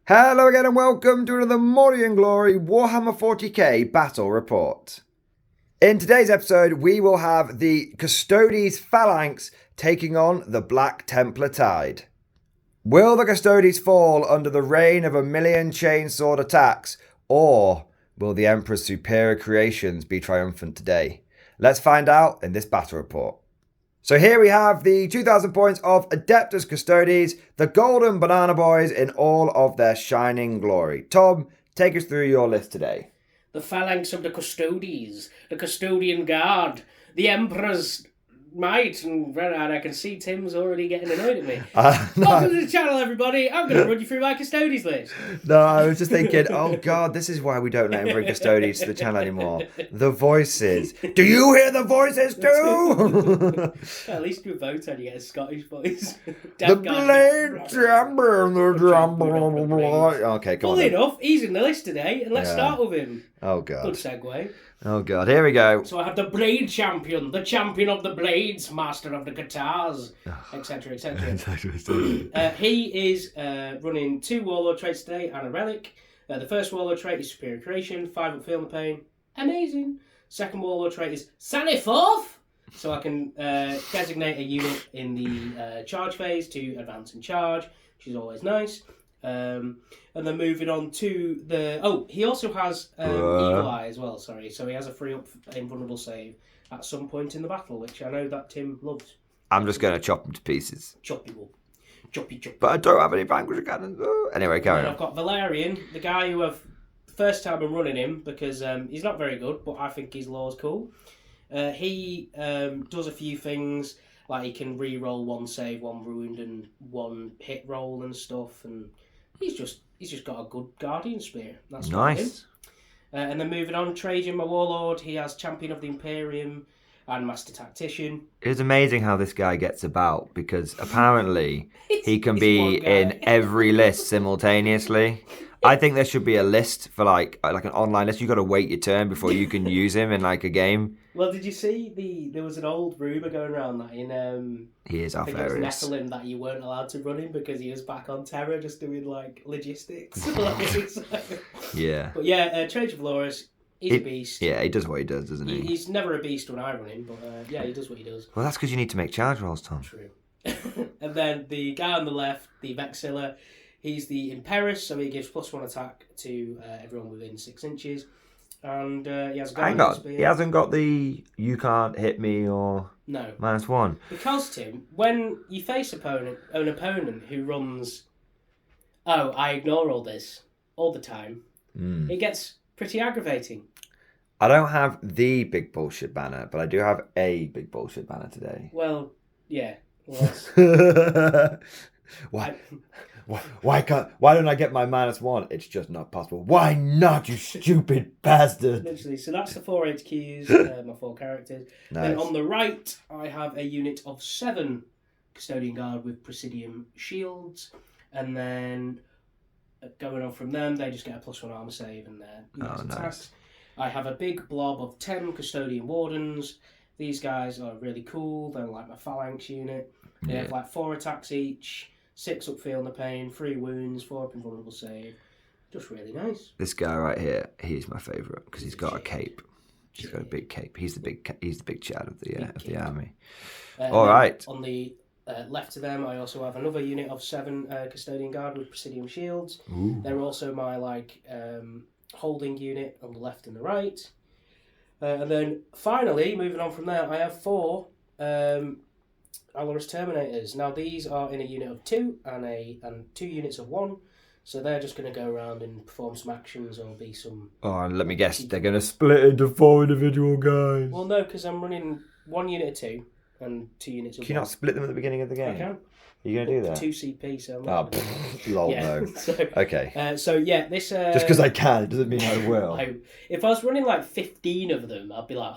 Hello again and welcome to another Morty and Glory Warhammer 40k Battle Report. In today's episode, we will have the Custodes Phalanx taking on the Black Templar Tide. Will the Custodes fall under the rain of a million chainsword attacks, or will the Emperor's superior creations be triumphant today? Let's find out in this battle report. So here we have the 2,000 points of Adeptus Custodes, the Golden Banana Boys in all of their shining glory. Tom, take us through your list today. The Phalanx of the Custodes, the Custodian Guard, the Emperor's Might, and I can see Tim's already getting annoyed at me. Welcome to the channel, everybody. I'm going to run you through my Custodes list. No, I was just thinking, oh God, this is why we don't let him bring Custodes to the channel anymore. The voices. Do you hear the voices too? At least with vote on you get a Scottish voice. The blade chamber and the drum. Okay, come on. Funnily enough, he's in the list today, and let's start with him. Oh God. Good segue. Oh God, here we go. So I have the Blade Champion, the Champion of the Blades, Master of the Guitars, etc., etc. He is running 2 Warlord traits today and a Relic. The first Warlord trait is Superior Creation, 5 up Feel the Pain. Amazing. Second Warlord trait is Sally Forth, so I can designate a unit in the charge phase to advance and charge, which is always nice. And then moving on to the... Oh, he also has Eagle Eye as well, sorry. So he has a free up invulnerable save at some point in the battle, which I know that Tim loves. I'm just going to chop him to pieces. Choppy. But I don't have any vanquisher cannons. Anyway, carry on. I've got Valerian, the guy who first time I'm running him, because he's not very good, but I think his law's cool. He does a few things, like he can re-roll 1 save, 1 wound, and 1 hit roll and stuff, and... He's just got a good Guardian Spear. That's nice. And then moving on, Trajan, my Warlord, he has Champion of the Imperium and Master Tactician. It's amazing how this guy gets about, because apparently he can be in every list simultaneously. I think there should be a list for like an online list. You've got to wait your turn before you can use him in like a game. Well, did you see there was an old rumour going around that in he is I think it was Alpharius. Nephilim that you weren't allowed to run him because he was back on Terra just doing like logistics. Yeah. But yeah, Trajan Valorous, he's a beast. Yeah, he does what he does, doesn't he? He's never a beast when I run him, but yeah, he does what he does. Well, that's because you need to make charge rolls, Tom. True. And then the guy on the left, the Vexilla, he's the Imperus, so he gives +1 attack to everyone within 6 inches. And he has a Guardian Spear. He hasn't got the you can't hit me or -1. Because, Tim, when you face an opponent who runs, I ignore all this all the time, it gets pretty aggravating. I don't have the big bullshit banner, but I do have a big bullshit banner today. Well, yeah. Well, Why don't I get my -1? It's just not possible. Why not, you stupid bastard? Literally, so that's the 4 HQs, my 4 characters. Nice. Then on the right, I have a unit of 7 Custodian Guard with Presidium shields, and then going on from them, they just get a +1 armor save and their attacks. Nice. I have a big blob of 10 Custodian Wardens. These guys are really cool. They're like my Phalanx unit. They have like 4 attacks each. 6 up Feel the Pain, 3 wounds, 4 up invulnerable save. Just really nice. This guy right here, he's my favourite because he's got a cape. He's got a big cape. He's the big Chad of the army. All right. On the left of them, I also have another unit of 7 Custodian Guard with Presidium shields. Ooh. They're also my holding unit on the left and the right. And then finally, moving on from there, I have 4 Alorus Terminators. Now these are in a unit of 2 and 2 units of 1, so they're just going to go around and perform some actions or be some... Oh, let me guess, they're going to split into 4 individual guys. Well, no, because I'm running 1 unit of 2 and 2 units of 1. Can you not split them at the beginning of the game? I can. Are you going to do that? 2 CP, so I'm not... lol, yeah. No. Okay. So yeah, this... Just because I can, it doesn't mean I will. If I was running like 15 of them, I'd be like,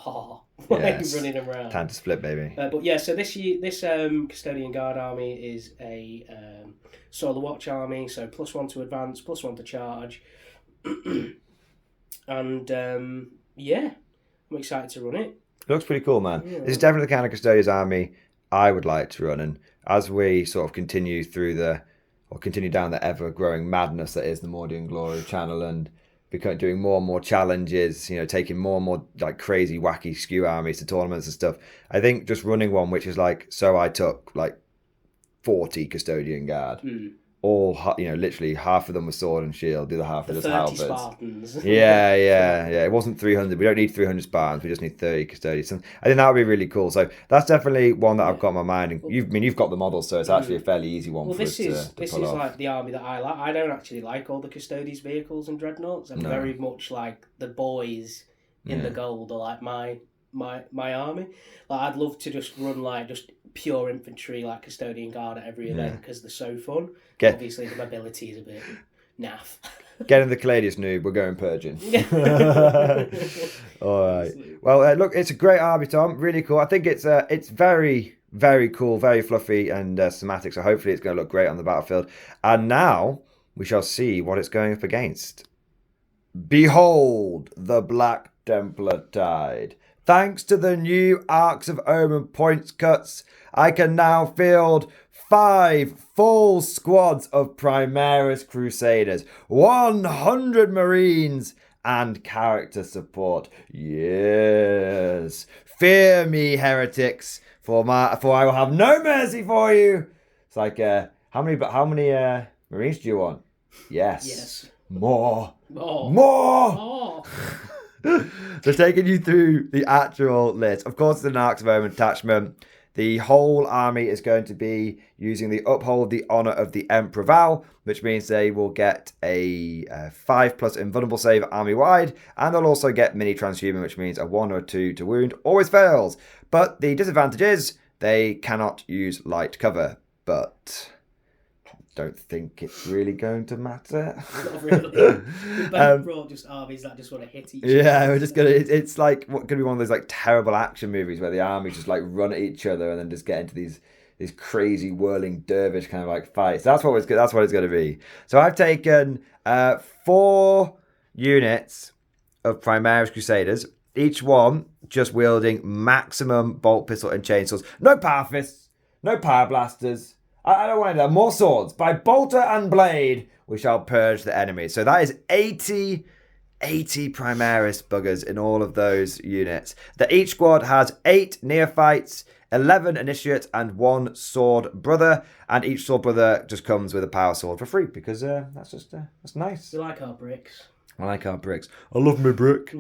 yes. Running them around. Time to split, baby. But yeah, so this Custodian Guard army is a Solar Watch army, so +1 to advance, +1 to charge. And yeah, I'm excited to run it. It looks pretty cool, man. Yeah. This is definitely the kind of Custodes army I would like to run, and as we sort of continue through the or continue down the ever-growing madness that is the Mordy and Glory channel and doing more and more challenges, taking more and more like crazy, wacky skew armies to tournaments and stuff. I think just running one which is like, so I took like 40 Custodian Guard. All, literally half of them with sword and shield, the other half are just 30 halberds. Spartans. Yeah. It wasn't 300. We don't need 300 Spartans. We just need 30 Custodians. And I think that would be really cool. So that's definitely one that I've got in my mind. And you've got the models, so it's actually a fairly easy one for us to pull off. This is like the army that I like. I don't actually like all the Custodes vehicles and dreadnoughts. I'm very much like the boys in the gold are like my army. Like I'd love to just run like just pure infantry like Custodian Guard at every event because they're so fun. Obviously the mobility is a bit naff. Getting the Caladius noob, we're going purging. All right. Well, look, it's a great army, Tom. Really cool. I think it's very, very cool, very fluffy and thematic. So hopefully it's going to look great on the battlefield. And now we shall see what it's going up against. Behold the Black Templar Tide. Thanks to the new Arcs of Omen points cuts, I can now field 5 full squads of Primaris Crusaders, 100 Marines, and character support. Yes. Fear me, heretics, for I will have no mercy for you. It's like, how many Marines do you want? Yes. More. So taking you through the actual list. Of course, it's an Arcs of Omen attachment. The whole army is going to be using the Uphold the Honor of the Emperor Vow, which means they will get a 5+ invulnerable save army-wide, and they'll also get mini transhuman, which means a 1 or a 2 to wound. Always fails. But the disadvantage is they cannot use light cover. But don't think it's really going to matter. Not really. We both brought just armies that just want to hit each other. Yeah, we're just gonna. It's like gonna be one of those like terrible action movies where the armies just like run at each other and then just get into these crazy whirling dervish kind of like fights. That's what it's going to be. So I've taken 4 units of Primaris Crusaders, each one just wielding maximum bolt pistol and chainsaws. No power fists, no power blasters. I don't want that. More swords. By bolter and blade, we shall purge the enemy. So that is 80 Primaris buggers in all of those units. That each squad has 8 neophytes, 11 initiates, and 1 sword brother. And each sword brother just comes with a power sword for free because that's nice. We like our bricks. I like our bricks. I love my brick.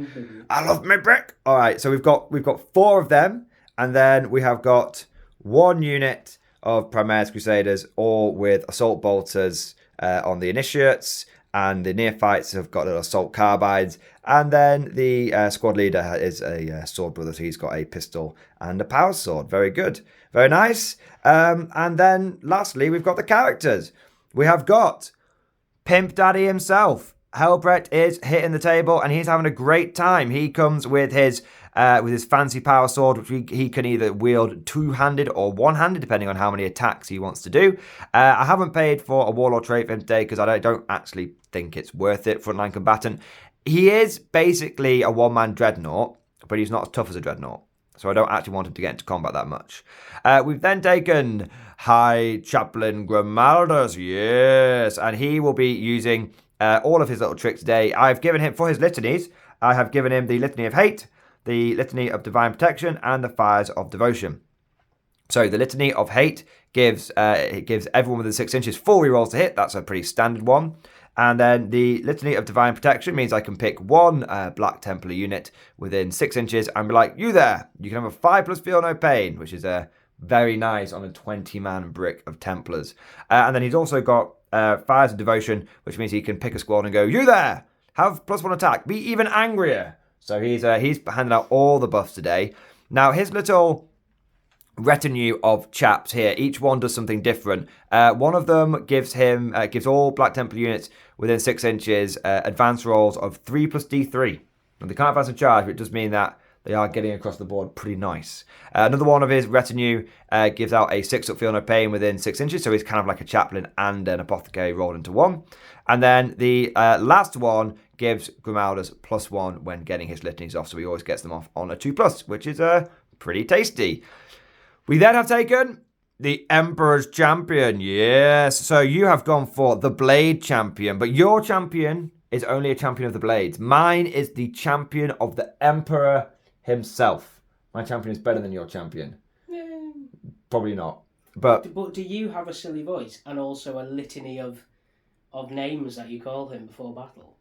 I love my brick. All right, so we've got 4 of them, and then we have got 1 unit of Primaris Crusaders, all with assault bolters on the initiates, and the neophytes have got little assault carbides, and then the squad leader is a sword brother, so he's got a pistol and a power sword. Very good, very nice. And then lastly, we've got the characters. We have got Pimp Daddy himself. Helbrecht is hitting the table, and he's having a great time. He comes with his fancy power sword, which he can either wield 2-handed or 1-handed, depending on how many attacks he wants to do. I haven't paid for a warlord trait for him today because I don't actually think it's worth it. Frontline combatant. He is basically a one-man dreadnought, but he's not as tough as a dreadnought. So I don't actually want him to get into combat that much. We've then taken High Chaplain Grimaldus, yes, and he will be using all of his little tricks today. I've given him, for his litanies, I have given him the Litany of Hate, the Litany of Divine Protection, and the Fires of Devotion. So the Litany of Hate gives everyone within 6 inches 4 rerolls to hit. That's a pretty standard one. And then the Litany of Divine Protection means I can pick 1 Black Templar unit within 6 inches and be like, you there, you can have a 5+ feel no pain, which is very nice on a 20-man brick of Templars. And then he's also got Fires of Devotion, which means he can pick a squad and go, you there, have +1 attack, be even angrier. So he's handing out all the buffs today. Now his little retinue of chaps here, each one does something different. One of them gives all Black Templar units within 6 inches advance rolls of 3 + D3. And they can't advance and charge, but it does mean that they are getting across the board pretty nice. Another one of his retinue gives out a 6-up feel no pain within 6 inches, so he's kind of like a chaplain and an apothecary rolled into one. And then the last one gives Grimaldus +1 when getting his litanies off, so he always gets them off on a 2+, which is pretty tasty. We then have taken the Emperor's champion. Yes. So you have gone for the Blade champion, but your champion is only a champion of the Blades. Mine is the champion of the Emperor himself. My champion is better than your champion. Probably not. But do you have a silly voice and also a litany of names that you call him before battle?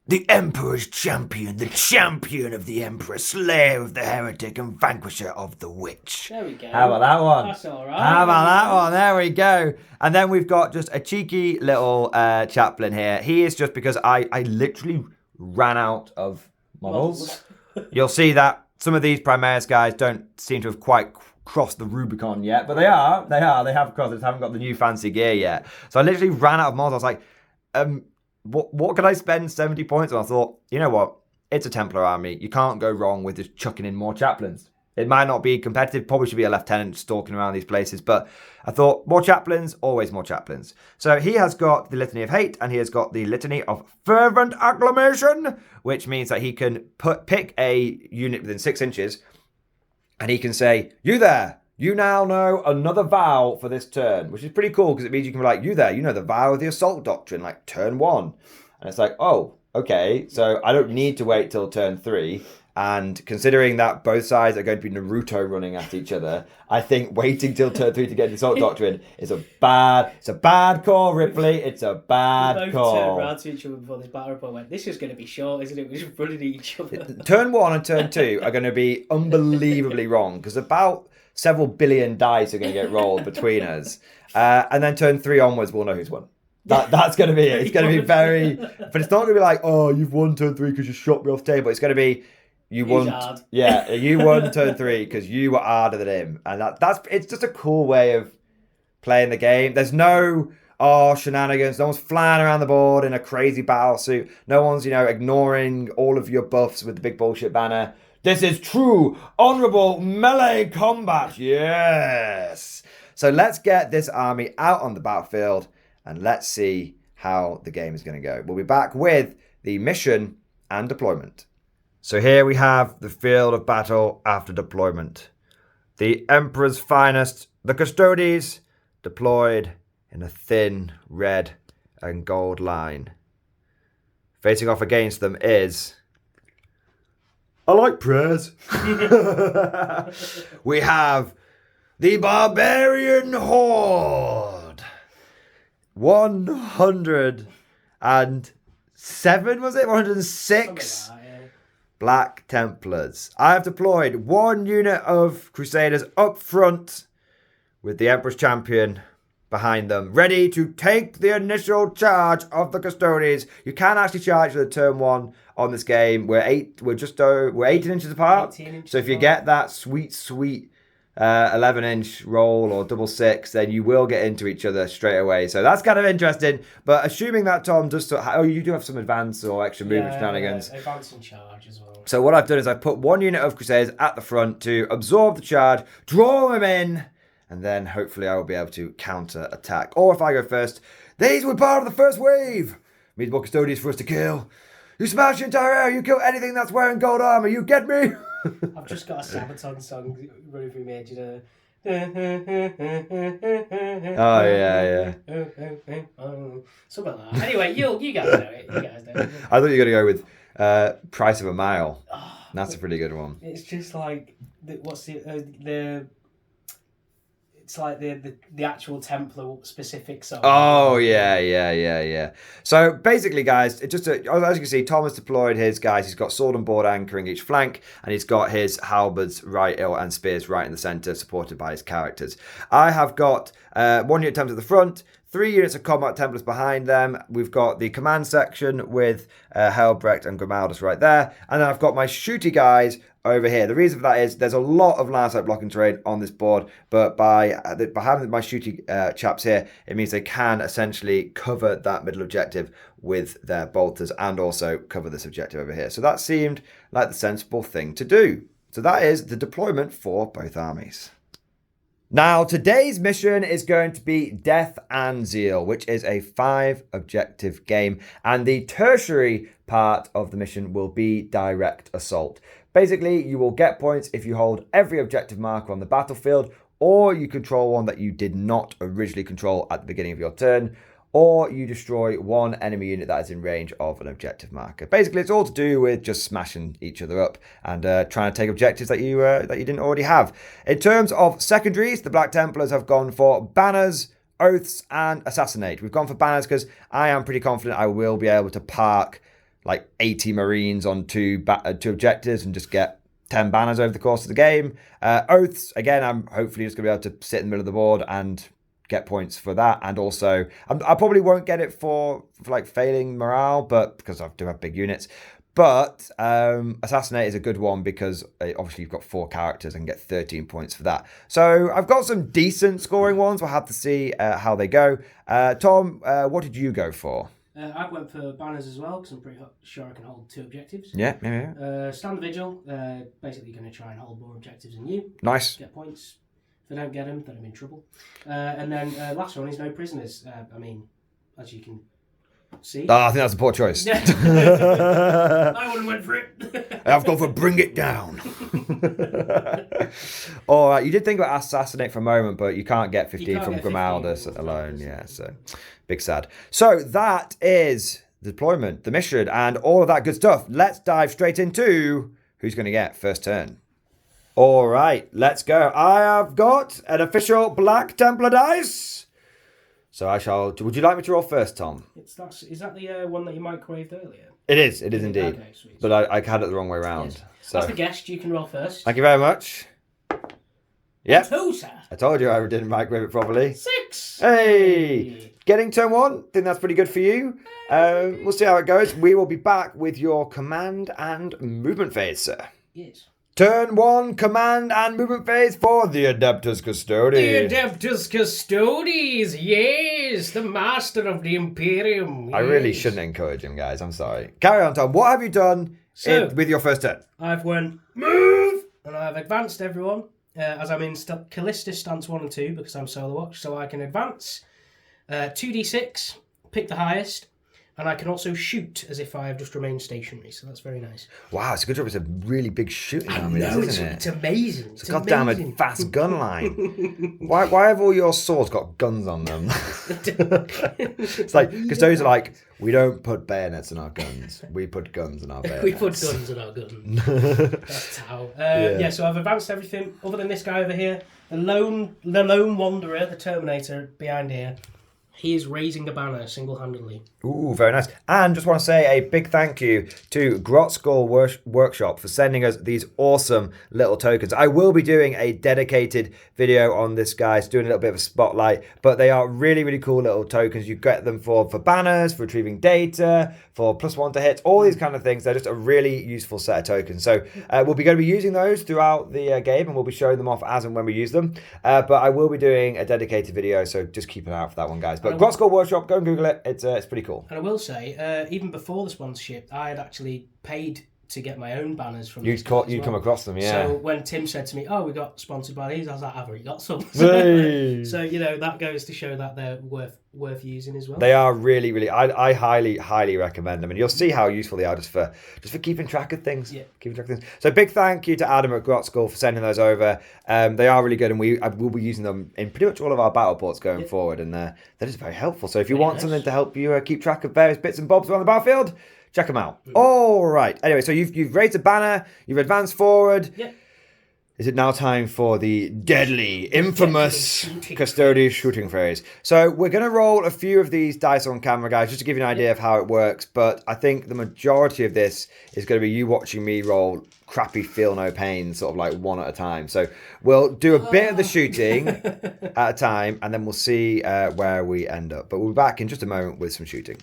The Emperor's champion, the champion of the Emperor, slayer of the heretic and vanquisher of the witch. There we go. How about that one? That's all right. How about that one? There we go. And then we've got just a cheeky little chaplain here. He is just because I literally ran out of models. You'll see that some of these Primaris guys don't seem to have quite crossed the Rubicon yet, but they have crossed. They just haven't got the new fancy gear yet. So I literally ran out of models. I was like, what can I spend 70 points on? I thought, you know what? It's a Templar army. You can't go wrong with just chucking in more chaplains. It might not be competitive. Probably should be a lieutenant stalking around these places. But I thought, more chaplains, always more chaplains. So he has got the Litany of Hate, and he has got the Litany of Fervent Acclamation, which means that he can pick a unit within 6 inches, and he can say, you there, you now know another vow for this turn, which is pretty cool because it means you can be like, you there, you know the vow of the Assault Doctrine, like turn 1. And it's like, oh, okay, so I don't need to wait till turn 3. And considering that both sides are going to be Naruto running at each other, I think waiting till turn 3 to get the Assault Doctrine is a bad call, Ripley. It's a bad call. We both turned around to each other before this battle report went, this is going to be short, isn't it? We're just running at each other. Turn 1 and turn 2 are going to be unbelievably wrong because about several billion dice are going to get rolled between us. And then turn 3 onwards, we'll know who's won. That's going to be it. It's going to be very... But it's not going to be like, oh, you've won turn 3 because you shot me off the table. It's going to be... You won, yeah. You won turn 3 because you were harder than him, and it's just a cool way of playing the game. There's no shenanigans. No one's flying around the board in a crazy battle suit. No one's ignoring all of your buffs with the big bullshit banner. This is true honorable melee combat. Yes. So let's get this army out on the battlefield and let's see how the game is going to go. We'll be back with the mission and deployment. So here we have the field of battle after deployment. The Emperor's finest, the Custodes, deployed in a thin red and gold line. Facing off against them is... I like prayers. We have the Barbarian Horde. 107, was it? 106? Black Templars. I have deployed 1 unit of Crusaders up front with the Emperor's Champion behind them, ready to take the initial charge of the Custodes. You can actually charge for the turn 1 on this game. We're 18 inches apart. 18 inches so if you get that sweet 11-inch roll or double 6, then you will get into each other straight away. So that's kind of interesting. But assuming that Tom does... you do have some advance or extra movement shenanigans. Advance and charge as well. So what I've done is I've put 1 unit of Crusaders at the front to absorb the charge, draw them in, and then hopefully I will be able to counter-attack. Or if I go first, these were part of the first wave. Means more Custodes for us to kill. You smash the entire area, you kill anything that's wearing gold armor, you get me? I've just got a Sabaton song running through my head, Oh, yeah. Something like that. Anyway, you guys know it. I thought you were going to go with Price of a Mile. That's a pretty good one. It's just like, it's like the actual Templar specific song. Oh, yeah. So basically, guys, as you can see, Tom has deployed his guys. He's got sword and board anchoring each flank, and he's got his halberds right and spears right in the centre, supported by his characters. I have got 1 unit Templars at the front, 3 units of combat Templars behind them. We've got the command section with Helbrecht and Grimaldus right there. And then I've got my shooty guys over here. The reason for that is there's a lot of line of sight blocking terrain on this board, but by having my shooty chaps here, it means they can essentially cover that middle objective with their bolters and also cover this objective over here. So that seemed like the sensible thing to do. So that is the deployment for both armies. Now, today's mission is going to be Death and Zeal, which is a 5-objective game, and the tertiary part of the mission will be direct assault. Basically, you will get points if you hold every objective marker on the battlefield, or you control one that you did not originally control at the beginning of your turn, or you destroy one enemy unit that is in range of an objective marker. Basically, it's all to do with just smashing each other up and trying to take objectives that you didn't already have. In terms of secondaries, the Black Templars have gone for banners, oaths, and assassinate. We've gone for banners because I am pretty confident I will be able to park like 80 Marines on two objectives and just get 10 banners over the course of the game. Oaths, again, I'm hopefully just going to be able to sit in the middle of the board and get points for that. And also, I probably won't get it for like failing morale, but because I do have big units. But Assassinate is a good one because obviously you've got 4 characters and get 13 points for that. So I've got some decent scoring ones. We'll have to see how they go. Tom, what did you go for? I went for banners as well because I'm pretty sure I can hold 2 objectives. Yeah. Stand Vigil, basically going to try and hold more objectives than you. Nice. Get points. If I don't get them, then I'm in trouble. And then last one is no prisoners. I mean, as you can see. I think that's a poor choice. I wouldn't went for it. I've gone for bring it down. All right, you did think about assassinate for a moment, but you can't get 15 from Grimaldus alone. Yeah, so big sad. So that is the deployment, the mission, and all of that good stuff. Let's dive straight into who's going to get first turn. All right, let's go. I have got an official Black Templar dice. So I shall... Would you like me to roll first, Tom? Is that the one that you microwaved earlier? It is indeed. Okay, sweet. But I had it the wrong way around. Yes. So. As the guest, you can roll first. Thank you very much. Yep. 2, sir. I told you I didn't microwave it properly. 6. Hey! Getting turn 1. Think that's pretty good for you. We'll see how it goes. We will be back with your command and movement phase, sir. Yes. Turn 1, command and movement phase for the Adeptus Custodes. The Adeptus Custodes, yes, the master of the Imperium. Yes. I really shouldn't encourage him, guys. I'm sorry. Carry on, Tom. What have you done with your first turn? I've went, move, and I've advanced everyone, as I'm in Callistus stance 1 and 2, because I'm solo watch, so I can advance 2d6, pick the highest, and I can also shoot as if I have just remained stationary, so that's very nice. Wow, it's a good job. It's a really big shooting army, isn't it? It's amazing. It's a goddamn fast gun line. Why have all your swords got guns on them? It's like, Custodes are like, we don't put bayonets in our guns. We put guns in our bayonets. We put guns in our guns. That's how. Yeah, so I've advanced everything other than this guy over here. The lone wanderer, the Terminator behind here. He is raising a banner single-handedly. Ooh, very nice. And just want to say a big thank you to Grot-Skull Workshop for sending us these awesome little tokens. I will be doing a dedicated video on this, guys, doing a little bit of a spotlight, but they are really, really cool little tokens. You get them for banners, for retrieving data, for +1 to hit, all these kind of things. They're just a really useful set of tokens. So we'll be going to be using those throughout the game, and we'll be showing them off as and when we use them. But I will be doing a dedicated video, so just keep an eye out for that one, guys. But Grot-Skull Workshop, go and Google it. It's pretty cool. And I will say, even before the sponsorship, I had actually paid to get my own banners from You'd come across them, yeah. So when Tim said to me, "Oh, we got sponsored by these," I was like, "I've already got some." Hey. So that goes to show that they're worth using as well. They are really, really. I highly recommend them, and you'll see how useful they are just for keeping track of things. Yeah. Keeping track of things. So big thank you to Adam at Grot-Skull for sending those over. They are really good, and we'll be using them in pretty much all of our battle ports going forward, and they're just very helpful. So if you want something to help you keep track of various bits and bobs around the battlefield, check them out. All right. Anyway, so you've raised a banner, you've advanced forward. Yeah. Is it now time for the deadly, infamous Custodes shooting phase? So we're going to roll a few of these dice on camera, guys, just to give you an idea of how it works. But I think the majority of this is going to be you watching me roll crappy feel no pain, sort of like one at a time. So we'll do a bit of the shooting at a time, and then we'll see where we end up. But we'll be back in just a moment with some shooting.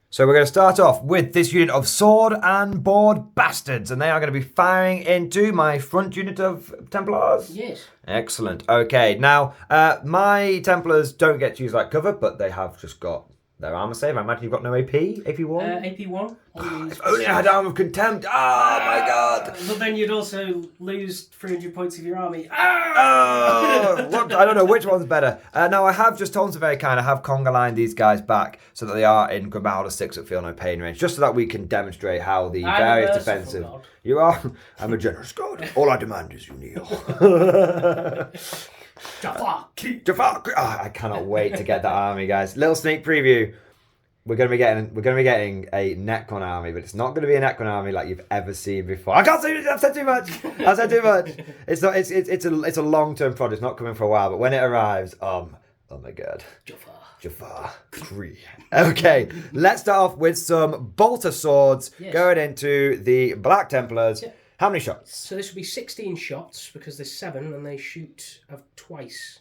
So we're going to start off with this unit of sword and board bastards, and they are going to be firing into my front unit of Templars. Yes. Excellent. Okay, now my Templars don't get to use like cover, but they have just got their armor save. I imagine you've got no AP, AP1? AP1. If only I had Arm of Contempt. Oh my god. But then you'd also lose 300 points of your army. Oh, look, I don't know which one's better. Now I have just told them very kind. I have conga lined these guys back so that they are in Grimaldus 6 at feel no pain range, just so that we can demonstrate how the various defensive. You are. I'm a generous god. All I demand is you kneel. Jafar. Jafar. Oh, I cannot wait to get that army, guys. Little sneak preview. We're gonna be getting a Necron army, but it's not gonna be a Necron army like you've ever seen before. I can't say it. I've said too much. I've said too much. It's not. It's a long-term project. It's not coming for a while, but when it arrives, oh my god. Jafar. Okay, let's start off with some bolter swords going into the Black Templars. Yeah. How many shots? So this would be 16 shots because there's 7 and they shoot twice.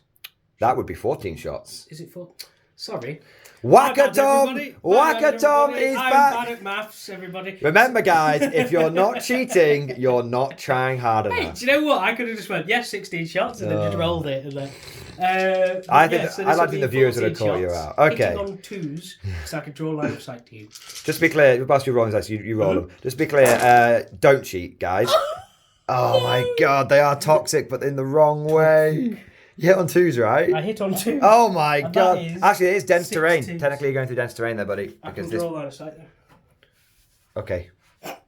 That would be 14 shots. Is it 4? Sorry. Whack-a-Tom is I'm back. bad at maths, everybody. Remember, guys, if you're not cheating, you're not trying hard enough. Hey, do you know what? I could have just went, 16 shots, and then just rolled it. And then, I like the viewers would have caught you out. Okay. On 2s, so I could draw a line of sight to you. Just to be clear, whilst you're rolling dice, you roll them. Just to be clear, don't cheat, guys. Oh my god, they are toxic, but in the wrong way. You hit on 2s, right? I hit on 2. Oh my god. Actually, it is dense terrain. Technically, you're going through dense terrain there, buddy. I can draw a line of sight there. Okay.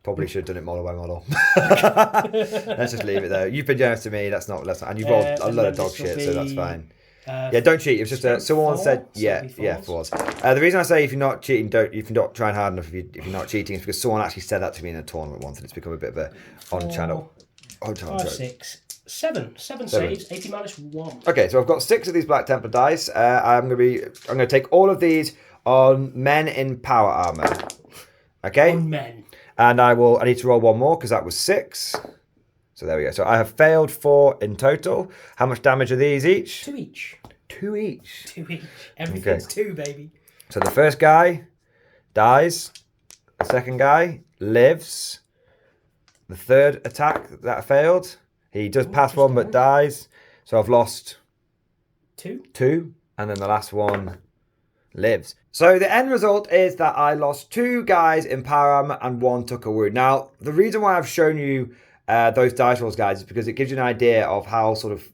Probably should have done it model by model. Let's just leave it there. You've been generous to me. That's not. And you've rolled a load of dog shit, so that's fine. Yeah, don't cheat. It was just someone said, fours. The reason I say if you're not cheating, if you're not trying hard enough, if you're not cheating, is because someone actually said that to me in a tournament once, and it's become a bit of a on-channel. 5, 6, 7 saves, 80 minus 1. Okay, so I've got 6 of these Black Templar dice. I'm gonna take all of these on men in power armor. Okay. On men. And I need to roll one more because that was 6. So there we go. So I have failed 4 in total. How much damage are these each? 2 each. 2 each. 2 each. Everything's 2, baby. So the first guy dies. The second guy lives. The third attack that failed, he does pass one but dies. So I've lost 2. And then the last one lives. So the end result is that I lost 2 guys in power armor and 1 took a wound. Now, the reason why I've shown you those dice rolls, guys, is because it gives you an idea of how sort of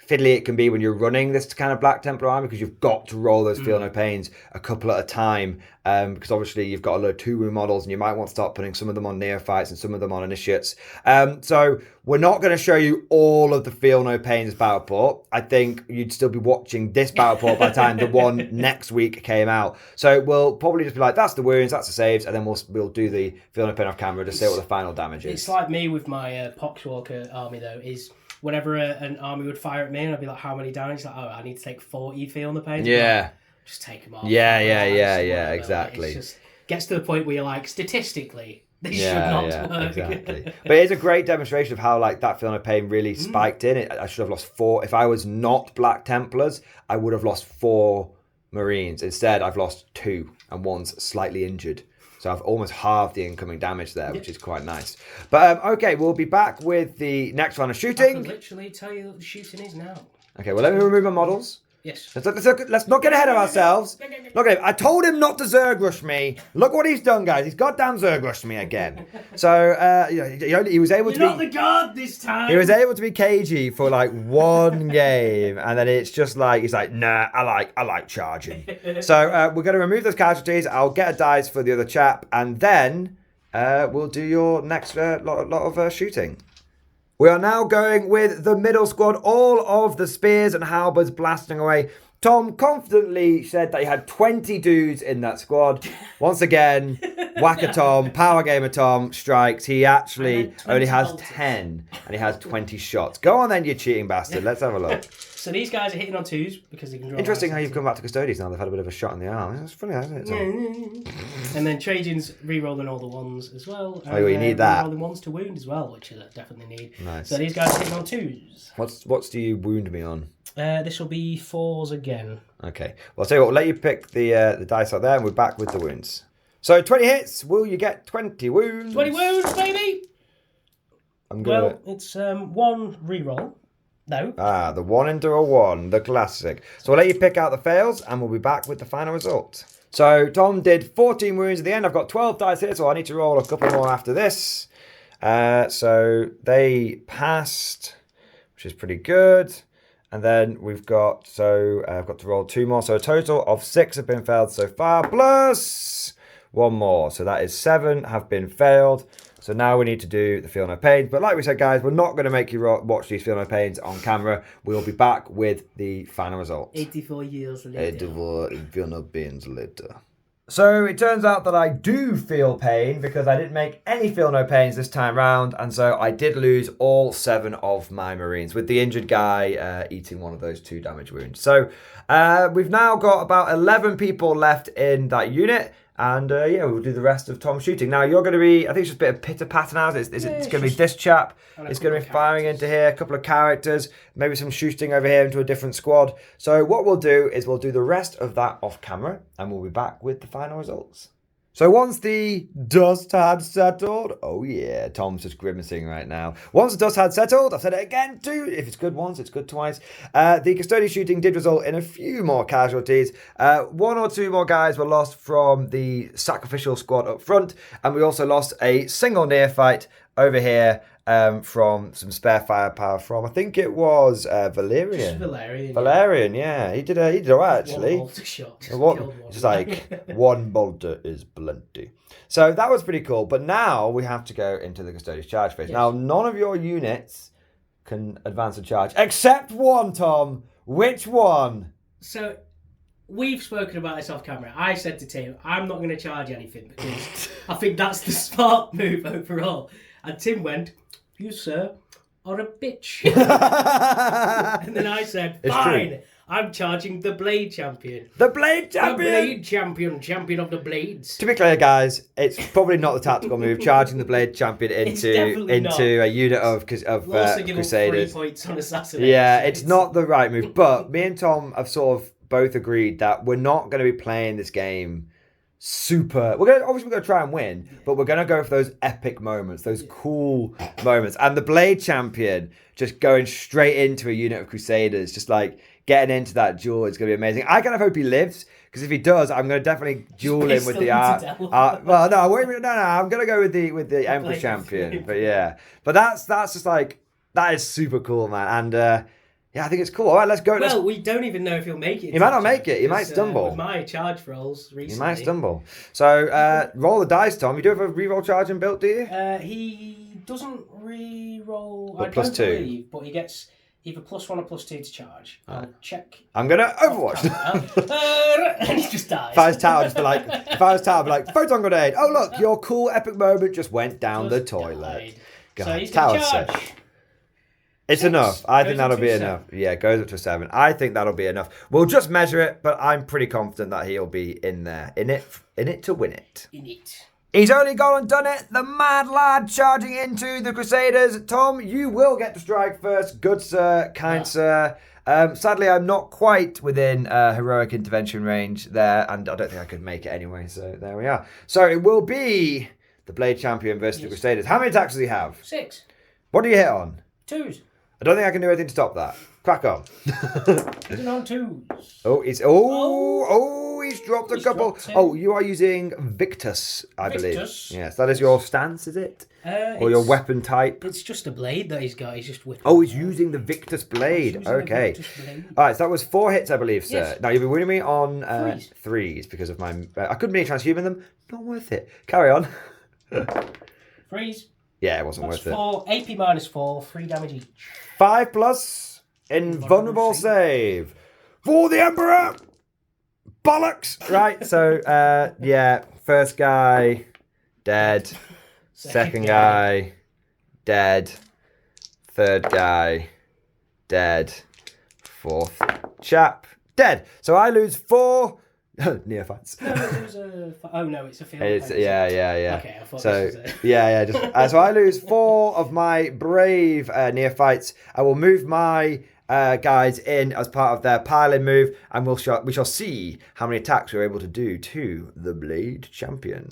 fiddly it can be when you're running this kind of Black Templar army, because you've got to roll those Feel No Pains a couple at a time, because obviously you've got a lot of 2-wound models and you might want to start putting some of them on neophytes and some of them on initiates. So we're not going to show you all of the Feel No Pains battle port. I think you'd still be watching this battle port by the time the one next week came out. So we'll probably just be like, that's the wounds, that's the saves, and then we'll do the Feel No Pain off camera to see what the final damage is. It's like me with my Poxwalker army though, is whenever an army would fire at me, and I'd be like, how many damage? Like, I need to take 40 Feel No Pains. Yeah. Like, just take them off. Yeah, exactly. It just gets to the point where you're like, statistically, this should not work. Exactly. But it's a great demonstration of how that Feel No Pain really spiked in. I should have lost 4. If I was not Black Templars, I would have lost 4 Marines. Instead, I've lost 2, and one's slightly injured. So I've almost halved the incoming damage there, which is quite nice. But okay, we'll be back with the next round of shooting. I can literally tell you what the shooting is now. Okay, well, let me remove my models. Yes. Let's not get ahead of ourselves. Look at him. I told him not to Zerg rush me. Look what he's done, guys. He's goddamn Zerg rushed me again. So he was able to be... You're not the god this time. He was able to be cagey for like 1 game, and then it's just like he's like, nah, I like charging. So we're going to remove those casualties. I'll get a dice for the other chap, and then we'll do your next lot of shooting. We are now going with the middle squad, all of the spears and halberds blasting away. Tom confidently said that he had 20 dudes in that squad. Once again, Whack-a-Tom, Power Gamer Tom strikes. He actually only has 10 and he has 20 shots. Go on then, you cheating bastard. Let's have a look. So these guys are hitting on 2s because they can draw. Interesting how you've come back to Custodes now. They've had a bit of a shot in the arm. It's funny, isn't it? And then Trajan's re-rolling all the 1s as well. Oh, you need that. Re-rolling 1s to wound as well, which I definitely need. Nice. So these guys are hitting on 2s. What's do you wound me on? This will be 4s again. Okay. Well, I'll tell you what, we'll let you pick the dice out there and we're back with the wounds. So 20 hits, will you get 20 wounds? 20 wounds, baby! Well, it's 1 re-roll. No. The 1 into a 1, the classic. So I'll let you pick out the fails and we'll be back with the final result. So Tom did 14 wounds at the end. I've got 12 dice here, so I need to roll a couple more after this. So they passed, which is pretty good. And then we've got, I've got to roll 2 more. So a total of 6 have been failed so far, plus 1 more. So that is 7 have been failed. So now we need to do the Feel No Pains. But like we said, guys, we're not going to make you watch these Feel No Pains on camera. We'll be back with the final results. 84 years later. 84 Feel No Pains later. So it turns out that I do feel pain because I didn't make any Feel No Pains this time round. And so I did lose all 7 of my Marines, with the injured guy eating one of those 2 damage wounds. So we've now got about 11 people left in that unit. And yeah, we'll do the rest of Tom's shooting. Now, you're going to be, I think it's just a bit of pitter-patter now. It's going to be this chap. It's going to be firing into here, a couple of characters, maybe some shooting over here into a different squad. So what we'll do is we'll do the rest of that off camera, and we'll be back with the final results. So once the dust had settled, oh yeah, Tom's just grimacing right now. Once the dust had settled, I've said it again too, if it's good once, it's good twice. The Custodes shooting did result in a few more casualties. 1 or 2 more guys were lost from the sacrificial squad up front, and we also lost a single neophyte over here from some spare firepower from, I think it was Valerian. Just Valerian. Valerian, yeah. He did all right, actually. One bolter shot. It's like, 1 bolter is plenty. So that was pretty cool. But now we have to go into the Custodes charge phase. Yes. Now, none of your units can advance a charge, except one, Tom. Which one? So, we've spoken about this off camera. I said to Tim, I'm not going to charge anything because I think that's the smart move overall. And Tim went, you, sir, are a bitch. And then I said, fine, I'm charging the Blade Champion. The Blade Champion? The Blade Champion, champion of the Blades. To be clear, guys, it's probably not the tactical move, charging the Blade Champion into a unit of Crusaders. 3 points on assassination. Yeah, it's not the right move. But me and Tom have sort of both agreed that we're not going to be playing this game super. We're going to try and win, but we're going to go for those epic moments, those cool moments. And the Blade Champion just going straight into a unit of Crusaders, just like getting into that duel is going to be amazing. I kind of hope he lives, because if he does, I'm going to definitely duel him with the well, no, I'm going to go with the Emperor Champion. But yeah, but that's just like, that is super cool, man. And yeah, I think it's cool. All right, let's go. Well, we don't even know if he'll make it. He might not make it. He might stumble. With my charge rolls recently. He might stumble. So, roll the dice, Tom. You do have a reroll charge in built, do you? He doesn't re-roll. But I plus don't 2. Believe, but he gets either +1 or +2 to charge. I'll check. I'm going to Overwatch. And he just dies. If I was Tower, I'd be like, Photon Grenade. Oh, look, your cool epic moment just went down the toilet. God, so he's Tower charge. It's 6. Enough. I think that'll be enough. Yeah, goes up to 7. I think that'll be enough. We'll just measure it, but I'm pretty confident that he'll be in there. In it to win it. In it. He's only gone and done it. The mad lad charging into the Crusaders. Tom, you will get to strike first. Good sir, kind sir. Sadly, I'm not quite within heroic intervention range there, and I don't think I could make it anyway, so there we are. So it will be the Blade Champion versus the Crusaders. How many attacks does he have? 6. What do you hit on? 2s. I don't think I can do anything to stop that. Crack on. He's on 2s. He's dropped a couple. You are using Victus, I believe. Yes, that is your stance, is it? Or your weapon type? It's just a blade that he's got. He's just whipping. Oh, he's using the Victus blade. Okay. All right, so that was 4 hits, I believe, sir. Yes. Now, you'll be winning me on 3s because of my... I could be transhuman them. Not worth it. Carry on. 3s. Yeah, it wasn't worth it. 4, AP -4, 3 damage each. 5 plus invulnerable save for the Emperor. Bollocks! Right, so, yeah, first guy, dead. Second guy, dead. Third guy, dead. Fourth chap, dead. So I lose 4 neophytes. No, it was a... Oh, no, it's a field. Yeah. Okay, I thought this was it. Yeah. Just, so I lose 4 of my brave neophytes. I will move my guys in as part of their piling move, and we shall see how many attacks we're able to do to the Blade Champion.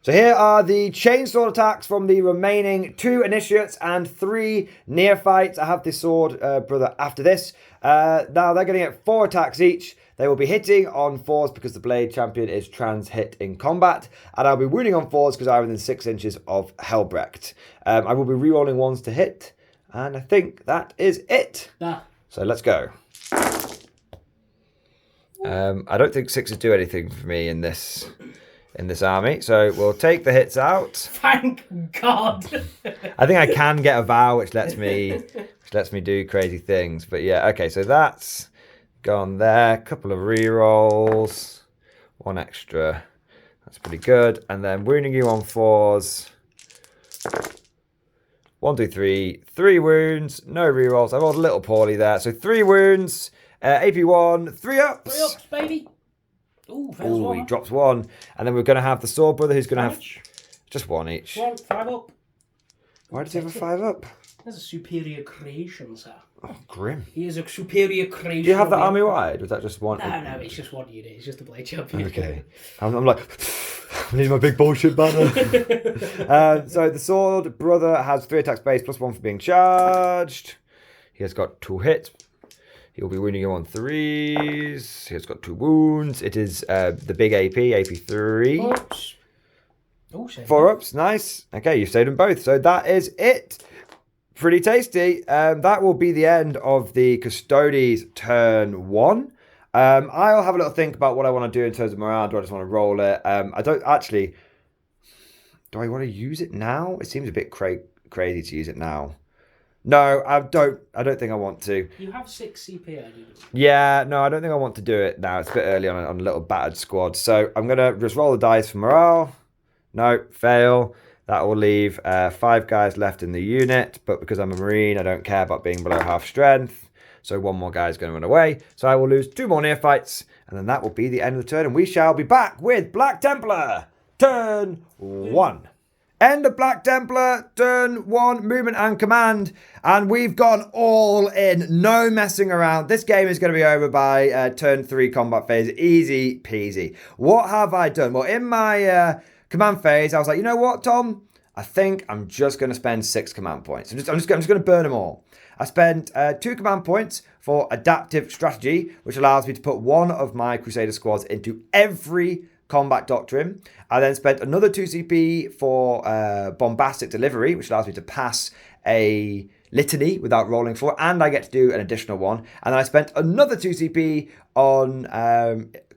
So here are the chainsword attacks from the remaining 2 initiates and 3 neophytes. I have the sword brother after this. Now they're getting 4 attacks each. They will be hitting on 4s because the Blade Champion is trans-hit in combat. And I'll be wounding on 4s because I'm within 6 inches of Helbrecht. I will be re-rolling 1s to hit. And I think that is it. So let's go. I don't think 6s do anything for me in this in this army. So we'll take the hits out. Thank God. I think I can get a vow, which lets me do crazy things. But yeah, okay, so that's gone there. Couple of rerolls. One extra. That's pretty good. And then wounding you on 4s. 1, 2, 3. 3 wounds. No rerolls. I rolled a little poorly there. So 3 wounds. AP1. 3 ups. 3 ups, baby. Ooh, he drops 1. And then we're going to have the Sword Brother who's going to have just 1 each. 1, 5 up. Why does he have a 5 up? That's a superior creation, sir. Oh, grim. He is a superior creation. Do you have that army wide? Was that just one? No, it's just 1 unit. It's just a blade champion. Okay. I'm like, I need my big bullshit banner. So the Sword Brother has 3 attacks base plus 1 for being charged. He has got 2 hits. He'll be wounding you on 3s. He has got 2 wounds. It is the big AP 3. 4 ups. Oh, 4 ups, nice. Okay, you've saved them both. So that is it. Pretty tasty. That will be the end of the Custodes turn 1. I'll have a little think about what I want to do in terms of morale. Do I just want to roll it? I don't actually. Do I want to use it now? It seems a bit crazy to use it now. No, I don't think I want to. You have 6 CP, I do. Yeah, no, I don't think I want to do it now. It's a bit early on a little battered squad. So I'm going to just roll the dice for morale. No, fail. That will leave 5 guys left in the unit. But because I'm a Marine, I don't care about being below half strength. So 1 more guy is going to run away. So I will lose 2 more neophytes. And then that will be the end of the turn. And we shall be back with Black Templar. Turn 1. End of Black Templar, turn 1, movement and command. And we've gone all in, no messing around. This game is going to be over by turn 3 combat phase, easy peasy. What have I done? Well, in my command phase, I was like, you know what, Tom? I think I'm just going to spend 6 command points. I'm just going to burn them all. I spent 2 command points for adaptive strategy, which allows me to put 1 of my Crusader squads into every combat doctrine. I then spent another 2 CP for bombastic delivery, which allows me to pass a litany without rolling for, and I get to do an additional 1. And then I spent another 2 CP on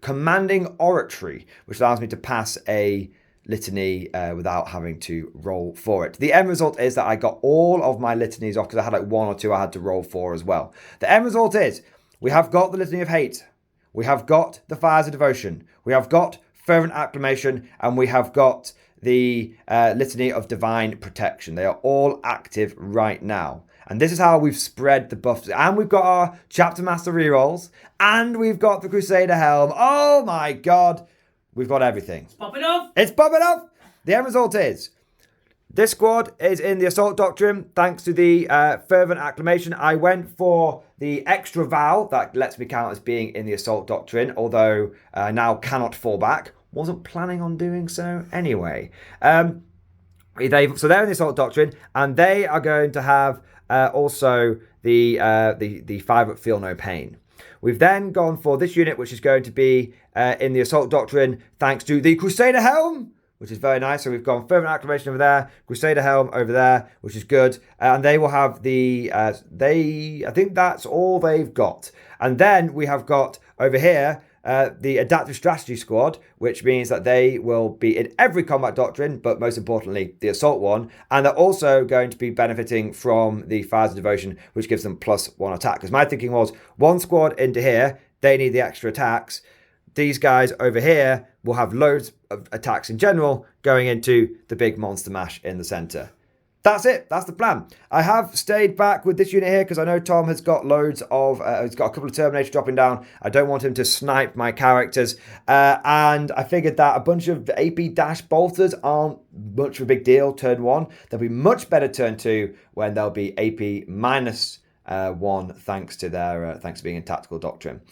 commanding oratory, which allows me to pass a litany without having to roll for it. The end result is that I got all of my litanies off because I had like 1 or 2 I had to roll for as well. The end result is we have got the Litany of Hate, we have got the Fires of Devotion, we have got Fervent Acclamation, and we have got the Litany of Divine Protection. They are all active right now. And this is how we've spread the buffs. And we've got our Chapter Master rerolls, and we've got the Crusader Helm. Oh my God. We've got everything. It's popping off. It's popping off. The end result is this squad is in the Assault Doctrine thanks to the Fervent Acclamation. I went for the extra vow that lets me count as being in the Assault Doctrine, although I now cannot fall back. Wasn't planning on doing so anyway. So they're in the Assault Doctrine, and they are going to have also the 5-up Feel No Pain. We've then gone for this unit, which is going to be in the Assault Doctrine thanks to the Crusader Helm, which is very nice. So we've gone Fervent Acclamation over there, Crusader Helm over there, which is good. And they will have the, I think that's all they've got. And then we have got over here, the Adaptive Strategy Squad, which means that they will be in every combat doctrine, but most importantly, the Assault one. And they're also going to be benefiting from the Fires of Devotion, which gives them +1 attack. Because my thinking was 1 squad into here, they need the extra attacks. These guys over here will have loads of attacks in general going into the big monster mash in the center. That's it. That's the plan. I have stayed back with this unit here because I know Tom has got loads of, he's got a couple of Terminators dropping down. I don't want him to snipe my characters. And I figured that a bunch of AP dash bolters aren't much of a big deal turn 1. They'll be much better turn 2 when they'll be AP -1 thanks to their, thanks to being in Tactical Doctrine.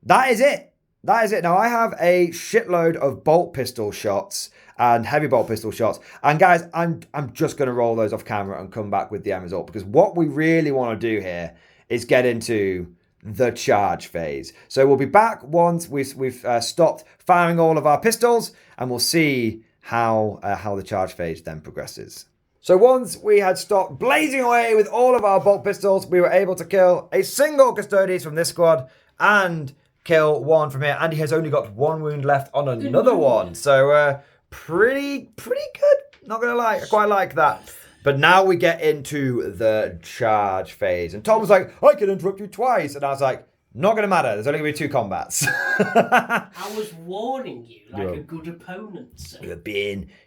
That is it. That is it. Now, I have a shitload of bolt pistol shots and heavy bolt pistol shots. And guys, I'm just going to roll those off camera and come back with the end result. Because what we really want to do here is get into the charge phase. So we'll be back once we've stopped firing all of our pistols. And we'll see how the charge phase then progresses. So once we had stopped blazing away with all of our bolt pistols, we were able to kill a single Custodes from this squad and kill one from here, and he has only got one wound left on another one. So pretty good. Not gonna lie, I quite like that. But now we get into the charge phase, and Tom was like, "I can interrupt you twice," and I was like, "Not gonna matter. There's only gonna be 2 combats." I was warning you like a good opponent. So.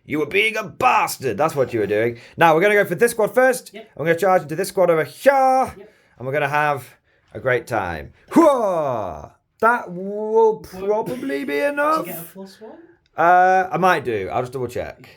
You were being a bastard. That's what you were doing. Now we're gonna go for this squad first. Yep. I'm gonna charge into this squad over here, and we're gonna have a great time. Hooah! That will probably be enough. To get a +1? I might do. I'll just double check.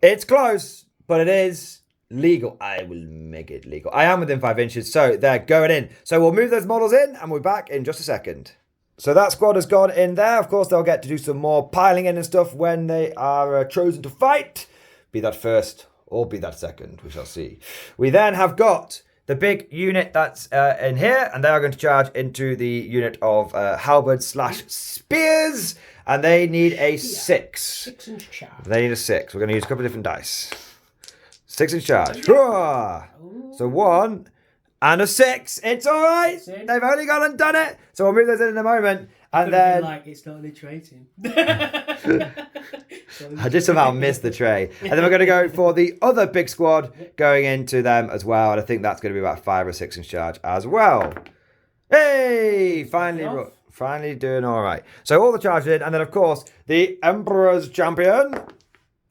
It's close, but it is legal. I will make it legal. I am within 5 inches, so they're going in. So we'll move those models in, and we'll be back in just a second. So that squad has gone in there. Of course, they'll get to do some more piling in and stuff when they are chosen to fight. Be that first or be that second. We shall see. We then have got the big unit that's in here, and they are going to charge into the unit of halberd/spears, and they need a 6. 6-inch charge. They need a 6. We're going to use a couple of different dice. 6-inch charge. Hurrah! So 1 and a 6. It's all right. They've only gone and done it. So we'll move those in a moment, and then like it's not alliterating. I just somehow missed the tray. And then we're going to go for the other big squad going into them as well. And I think that's going to be about 5 or 6-inch charge as well. Hey! Finally doing all right. So all the charges in. And then, of course, the Emperor's champion.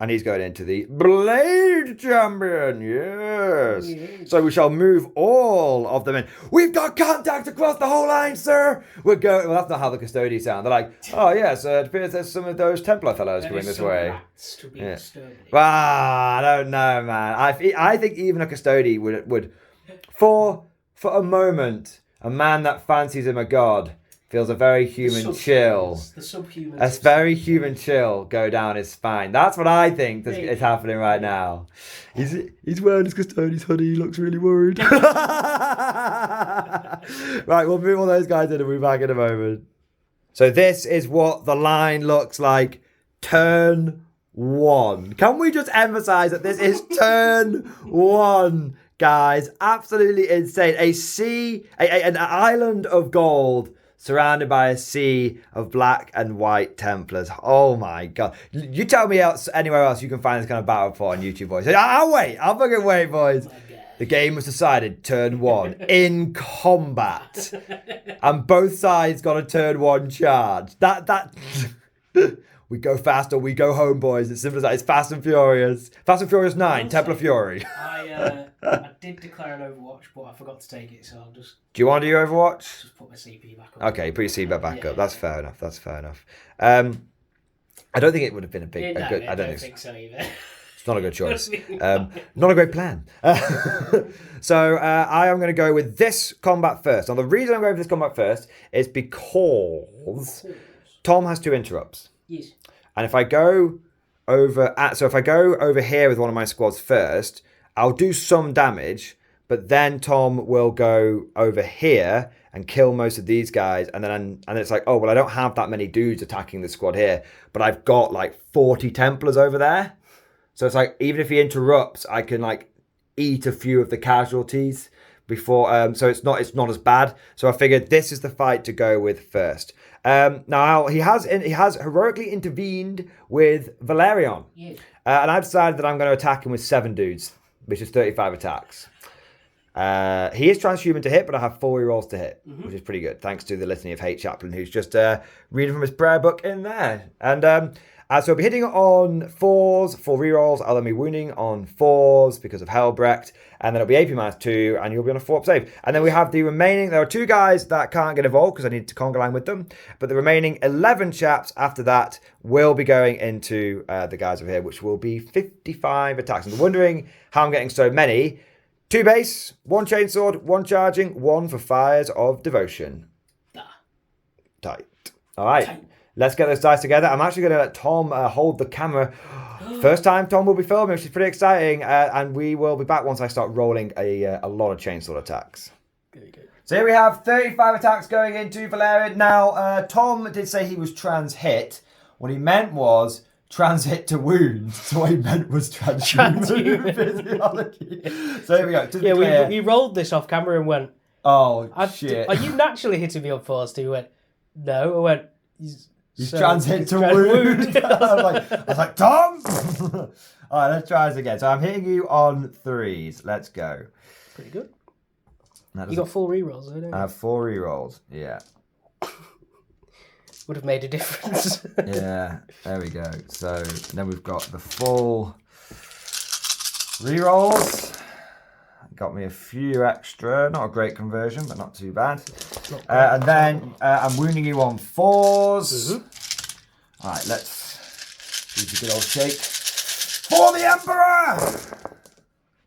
And he's going into the Blade champion. Yes. So we shall move all of them in. We've got contact across the whole line, sir. We're going. Well, that's not how the Custodes sound. They're like, oh, yes, it appears there's some of those Templar fellows coming this way. Yeah. Well, I don't know, man. I think even a Custode would for a moment, a man that fancies him a god feels a very human chill. A very human chill go down his spine. That's what I think is happening right now. He's wearing his Custodes hoodie. He looks really worried. Right, we'll move all those guys in and we'll be back in a moment. So this is what the line looks like. Turn 1. Can we just emphasize that this is turn 1, guys? Absolutely insane. An island of gold surrounded by a sea of black and white Templars. Oh my god. You tell me anywhere else you can find this kind of battle report on YouTube, boys. I'll wait. I'll fucking wait, boys. The game was decided turn 1 in combat. And both sides got a turn 1 charge. That we go fast or we go home, boys. It's simple as that. It's Fast and Furious. Fast and Furious 9, Templar Fury. I did declare an Overwatch, but I forgot to take it, so I'll just... Do you want to do Overwatch? Just put my CP back up. Okay, put your CP back up. That's fair enough. I don't think it would have been a good... I don't think so either. It's not a good choice. Not a great plan. So I am going to go with this combat first. Now, the reason I'm going for this combat first is because Tom has 2 interrupts. Yes. And if I go over here with one of my squads first, I'll do some damage, but then Tom will go over here and kill most of these guys, and it's like, oh well, I don't have that many dudes attacking the squad here, but I've got like 40 Templars over there. So it's like, even if he interrupts, I can like eat a few of the casualties before, so it's not as bad. So I figured this is the fight to go with first. Now he has heroically intervened with Valerion, and I've decided that I'm going to attack him with 7 dudes, which is 35 attacks. He is transhuman to hit, but I have 4 rerolls to hit, which is pretty good, thanks to the Litany of Hate chaplain, who's just reading from his prayer book in there. And so I'll be hitting on 4s, 4 rerolls. I'll then be wounding on 4s because of Hellbrecht, and then it'll be AP -2, and you'll be on a 4-up save. And then we have the remaining. There are 2 guys that can't get involved because I need to conga line with them, but the remaining 11 chaps after that will be going into the guys over here, which will be 55 attacks. And wondering how I'm getting so many. 2 base, 1 chainsword, 1 charging, 1 for fires of devotion. Tight. All right. Tight. Let's get those dice together. I'm actually going to let Tom hold the camera. First time Tom will be filming, which is pretty exciting. And we will be back once I start rolling a lot of chainsword attacks. Good. So here we have 35 attacks going into Valerian. Now, Tom did say he was trans-hit. What he meant was trans-hit to wound. So what he meant was transhuman physiology. So here we go. Yeah, we rolled this off camera and went, oh, shit. Are you naturally hitting me on 4s? He went, No, I went. He's transit to wound. I was like, Tom! All right, let's try this again. So I'm hitting you on 3s. Let's go. Pretty good. You got 4 rerolls, though, don't you? I have 4 rerolls, yeah. Would have made a difference. Yeah, there we go. So then we've got the full rerolls. Got me a few extra. Not a great conversion, but not too bad. And then I'm wounding you on 4s. All right, let's do the good old shake for the Emperor.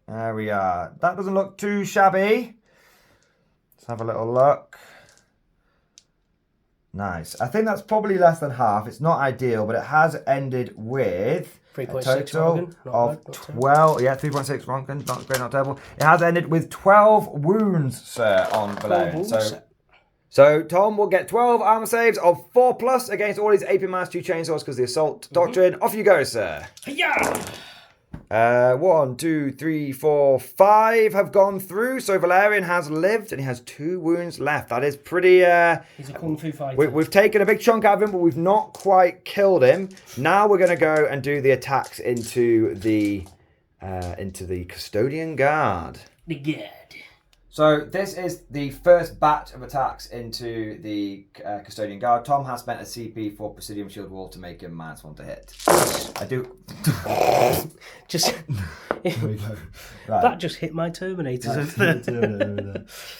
There we are. That doesn't look too shabby. Let's have a little look. Nice. I think that's probably less than half. It's not ideal, but it has ended with a total of 12. Yeah, 3.6 Ronken. Not great, not terrible. It has ended with 12 wounds, sir, on Valerian. So Tom will get 12 armor saves of 4+ against all his AP-2 chainswords because of the assault doctrine. Off you go, sir. Yeah. 1, 2, 3, 4, 5 have gone through. So Valerian has lived and he has 2 wounds left. That is pretty. He's a kung fu fighter. We've taken a big chunk out of him, but we've not quite killed him. Now we're going to go and do the attacks into the Custodian Guard. The Guard. So this is the first batch of attacks into the Custodian Guard. Tom has spent a CP for Presidium Shield Wall to make him -1 to hit. I do. Just. There we go. Right. That just hit my Terminators.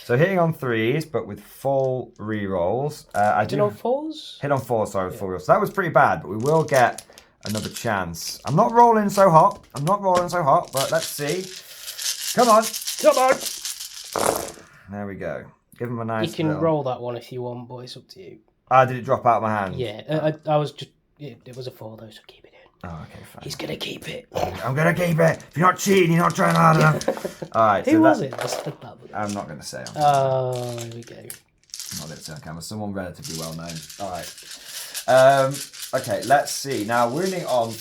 So hitting on 3s, but with full rerolls. I do. Hit on 4s? Hit on 4s, sorry, with full rerolls. So that was pretty bad, but we will get another chance. I'm not rolling so hot, but let's see. Come on. There we go. Give him a nice. You can roll that one if you want, but it's up to you. Did it drop out of my hand? Yeah, I was just. It was a 4 though, so keep it in. Oh, okay, fine. He's gonna keep it. I'm gonna keep it. If you're not cheating, you're not trying hard enough. All right. Who was it? I'm not gonna say. Oh, here we go. I'm not gonna say on camera. Someone relatively well known. All right. Okay, let's see. Now wounding on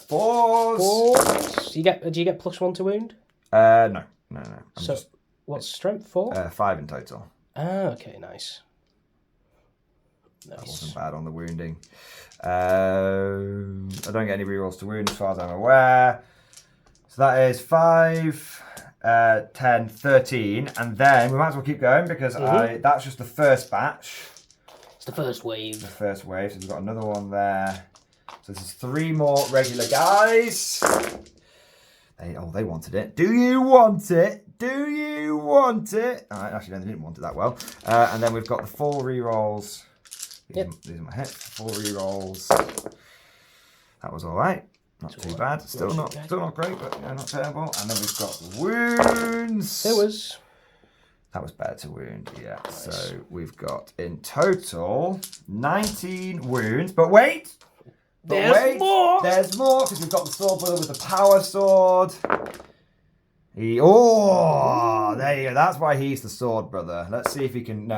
4s. Do you get +1 to wound? No. What's strength 4? 5 in total. Ah, okay, nice. That wasn't bad on the wounding. I don't get any rerolls to wound as far as I'm aware. So that is 5, 10, 13. And then we might as well keep going because that's just the first batch. It's the first wave. So we've got another one there. So this is 3 more regular guys. They wanted it. Do you want it? Do you want it? Actually, no, they didn't want it that well. And then we've got the 4 rerolls. These are my hits. 4 rerolls. That was all right. Not too bad. Still not great, but yeah, not terrible. And then we've got wounds. That was better to wound. Yeah. Nice. So we've got in total 19 wounds. But wait. There's more because we've got the sword brother with the power sword. There you go. That's why he's the sword brother. Let's see if he can. No,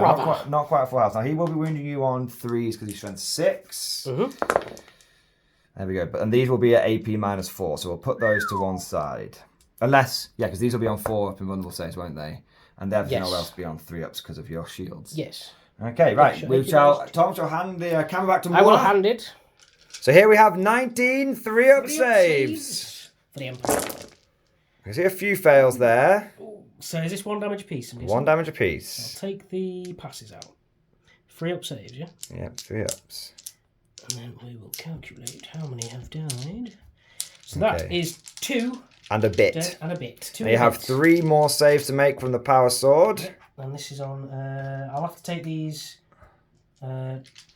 not quite full health. Now he will be wounding you on 3s because he's strength 6. There we go. And these will be at AP -4, so we'll put those to one side. Unless, because these will be on 4 up in vulnerable saves, won't they? And everything else will be on 3-ups because of your shields. Yes. Okay, right. Tom shall hand the camera back to Moore. I will hand it. So here we have 19 3-up saves. For the Emperor. I see a few fails there. So is this 1 damage apiece? 1 damage apiece. I'll take the passes out. 3-up saves, yeah? Yep, 3-ups. And then we will calculate how many have died. So that is 2. And a bit. And a bit. Now you have 3 more saves to make from the power sword. Yep. And this is on... I'll have to take these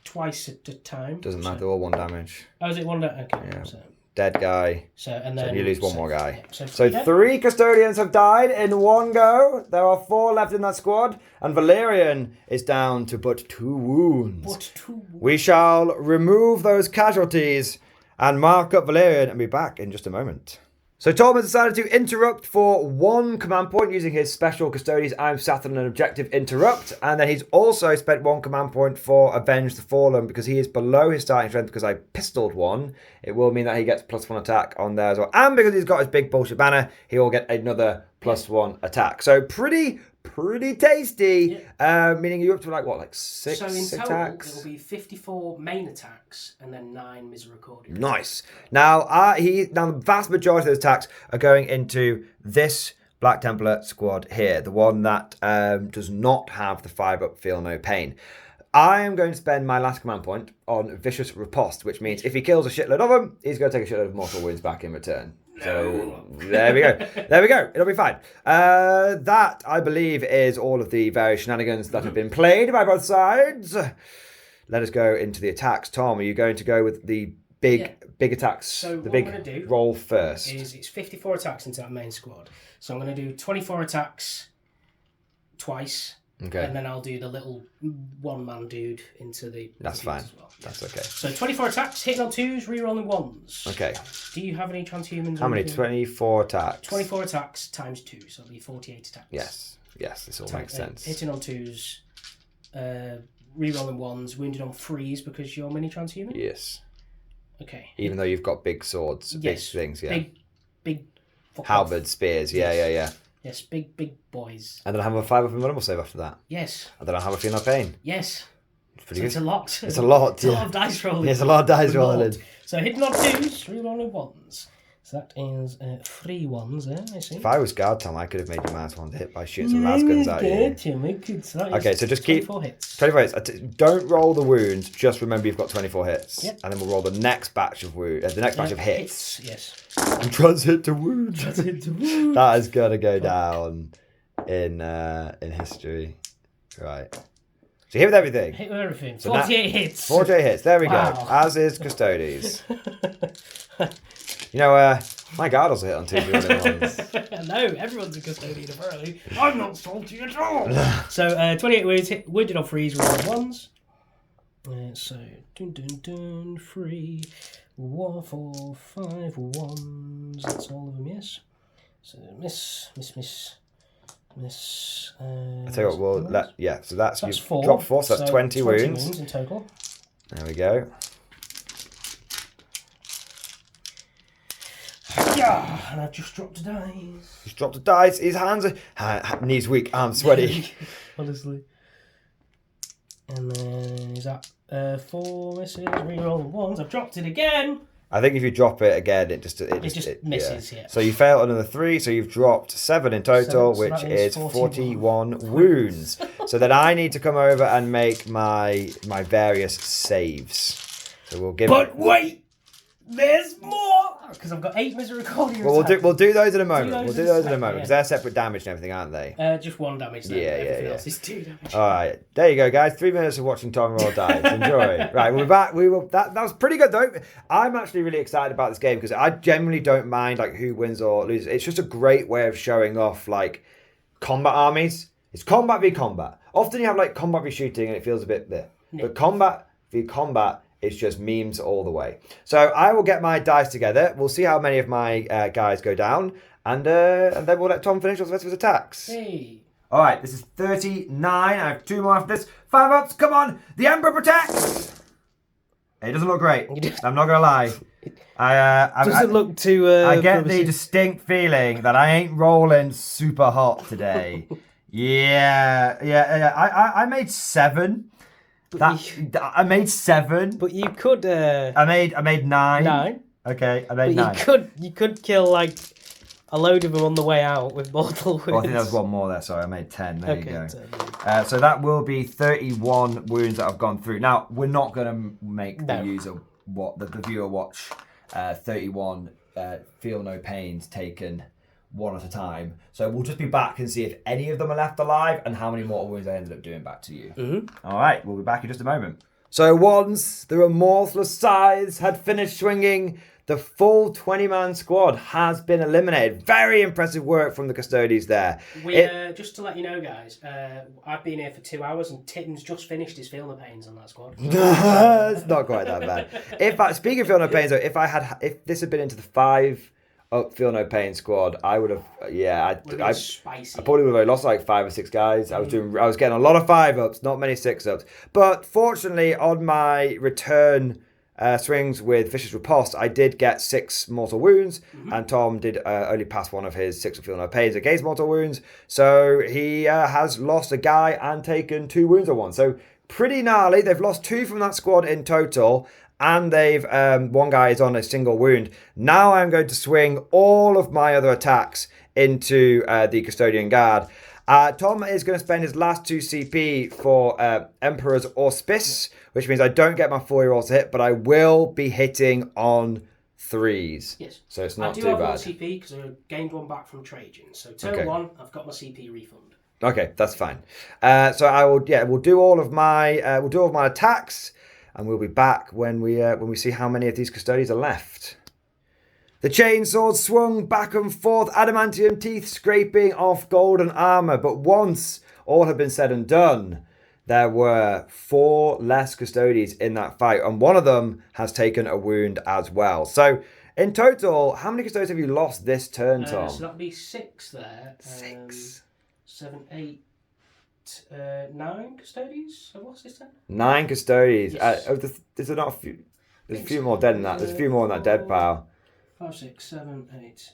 twice at a time. Doesn't matter, all 1 damage. Oh, is it 1 damage? Okay. Yeah. So. Dead guy. So you lose 1 more guy. So 3 custodians have died in 1 go. There are 4 left in that squad. And Valerian is down to but 2 wounds. We shall remove those casualties and mark up Valerian and be back in just a moment. So Tom has decided to interrupt for 1 command point using his special Custodes I'm Saturn and objective interrupt. And then he's also spent 1 command point for Avenge the Fallen because he is below his starting strength because I pistoled 1. It will mean that he gets +1 attack on there as well. And because he's got his big bullshit banner, he will get another +1 attack. So pretty pretty tasty. Meaning you're up to like six so in total, attacks. it'll be 54 main attacks and then 9 misericordia. Nice. Now, the vast majority of those attacks are going into this Black Templar squad here, the one that does not have the 5-up Feel No Pain. I am going to spend my last command point on Vicious Riposte, which means if he kills a shitload of them, he's going to take a shitload of mortal wounds back in return. So there we go. There we go. It'll be fine. That, I believe, is all of the various shenanigans that have been played by both sides. Let us go into the attacks. Tom, are you going to go with the big attacks? So the what big I'm going to do roll first. It's 54 attacks into that main squad. So I'm going to do 24 attacks twice. Okay. And then I'll do the little one-man dude into the... That's fine. As well. That's okay. So 24 attacks, hitting on 2s, rerolling 1s. Okay. Do you have any transhumans? How many? 24 attacks. 24 attacks times 2, so it'll be 48 attacks. Yes, this all makes sense. Hitting on 2s, rerolling 1s, wounded on 3s because you're mini transhuman? Yes. Okay. Even though you've got big swords, big things, yeah. Big halberd, spears, yeah. Yes, big boys. And then I have a 5-up invulnerable save after that. Yes. And then I have a Feel No Pain. Yes. It's pretty good. It's a lot. It's a lot. It's a lot of dice rolling. It's a lot of dice rolling. So hitting on 2s, rerolling 1s. So that is 3 1s there, I see. If I was guard Tom, I could have made you -1 to hit by shooting some lasguns at you. Okay, so just keep 24 hits. 24 hits. Don't roll the wounds. Just remember you've got 24 hits. Yep. And then we'll roll the next batch of batch of hits. Yes. And transit to wound. Transit to wound. That is gonna go down in history. Right. So hit with everything. Hit with everything. So 48 hits. 48 hits. There we Wow. go. As is Custodes. You know, my guard also hit on 2 rerolling ones. No, everyone's a custodian apparently. I'm not salty at all. So 28 wounds, wounded on 3s, rolling 1s. So 3, 1, 4, 5 1s. That's all of them, yes. So miss. I tell you what, so that's you've 4. dropped 4, so that's 20 wounds in total. There we go. Yeah, and I've just dropped a dice. He's dropped a dice. His hands are knees weak, arms sweaty. Honestly. And then is that 4 misses, rerolling 1s. I've dropped it again. I think if you drop it again, it just misses. Yeah. So you fail another 3, so you've dropped 7 in total, So which is 41 41 wounds. So then I need to come over and make my various saves. So we'll give. But wait, there's more because I've got 8 misericordia. Well, we'll do those in a moment. We'll do those in a moment because they're separate damage and everything, aren't they? Just 1 damage. Then. Yeah. Everything else is 2 damage. All right, there you go, guys. 3 minutes of watching Tom roll dice. Enjoy. Right, we'll be back. That was pretty good though. I'm actually really excited about this game because I generally don't mind like who wins or loses. It's just a great way of showing off like combat armies. It's combat v combat. Often you have like combat v shooting and it feels a bit there, but combat v combat. It's just memes all the way. So I will get my dice together. We'll see how many of my guys go down. And then we'll let Tom finish off the rest of his attacks. Hey. All right, this is 39. I have 2 more after this. 5 ups, come on. The Emperor protects. It doesn't look great. I'm not going to lie. Doesn't look too... I get the distinct feeling that I ain't rolling super hot today. Yeah. I made 7. I made 7. But you could. I made 9. 9. Okay, I made 9. You could kill like a load of them on the way out with mortal wounds. Well, I think there was 1 more there. Sorry, I made 10. There you go. 10. So that will be 31 wounds that I've gone through. Now we're not going to make the viewer watch 31 Feel No Pains taken 1 at a time. So we'll just be back and see if any of them are left alive and how many mortal wounds I ended up doing back to you. Mm-hmm. All right, we'll be back in just a moment. So once the remorseless scythes had finished swinging, the full 20-man squad has been eliminated. Very impressive work from the Custodes there. Just to let you know, guys, I've been here for 2 hours and Tim's just finished his Feel No Pains on that squad. It's not quite that bad. Speaking of Feel No Pains, though, if this had been into the 5 Feel No Pain squad, I would have. I probably would have lost like 5 or 6 guys. I was getting a lot of 5 ups, not many 6 ups. But fortunately, on my return swings with Vicious Riposte, I did get 6 mortal wounds, and Tom did only pass one of his 6 of Feel No Pains against mortal wounds. So he has lost a guy and taken 2 wounds on one. So pretty gnarly. They've lost 2 from that squad in total, and they've one guy is on a single wound. Now I'm going to swing all of my other attacks into the Custodian Guard. Tom is going to spend his last 2 CP for Emperor's Auspice, which means I don't get my 4 rolls to hit, but I will be hitting on 3s. Yes. So it's not too I do have bad. 1 CP because I gained 1 back from Trajan. So turn 1, I've got my CP refund. Okay, that's fine. So I will, we'll do all of my attacks, and we'll be back when we see how many of these Custodians are left. The chainsword swung back and forth, adamantium teeth scraping off golden armor. But once all had been said and done, there were 4 less Custodians in that fight, and one of them has taken a wound as well. So in total, how many Custodians have you lost this turn, Tom? So that'd be 6 there. 6. 7, 8, 9 Custodians I've lost this turn. 9 Custodians. Yes. There's not a few. There's a few more dead than that. There's a few more in that dead pile. 5, 6, 7, 8.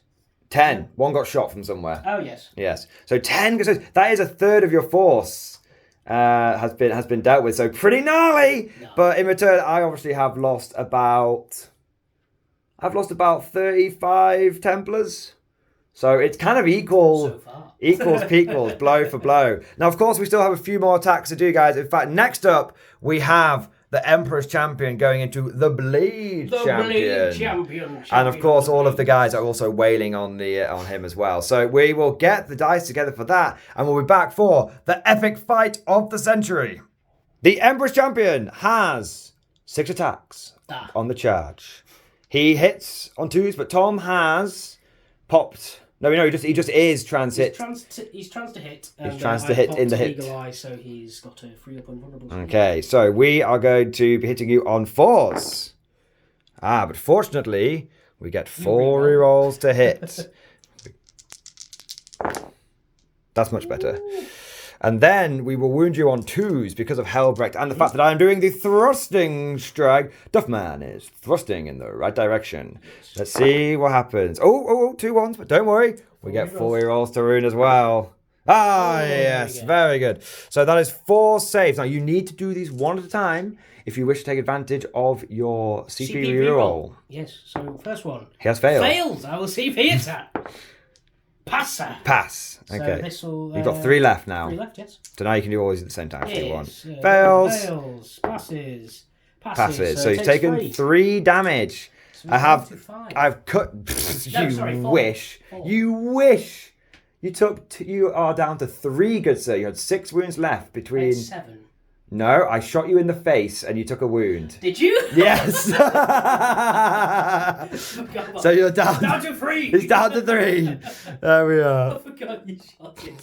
10. One got shot from somewhere. Oh yes. Yes. So 10 Custodians. That is a third of your force. Has been dealt with. So pretty gnarly. No. But in return, I obviously have lost about 35 Templars. So it's kind of equals equals, blow for blow. Now, of course, we still have a few more attacks to do, guys. In fact, next up, we have the Emperor's Champion going into the Blade Champion. And of course, all of the guys are also wailing on him as well. So we will get the dice together for that, and we'll be back for the epic fight of the century. The Emperor's Champion has 6 attacks on the charge. He hits on 2s, but Tom has popped. No, he just is trans hit. He's trans to hit. He's trans to hit in the hit. Eagle Eye, so he's got to free up invulnerable. Okay, so we are going to be hitting you on 4s. But fortunately, we get 4 rerolls to hit. That's much better. And then we will wound you on 2s because of Helbrecht and the fact that I am doing the thrusting strike. Duffman is thrusting in the right direction. Let's see what happens. 2 1s, but don't worry. We get 4 rerolls to ruin as well. Yes, very good. So that is 4 saves. Now you need to do these one at a time if you wish to take advantage of your CP reroll. Yes, so first one. He has failed. Fails, I will CP attack. Pass. Okay. So You've got 3 left now. 3 left, yes. So now you can do all these at the same time if you want. Fails. Passes. So he's taken 3 damage. So I've cut. You wish. You are down to 3, good sir. You had 6 wounds left between. 7. No, I shot you in the face and you took a wound. Did you? Yes. So you're down. Down to 3. It's down to 3. There we are. I forgot you shot him.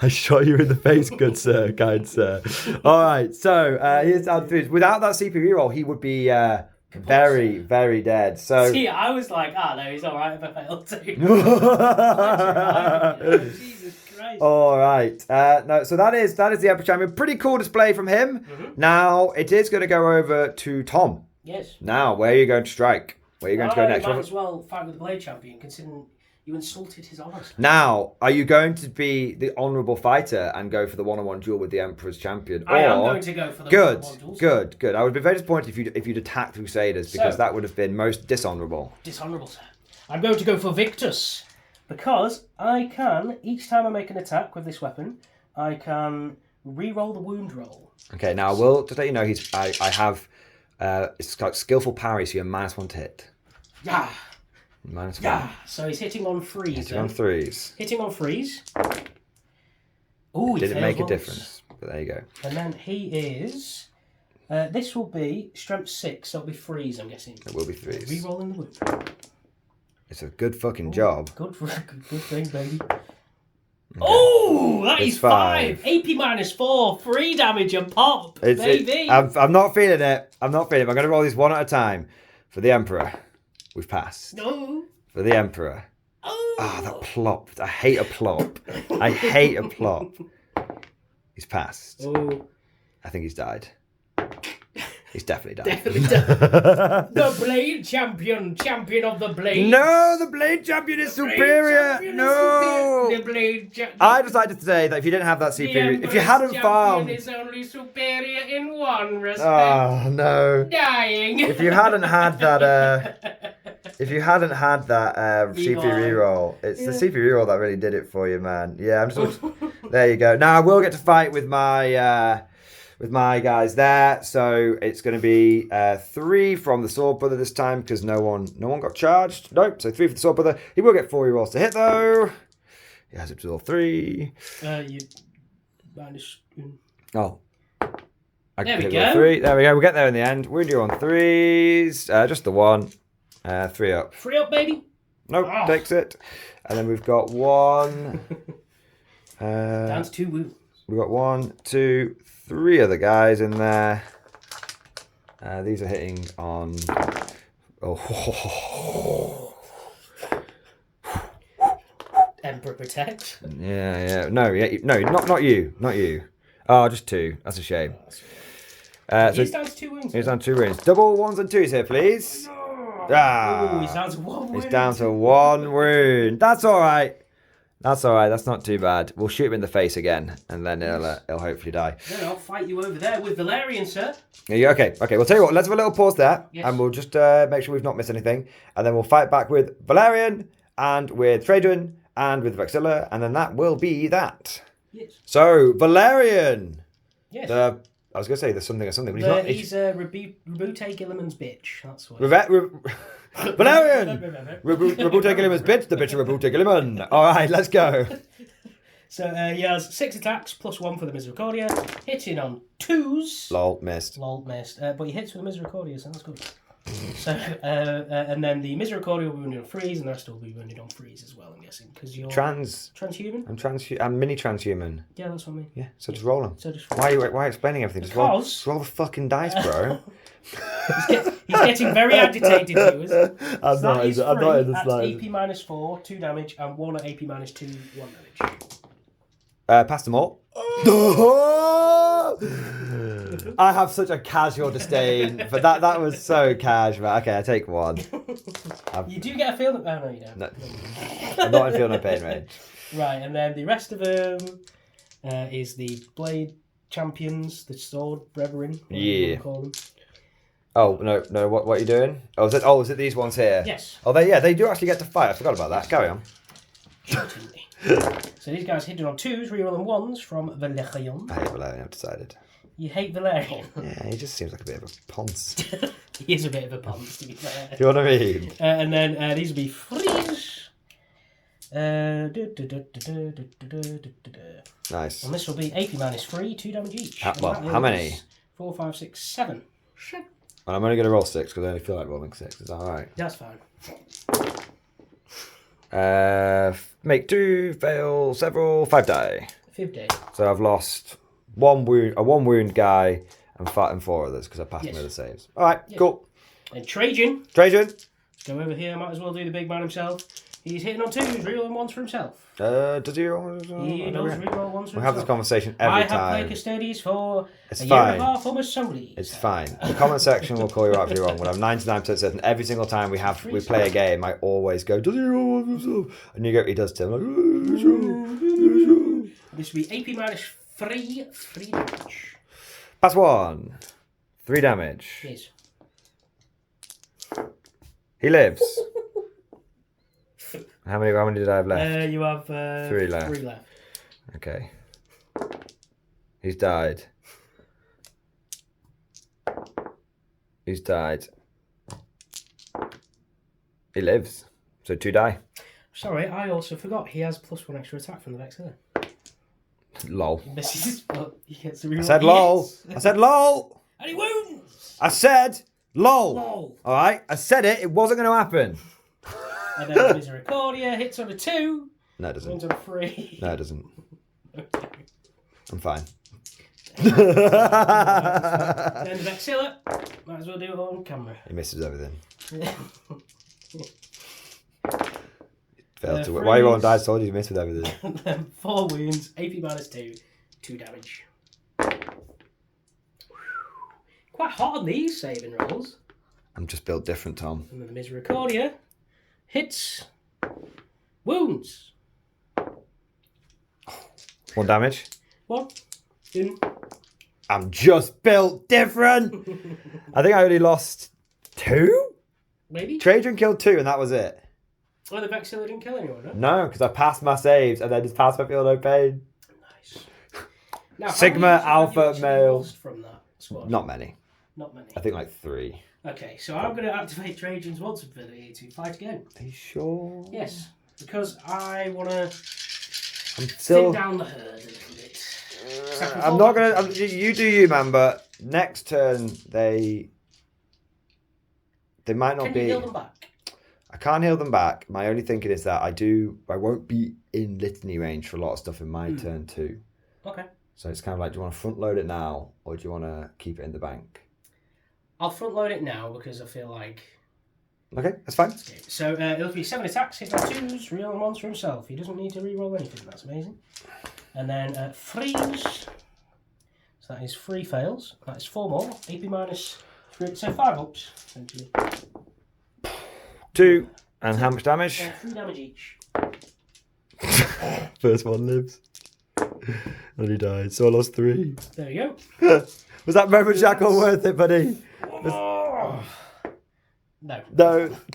I shot you in the face, good sir, kind sir. All right, so he's down to 3. Without that CP reroll, he would be very, very dead. So see, I was like, no, he's all right if I fail too. Jesus Christ. All right. No, so that is the Emperor Champion. Pretty cool display from him. Now it is going to go over to Tom. Yes. Now, where are you going to strike? Where are you going to go next? You might as well fight with the Blade Champion, considering you insulted his honour. Now, are you going to be the honourable fighter and go for the one-on-one duel with the Emperor's Champion? I am going to go for the one-on-one duel. Good. I would be very disappointed if you'd attacked Crusaders, because that would have been most dishonourable. Dishonourable, sir. I'm going to go for Victus, because I can, each time I make an attack with this weapon, I can re-roll the wound roll. Okay, now I will just let you know I have it's called skillful parry, so you're -1 to hit. Yeah. -1. Yeah. So he's hitting on 3s. Hitting on 3s. Hitting on 3s. Ooh, he didn't make a once. difference, but there you go. And then he is. This will be strength 6, so it'll be 3s, I'm guessing. It will be 3s. Re-rolling the wound. It's a good fucking job. Good thing, baby. Okay. Oh, that is 5. AP -4, 3 damage and pop, baby. I'm not feeling it. I'm going to roll these one at a time. For the Emperor, we've passed. No. For the Emperor. Oh, that plopped. I hate a plop. I hate a plop. He's passed. Oh. I think he's died. He's definitely died. Definitely died. The Blade Champion, champion of the Blade. No, the Blade Champion is superior. No. The Blade Champion. I decided to say that if you didn't have that superior, if you hadn't found, is only superior in one respect. oh no, Dying. if you hadn't had that, CP reroll, it's the CP reroll that really did it for you, man. Yeah, I'm just. There you go. Now I will get to fight with my guys there, so it's going to be 3 from the Sword Brother this time because no one got charged. Nope. So 3 for the Sword Brother. He will get 4 rerolls to hit though. He has it to all 3. You minus. Oh. There we go. 3. There we go. We'll get there in the end. We'll do on 3s. Just the 1. 3 up. 3 up, baby. Nope. Oh. Takes it. And then we've got 1. Down to 2 wounds. We've got 1, 2, 3 other guys in there. These are hitting on. Oh. Emperor protect. Yeah. No, not you. Oh, just 2. That's a shame. He's down to 2 wounds. He's down to 2 wounds. Double 1s and 2s here, please. Oh, he's down to 1 wound. He's down to 1 wound. That's all right. That's not too bad. We'll shoot him in the face again, and then he'll hopefully die. Then I'll fight you over there with Valerian, sir. Yeah, okay. We'll tell you what. Let's have a little pause there, yes. And we'll just make sure we've not missed anything, and then we'll fight back with Valerian and with Trajan and with Vexilla, and then that will be that. Yes. So Valerian. Yes. I was going to say there's something or something, but he's Rabute Gilliman's bitch. That's what. Valerian! Rabute Gilliman's bitch, the bitch of Rabute Gilliman. Alright, let's go. So he has 6 attacks, plus 1 for the Misericordia, hitting on 2s. Lol, missed. But he hits with the Misericordia, so that's good. So, and then the Misericordia will be wounded on 3s, and the rest will be wounded on 3s as well, I'm guessing. Because you're transhuman? I'm mini transhuman. Yeah, that's what I mean. Yeah, so just roll them. Why are you explaining everything? Just roll the fucking dice, bro. He's getting very agitated, viewers. I'm not in the That's slightest. AP minus 4, 2 damage, and 1 at AP minus 2, 1 damage. Pass them all. I have such a casual disdain, but that was so casual. Okay, I take 1. You do get a feel that. Oh, no, you don't. No. I'm not in feel no pain range. Right, and then the rest of them is the Blade Champions, the Sword Brethren. Yeah. Call them. Oh no! What are you doing? Is it these ones here? Yes. Oh, they do actually get to fight. I forgot about that. Carry on. So these guys hitting on 2s, reroll them 1s from Valerian. I hate Valerian. I've decided. You hate Valerian? Yeah, he just seems like a bit of a ponce. He is a bit of a ponce, to be fair. Do you know what I mean? And then these will be freeze. Nice. And this will be AP minus 3, 2 damage each. How many? 4, 5, 6, 7. Well, I'm only going to roll 6 because I only feel like rolling 6. Is that alright? That's fine. Make 2, fail several, 5 die. 5 die. So I've lost a one wound guy and 4 others because I passed them with the saves. Alright, cool. And Trajan. Let's go over here. Might as well do the big man himself. He's hitting on 2s, reroll 1s for himself. Does he? He does reroll 1s for himself. We have this conversation every time. I have played Custodes for it's a fine. year and a half, almost somebody. It's fine. The comment section will call you out if you're wrong. But I'm 99% certain every single time we play a game, I always go, does he roll 1 for himself? And you go, he does too. I'm like, this will be AP minus 3 damage. Pass 1. 3 damage. Yes. He lives. How many did I have left? You have 3 left. 3 left. Okay. He's died. He lives. So 2 die. Sorry, I also forgot he has +1 extra attack from the Vexilla. Lol. He misses, but he gets the reroll. I said lol. I said lol. And he wounds. I said lol. Lol. All right. I said it. It wasn't going to happen. And then Misericordia hits on a 2. No, it doesn't. Wins on a 3. No, it doesn't. I'm fine. Then the Vexilla. Might as well do it on camera. He misses everything. Failed to. Why are you rolling dice? Told you missed with everything. And then 4 wounds, AP minus 2, 2 damage. Quite hot on these saving rolls. I'm just built different, Tom. And then the Misericordia. Hits. Wounds. 1 damage. 1. In. I'm just built different. I think I only lost 2? Maybe? Trajan killed 2 and that was it. Oh, the Vexilla didn't kill anyone, no? No, because I passed my saves and then just passed my feel no pain. Nice. Now, Sigma, how many Alpha, have you actually Male. lost from that squad? Not many. Not many. I think like 3. Okay, so I'm going to activate Trajan's once ability to fight again. Are you sure? Yes, because I want to I'm still... thin down the herd a little bit. I'm not gonna. You do you, man. But next turn they might not Can be. you heal them back? I can't heal them back. My only thinking is that I won't be in litany range for a lot of stuff in my turn too. Okay. So it's kind of like, do you want to front load it now or do you want to keep it in the bank? I'll front load it now because I feel like. Okay, that's fine. Okay. So it'll be 7 attacks, hit by 2s, reroll 1s for himself. He doesn't need to reroll anything. That's amazing. And then freeze. So that is 3 fails. That is 4 more. AP minus 3. So 5 ups, essentially. 2. And how much damage? 3 damage each. First one lives. And he died. So I lost 3. There you go. Was that moment shackle worth it, buddy? No. No.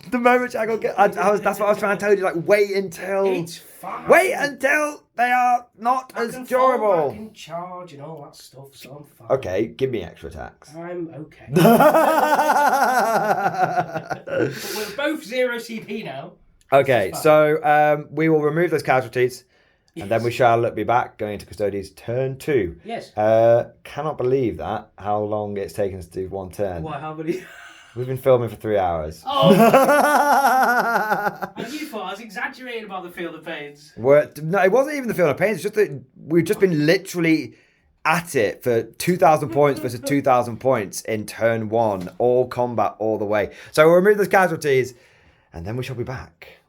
The moment shackle. That's what I was trying to tell you. Like, wait until. It's fine. Wait until they are not I as can durable. fall back and charge and all that stuff, so I'm fine. Okay, give me extra attacks. I'm okay. But we're both 0 CP now. Okay, so we will remove those casualties, and then we Yes. shall be back going into Custodes turn 2. Yes. Cannot believe that, how long it's taken us to do one turn. Why, how many? We've been filming for 3 hours. Oh! And you thought I was exaggerating about the Field of Pains. No, it wasn't even the Field of Pains. It's just that we've just been literally at it for 2,000 points versus 2,000 points in turn 1. All combat all the way. So we'll remove those casualties, and then we shall be back.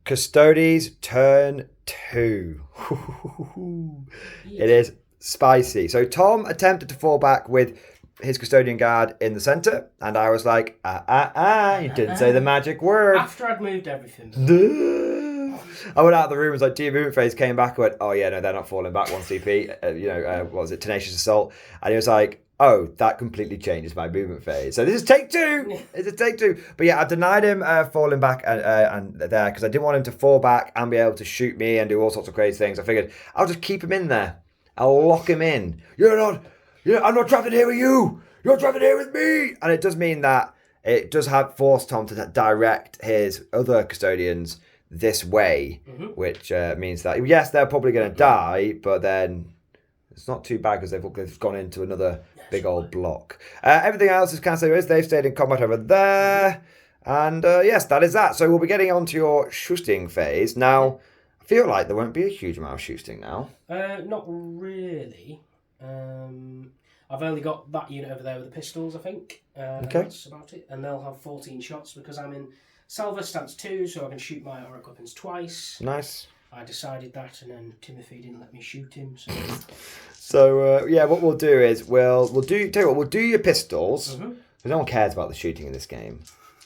Custodes turn 2. It is spicy. So Tom attempted to fall back with his custodian guard in the centre, and I was like, you didn't say the magic word. After I'd moved everything. I went out of the room, was like, do your movement phase, came back, went, oh yeah, no, they're not falling back 1 CP, what was it, Tenacious Assault, and he was like, oh, that completely changes my movement phase. So this is take 2. It's a take 2. But yeah, I denied him falling back and there because I didn't want him to fall back and be able to shoot me and do all sorts of crazy things. I figured I'll just keep him in there. I'll lock him in. I'm not trapped in here with you. You're trapped in here with me. And it does mean that it does have forced Tom to direct his other custodians this way, which means that, yes, they're probably going to die, but then it's not too bad because they've gone into another big old block. Everything else is cancelled. They've stayed in combat over there. And yes, that is that. So we'll be getting on to your shooting phase. Now, I feel like there won't be a huge amount of shooting now. Not really. I've only got that unit over there with the pistols, I think. Okay. That's about it. And they'll have 14 shots because I'm in Salva stance 2, so I can shoot my Auric weapons twice. Nice. I decided that, and then Timothy didn't let me shoot him. So yeah, what we'll do is we'll do your pistols because no one cares about the shooting in this game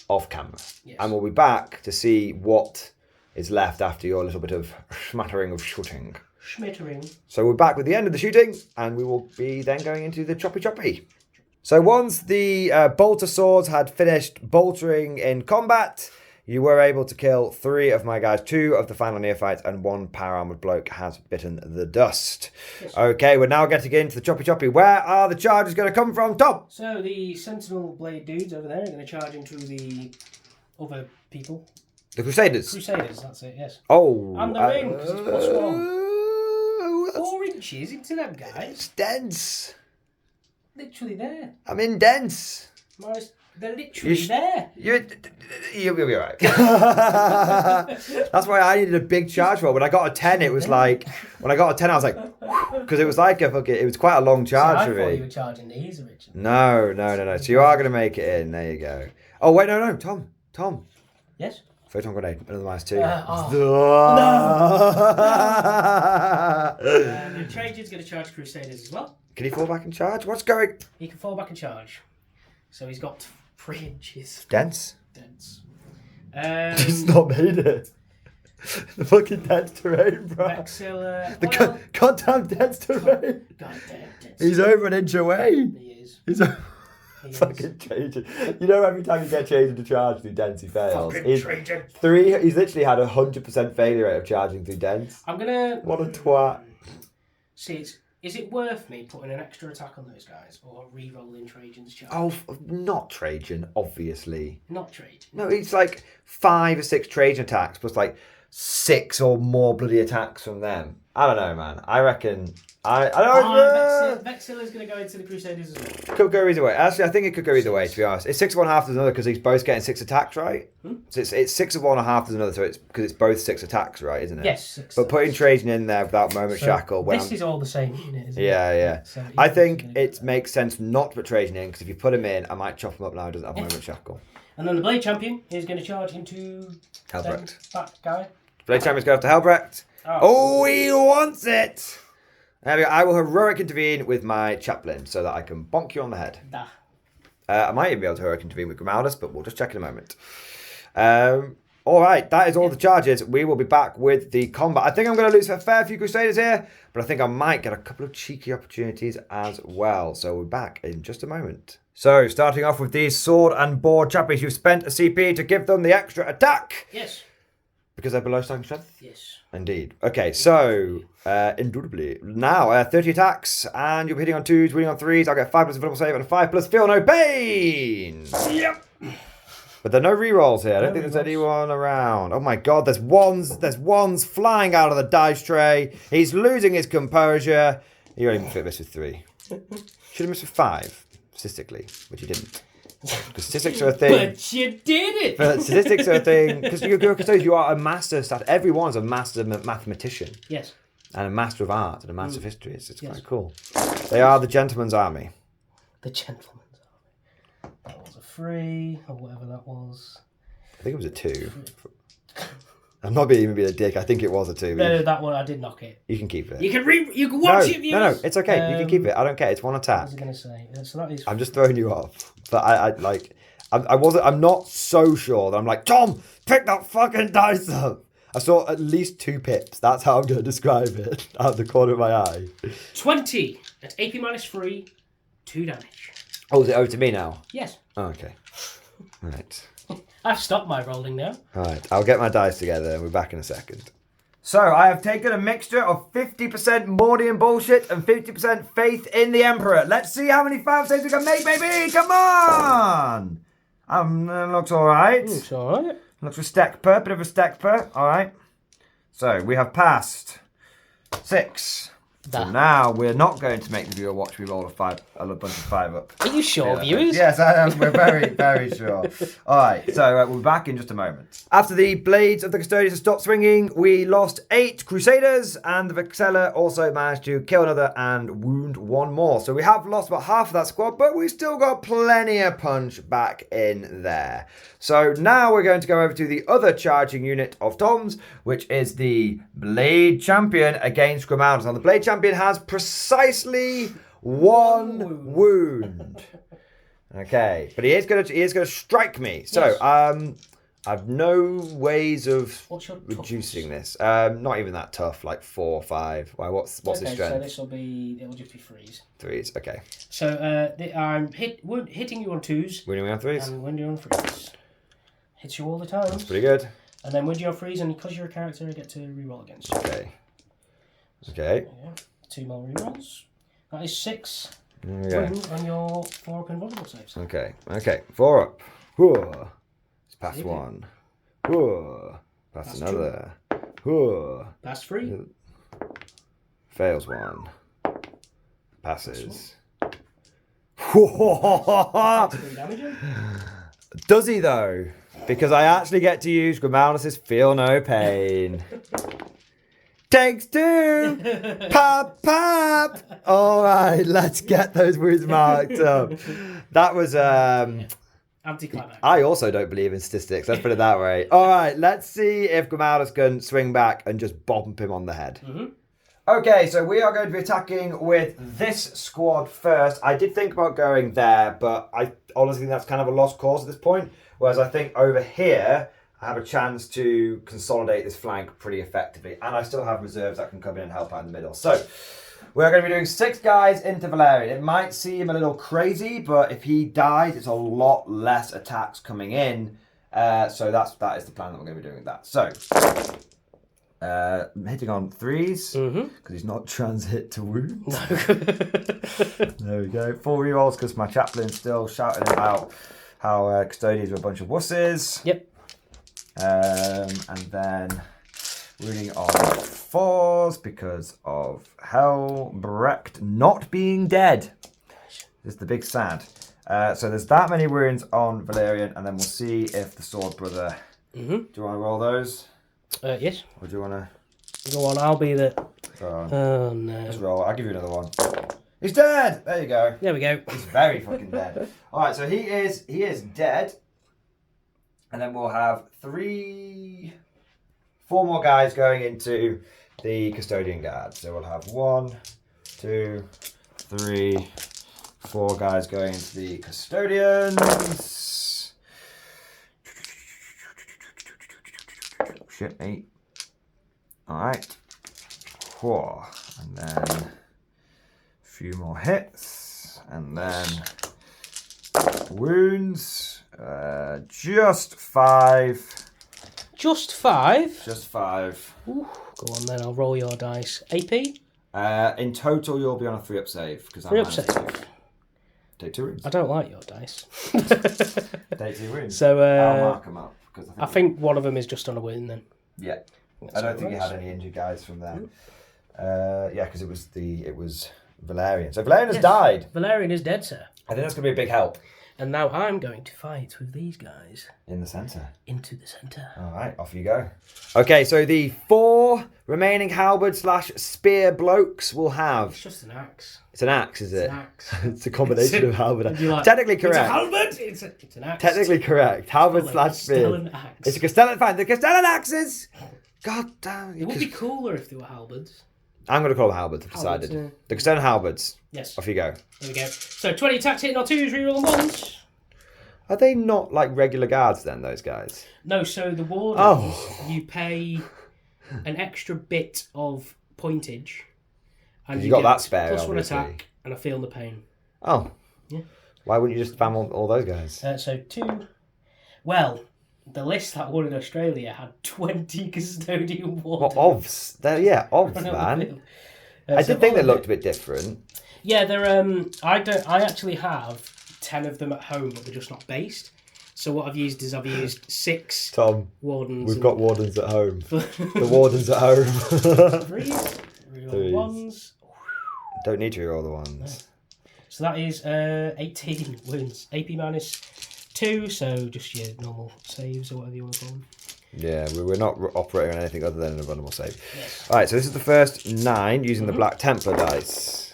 off camera, and we'll be back to see what is left after your little bit of smattering of shooting. So we're back with the end of the shooting, and we will be then going into the choppy. So once the bolter swords had finished boltering in combat, you were able to kill 3 of my guys. 2 of the final neophytes and 1 power armored bloke has bitten the dust. Yes. Okay, we're now getting into the choppy. Where are the charges going to come from, Tom? So the sentinel blade dudes over there are going to charge into the other people. The Crusaders. That's it, yes. Oh. And they're in, because it's +1. 4 inches into them guys. It's dense. Literally there. I'm in dense. They're literally there. You'll be alright. That's why I needed a big charge roll. When I got a 10, it was like, I was like, because it was like it was quite a long charge for me. I thought you were charging these originally. No. So you are going to make it in. There you go. Oh, wait, no. Tom. Yes? Photon grenade, another -2. The Trajan's going to charge Crusaders as well. Can he fall back and charge? What's going? He can fall back and charge. So he's got 3 inches. Dense. It's not made it. The fucking dense terrain, bro. Maxilla. The goddamn dense terrain. Goddamn dense. He's over an inch away. He is. He's fucking changing. You know, every time you get changed into charge through dense, he fails. He's literally had 100% failure rate of charging through dense. I'm gonna. What a twat. See, is it worth me putting an extra attack on those guys or re-rolling Trajan's charge? Oh, not Trajan, obviously. Not Trajan. No, it's like 5 or 6 Trajan attacks plus like 6 or more bloody attacks from them. I don't know, man. I reckon. I don't know. Vexilla's going to go into the Crusaders as well. Could go either way. Actually, I think it could go either way, to be honest. It's 6 of one, half of another because he's both getting 6 attacks, right? So it's 6 of one, half of another, so it's because it's both 6 attacks, right? Isn't it? Yes. 6 but putting Trajan in there without Moment Shackle. This is all the same unit, isn't it? Yeah. So I think it makes sense not to put Trajan in because if you put him in, I might chop him up now. He doesn't have Moment Shackle. And then the Blade Champion is going to charge into Helbrecht. That guy. Blade Champion's going after Helbrecht. Oh, he wants it! There we go. I will heroic intervene with my chaplain so that I can bonk you on the head. I might even be able to heroic intervene with Grimaldus, but we'll just check in a moment. All right, that is all the charges. We will be back with the combat. I think I'm going to lose a fair few Crusaders here, but I think I might get a couple of cheeky opportunities as well. So we're back in just a moment. So, starting off with these sword and board chappies, you've spent a CP to give them the extra attack. Yes. Because they're below starting strength? Yes. Indeed. Okay, so, indubitably. Now, 30 attacks, and you'll be hitting on 2s, winning on 3s. I'll get 5 plus invulnerable save and a 5 plus feel no pain. Yep. But there are no rerolls here. I don't think there's anyone around. Oh my god, there's wands flying out of the dice tray. He's losing his composure. You only missed with 3. Should have missed with 5, statistically, but you didn't. Because statistics are a thing. But you did it! But statistics are a thing. Because you are a master everyone's a master mathematician. Yes. And a master of art and a master of history. It's quite cool. They are the gentleman's army. The gentleman's army. That was a 3, or whatever that was. I think it was a 2. I'm not even being a dick. I think it was a 2. No, that one I did knock it. You can keep it. You can watch it. No, it's okay. You can keep it. I don't care. It's one attack. What was I going to say? So that is. I'm just throwing you off. But I'm not so sure that I'm like, Tom, pick that fucking dice up. I saw at least 2 pips. That's how I'm going to describe it out of the corner of my eye. 20 at AP -3, 2 damage. Oh, is it over to me now? Yes. Oh, okay. Right. I've stopped my rolling now. Alright, I'll get my dice together and we're back in a second. So, I have taken a mixture of 50% Mordian bullshit and 50% faith in the Emperor. Let's see how many 5 saves we can make, baby! Come on! Looks alright. Looks alright. Looks a bit of a Stekper. Alright. So, we have passed 6. So now we're not going to make the viewer watch me roll a bunch of 5 up. Are you sure, viewers? Yes, I am. We're very, very sure. All right, so we'll be back in just a moment. After the blades of the Custodians have stopped swinging, we lost 8 Crusaders, and the Vexella also managed to kill another and wound 1 more. So we have lost about half of that squad, but we've still got plenty of punch back in there. So now we're going to go over to the other charging unit of Tom's, which is the Blade Champion against Grimaldus. Now the Blade Champion has precisely 1 wound. Okay, but he is gonna strike me. So Yes. I've no ways of reducing toughness? this. Not even that tough, like 4 or 5. Why? What's his strength? So this it'll just be 3s. 3s. Okay. So I'm hitting you on 2s. Winning me on 3s. And winning you on 3s. Hits you all the time. That's pretty good. And then winning you on 3s, and because you're a character, I get to reroll against you. Okay. Okay. Yeah. 2 more rerolls. That is 6. Okay. On your 4 up invulnerable saves. Okay. Okay. 4 up. Whoa. It's past 1. Whoa. Past another. Whoa. Past 3. Fails 1. Passes. Does he though? Because I actually get to use Grimaldus' Feel No Pain. Takes 2! Pop, pop! Alright, let's get those wounds marked up. That was, Anticlimax. I also don't believe in statistics, let's put it that way. Alright, let's see if Grimaldus can swing back and just bump him on the head. Mm-hmm. Okay, so we are going to be attacking with this squad first. I did think about going there, but I honestly think that's kind of a lost cause at this point. Whereas I think over here, I have a chance to consolidate this flank pretty effectively. And I still have reserves that can come in and help out in the middle. So we're going to be doing 6 guys into Valerian. It might seem a little crazy, but if he dies, it's a lot less attacks coming in. So that is the plan that we're going to be doing with that. So hitting on 3s because he's not transhit to wounds. No. There we go. 4 rerolls because my chaplain's still shouting about how Custodes are a bunch of wusses. Yep. And then ruining on 4s because of Helbrecht not being dead. This is the big sad. So there's that many wounds on Valerian, and then we'll see if the Sword Brother. Do you want to roll those? Yes. Or do you want to? Go on, I'll be the. Oh no. Just roll. I'll give you another one. He's dead. There you go. There we go. He's very fucking dead. All right, so he is dead, and then we'll have 4 more guys going into the Custodian Guard. So we'll have 1, 2, 3, 4 guys going into the Custodians. Shit, 8. All right. 4, and then a few more hits, and then wounds. Just 5. Just 5? Just 5. Ooh, go on then, I'll roll your dice. AP? In total, you'll be on a 3-up save. 3-up save? Take 2 wounds. I don't like your dice. Take 2 wounds. So, I'll mark them up. Because I think one of them is just on a wound then. Yeah. I don't think you had any injured guys from there. Yeah, because it was Valerian. So Valerian has died. Valerian is dead, sir. I think that's going to be a big help. And now I'm going to fight with these guys. In the centre. Into the centre. All right, off you go. Okay, so the 4 remaining halberd/spear blokes will have. It's just an axe. It's an axe, is it? It's an axe. It's a combination of halberd. Like, technically correct. It's a halberd. It's an axe. Technically correct. Halberd/spear. Axe. It's a Castellan. Fine, the Castellan axes. God damn. It would be cooler if they were halberds. I'm going to call them halberds. I've decided. Yeah. The Castellan halberds. Yes. Off you go. There we go. So 20 attacks hitting on 2s, reroll on 1s. Are they not like regular guards then, those guys? No, so the wardens, you pay an extra bit of pointage. And you got that spare, plus obviously. 1 attack, and I feel the pain. Oh. Yeah. Why wouldn't you just spam all those guys? So 2. Well, the list that won in Australia had 20 custodian wardens. Well, ovs. Ovs, man. I did think they looked a bit different. Yeah, they're I actually have 10 of them at home, but they're just not based. So what I've used 6 Tom, wardens. We've got wardens at home. The wardens at home. 3s. Reroll 1s. Don't need to reroll the ones. No. So that is 18 wounds. AP -2, so just your normal saves or whatever you want to call them. Yeah, we're not operating on anything other than an vulnerable save. Yes. Alright, so this is the first 9 using the Black Templar dice.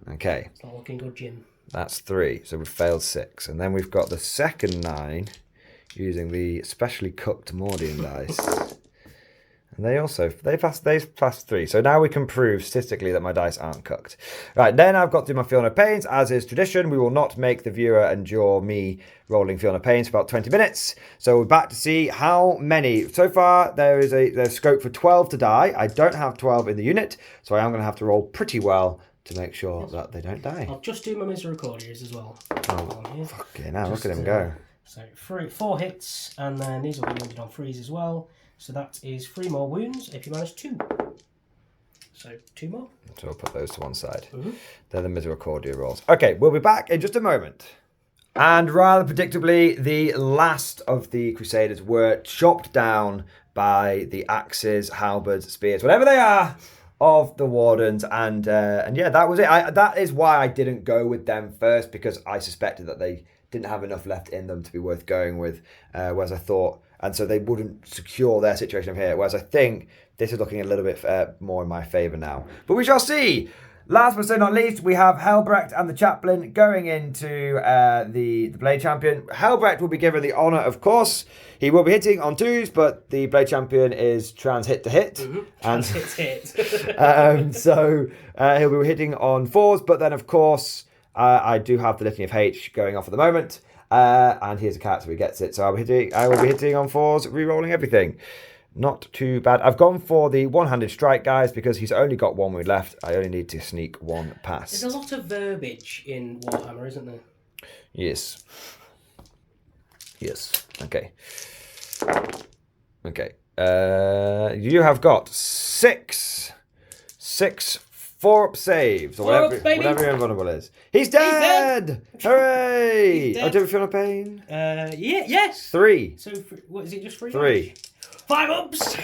Okay. It's not looking good, Jim. That's 3, so we've failed 6. And then we've got the second 9 using the specially cooked Mordian dice. And they passed 3. So now we can prove statistically that my dice aren't cooked. Right, then I've got to do my Feel No Pains. As is tradition, we will not make the viewer endure me rolling Feel No Pains for about 20 minutes. So we're back to see how many. So far, there's scope for 12 to die. I don't have 12 in the unit, so I am going to have to roll pretty well to make sure that they don't die. I'll just do my misericordias as well. Oh, fucking hell, look at him go. So 4 hits, and then these will be wounded on 3s as well. So that is 3 more wounds, AP -2. So 2 more. So we'll put those to one side. They're the misericordia rolls. Okay, we'll be back in just a moment. And rather predictably, the last of the Crusaders were chopped down by the axes, halberds, spears, whatever they are, of the Wardens. And yeah, that was it. That is why I didn't go with them first, because I suspected that they didn't have enough left in them to be worth going with, whereas I thought, and so they wouldn't secure their situation over here, whereas I think this is looking a little bit more in my favour now. But we shall see. last but certainly not least, we have Helbrecht and the Chaplain going into the Blade Champion. Helbrecht will be given the honour, of course. He will be hitting on 2s, but the Blade Champion is trans hit to hit. Trans hit. So he'll be hitting on 4s, but then, of course, I do have the Litany of H going off at the moment. And here's a cat, so he gets it. So I will be hitting on 4s, re-rolling everything. Not too bad. I've gone for the one-handed strike, guys, because he's only got 1 wound left. I only need to sneak 1 past. There's a lot of verbiage in Warhammer, isn't there? Yes. Okay. You have got 6 4-up saves, or whatever your invulnerable is. He's dead! Hooray! He's dead. Oh, do we feel no pain? Yes. 3. So, what is it, just 3? 3. 5 ups!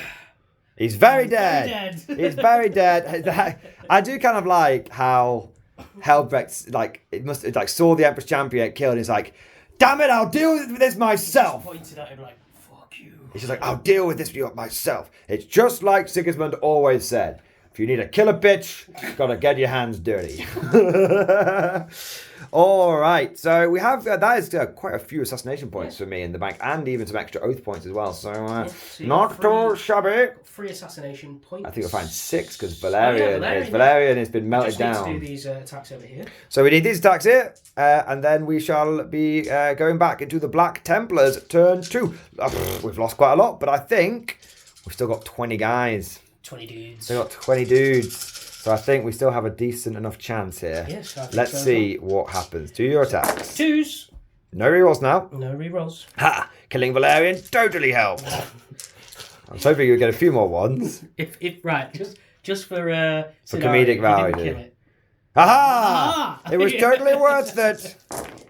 He's very dead. He's very dead. I do kind of like how Helbrecht, saw the Empress Champion get killed and he's like, damn it, I'll deal with this myself. Pointed at him like, fuck you. He's just like, I'll deal with this myself. It's just like Sigismund always said. If you need to kill a bitch, you gotta get your hands dirty. All right, so we have that is quite a few assassination points for me in the bank, and even some extra oath points as well. So not too shabby. 3 assassination points. I think we'll find 6 because Valerian has been melted down. We just need to do these attacks over here. So we need these attacks here, and then we shall be going back into the Black Templars turn 2. We've lost quite a lot, but I think we've still got 20 guys. 20 dudes. Still got 20 dudes. So I think we still have a decent enough chance here. Yes, I think Let's see what happens. Do your attacks. 2s. No rerolls now. No rerolls. Ha! Killing Valerian totally helped. I was hoping you'd get a few more ones. Just for comedic value. Aha! It was totally worth it.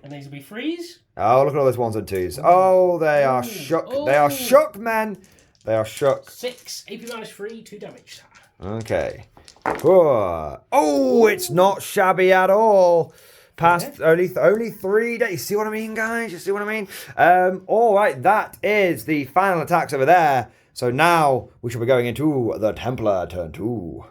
And these will be 3s. Oh, look at all those 1s and 2s. Oh, they are shook. They are shook, men. They are shook. 6 AP -3, 2 damage. Okay. Oh, it's not shabby at all. Past only 3 days. You see what I mean, guys? You see what I mean? All right, that is the final attacks over there. So now we shall be going into the Templar turn 2.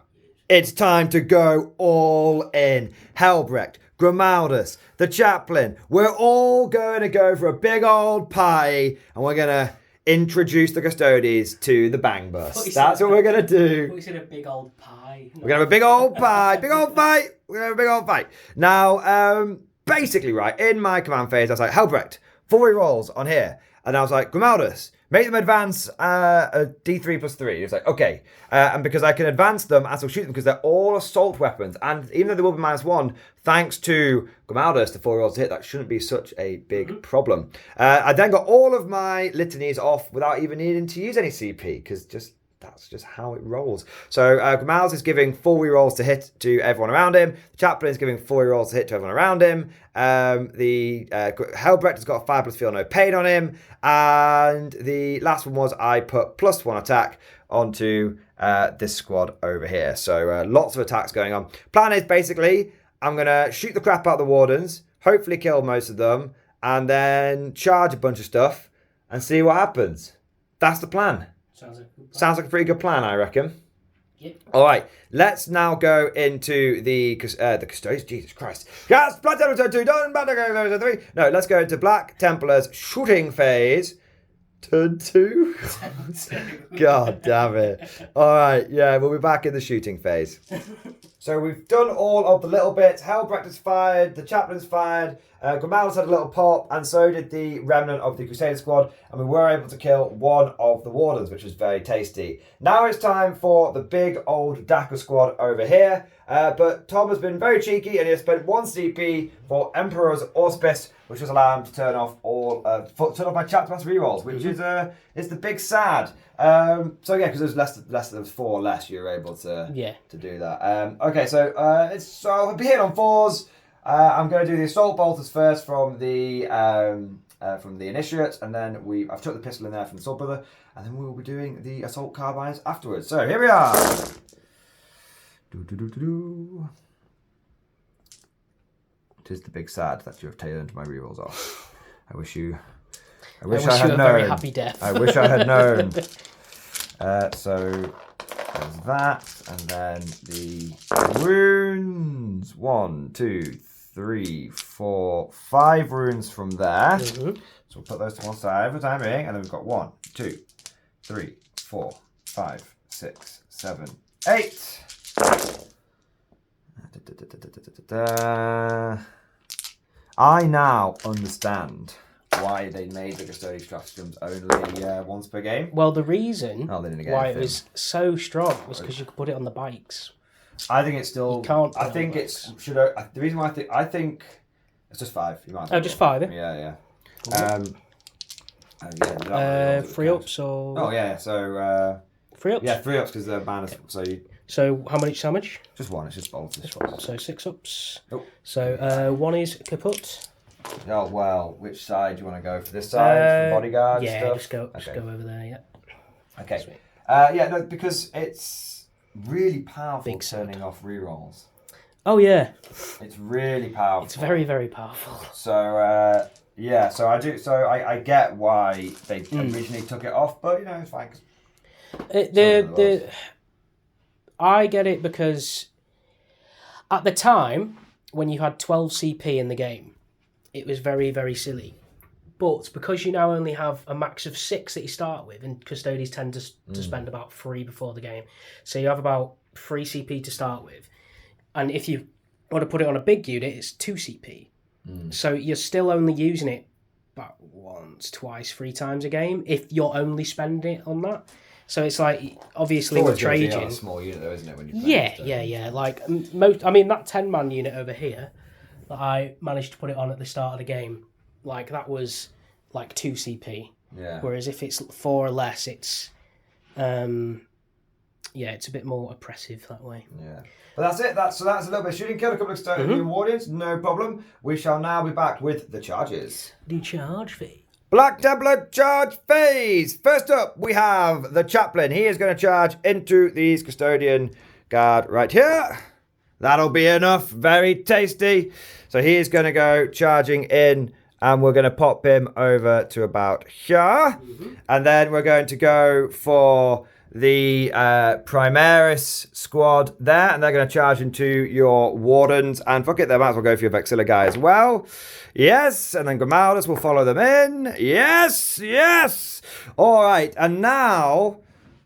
It's time to go all in. Helbrecht, Grimaldus, the Chaplain. We're all going to go for a big old pie, and we're going to introduce the Custodes to the bang bus. That's what we're going to do. We said a big old pie. We're going to have a big old pie. Big old fight. We're going to have a big old fight. Now, basically, right, in my command phase, I was like, Helbrecht, 4 rolls on here. And I was like, Grimaldus, make them advance a D3 +3. He was like, okay. And because I can advance them as I'll shoot them because they're all assault weapons. And even though they will be -1, thanks to Grimaldus, the 4 rolls to hit, that shouldn't be such a big problem. I then got all of my litanies off without even needing to use any CP because that's just how it rolls. So Grimaldus is giving 4 rerolls to hit to everyone around him. The Chaplain is giving 4 rerolls to hit to everyone around him. The Helbrecht has got 5 + feel no pain on him. And the last one was I put +1 attack onto this squad over here. So lots of attacks going on. Plan is basically I'm going to shoot the crap out of the Wardens, hopefully kill most of them, and then charge a bunch of stuff and see what happens. That's the plan. Sounds like a pretty good plan, I reckon. Yep. All right, let's now go into the Custodes. Jesus Christ. Yes, Black Templars 2, done. Black Templars 3. No, let's go into Black Templars shooting phase. Turn 2? God damn it. All right, yeah, we'll be back in the shooting phase. So we've done all of the little bits. Helbrecht is fired, the Chaplain's fired, Grimaldus had a little pop, and so did the remnant of the Crusader squad, and we were able to kill one of the Wardens, which was very tasty. Now it's time for the big old Daka squad over here, but Tom has been very cheeky, and he has spent 1 CP for Emperor's Auspice, which was allowed him to turn off my chapter master rerolls, which is the big sad. So yeah, because there was 4 less, you were able to do that. Okay, so I'll be hitting on 4s. I'm going to do the assault bolters first from the initiates, and then I've took the pistol in there from the sword brother, and then we will be doing the assault carbines afterwards. So here we are. It is the big sad that you have turned my rerolls off. I wish I had known. A very happy death. I wish I had known. So There's that, and then the runes. 1, 2, 3, 4, 5 runes from there. So we'll put those to one side for the time being, and then we've got 1, 2, 3, 4, 5, 6, 7, 8. I now understand why they made the Custodes stratagems only once per game. Well, the reason why it was so strong was because you could put it on the bikes. I think it's still. You can't. I think it's should. The reason why I think it's just 5. You might. Just 5. Yeah. Cool. 3 ups or. Oh yeah. So. 3 ups. Yeah, 3 ups because they're minus. Okay. So how much damage? Just 1. It's just bolted. So 6 ups. Oh. So 1 is kaput. Oh well, which side do you want to go for? This side, for bodyguard stuff? Just go over there. Yeah. Okay. No, because it's really powerful turning off rerolls. Oh yeah. It's really powerful. It's very, very powerful. So so I do. So I get why they originally took it off, but it's fine. I get it because at the time when you had 12 CP in the game, it was very, very silly. But because you now only have a max of 6 that you start with, and Custodes tend to spend about 3 before the game, so you have about 3 CP to start with. And if you want to put it on a big unit, it's 2 CP. So you're still only using it about once, twice, 3 times a game if you're only spending it on that. So it's like, obviously with Trajan... It's a small unit though, isn't it? When you Yeah. Like, that 10-man unit over here that I managed to put it on at the start of the game, like, that was like 2 CP. Yeah. Whereas if it's 4 or less, it's... it's a bit more oppressive that way. Yeah. But that's it. That's a little bit of shooting. Kill a couple of Custodian Wardians, no problem. We shall now be back with the charges. The charge phase. Black Templar charge phase. First up, we have the Chaplain. He is going to charge into these Custodian guard right here. That'll be enough. Very tasty. So he is going to go charging in, and we're going to pop him over to about here. And then we're going to go for the Primaris squad there, and they're going to charge into your Wardens, and fuck it, they might as well go for your Vexilla guy as well. Yes, and then Grimaldus will follow them in. Yes. All right, and now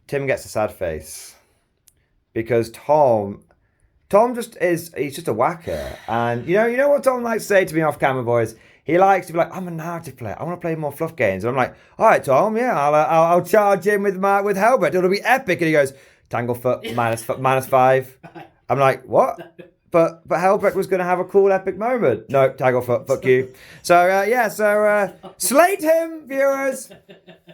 Tim gets a sad face because Tom he's just a whacker, and you know what Tom likes to say to me off camera, boys. He likes to be like, I'm a narrative player. I want to play more fluff games. And I'm like, all right, Tom, yeah, I'll charge in with Hellbrecht. It'll be epic. And he goes, Tanglefoot minus 5. I'm like, what? But Hellbrecht was going to have a cool epic moment. No, Tanglefoot, fuck you. So slate him, viewers.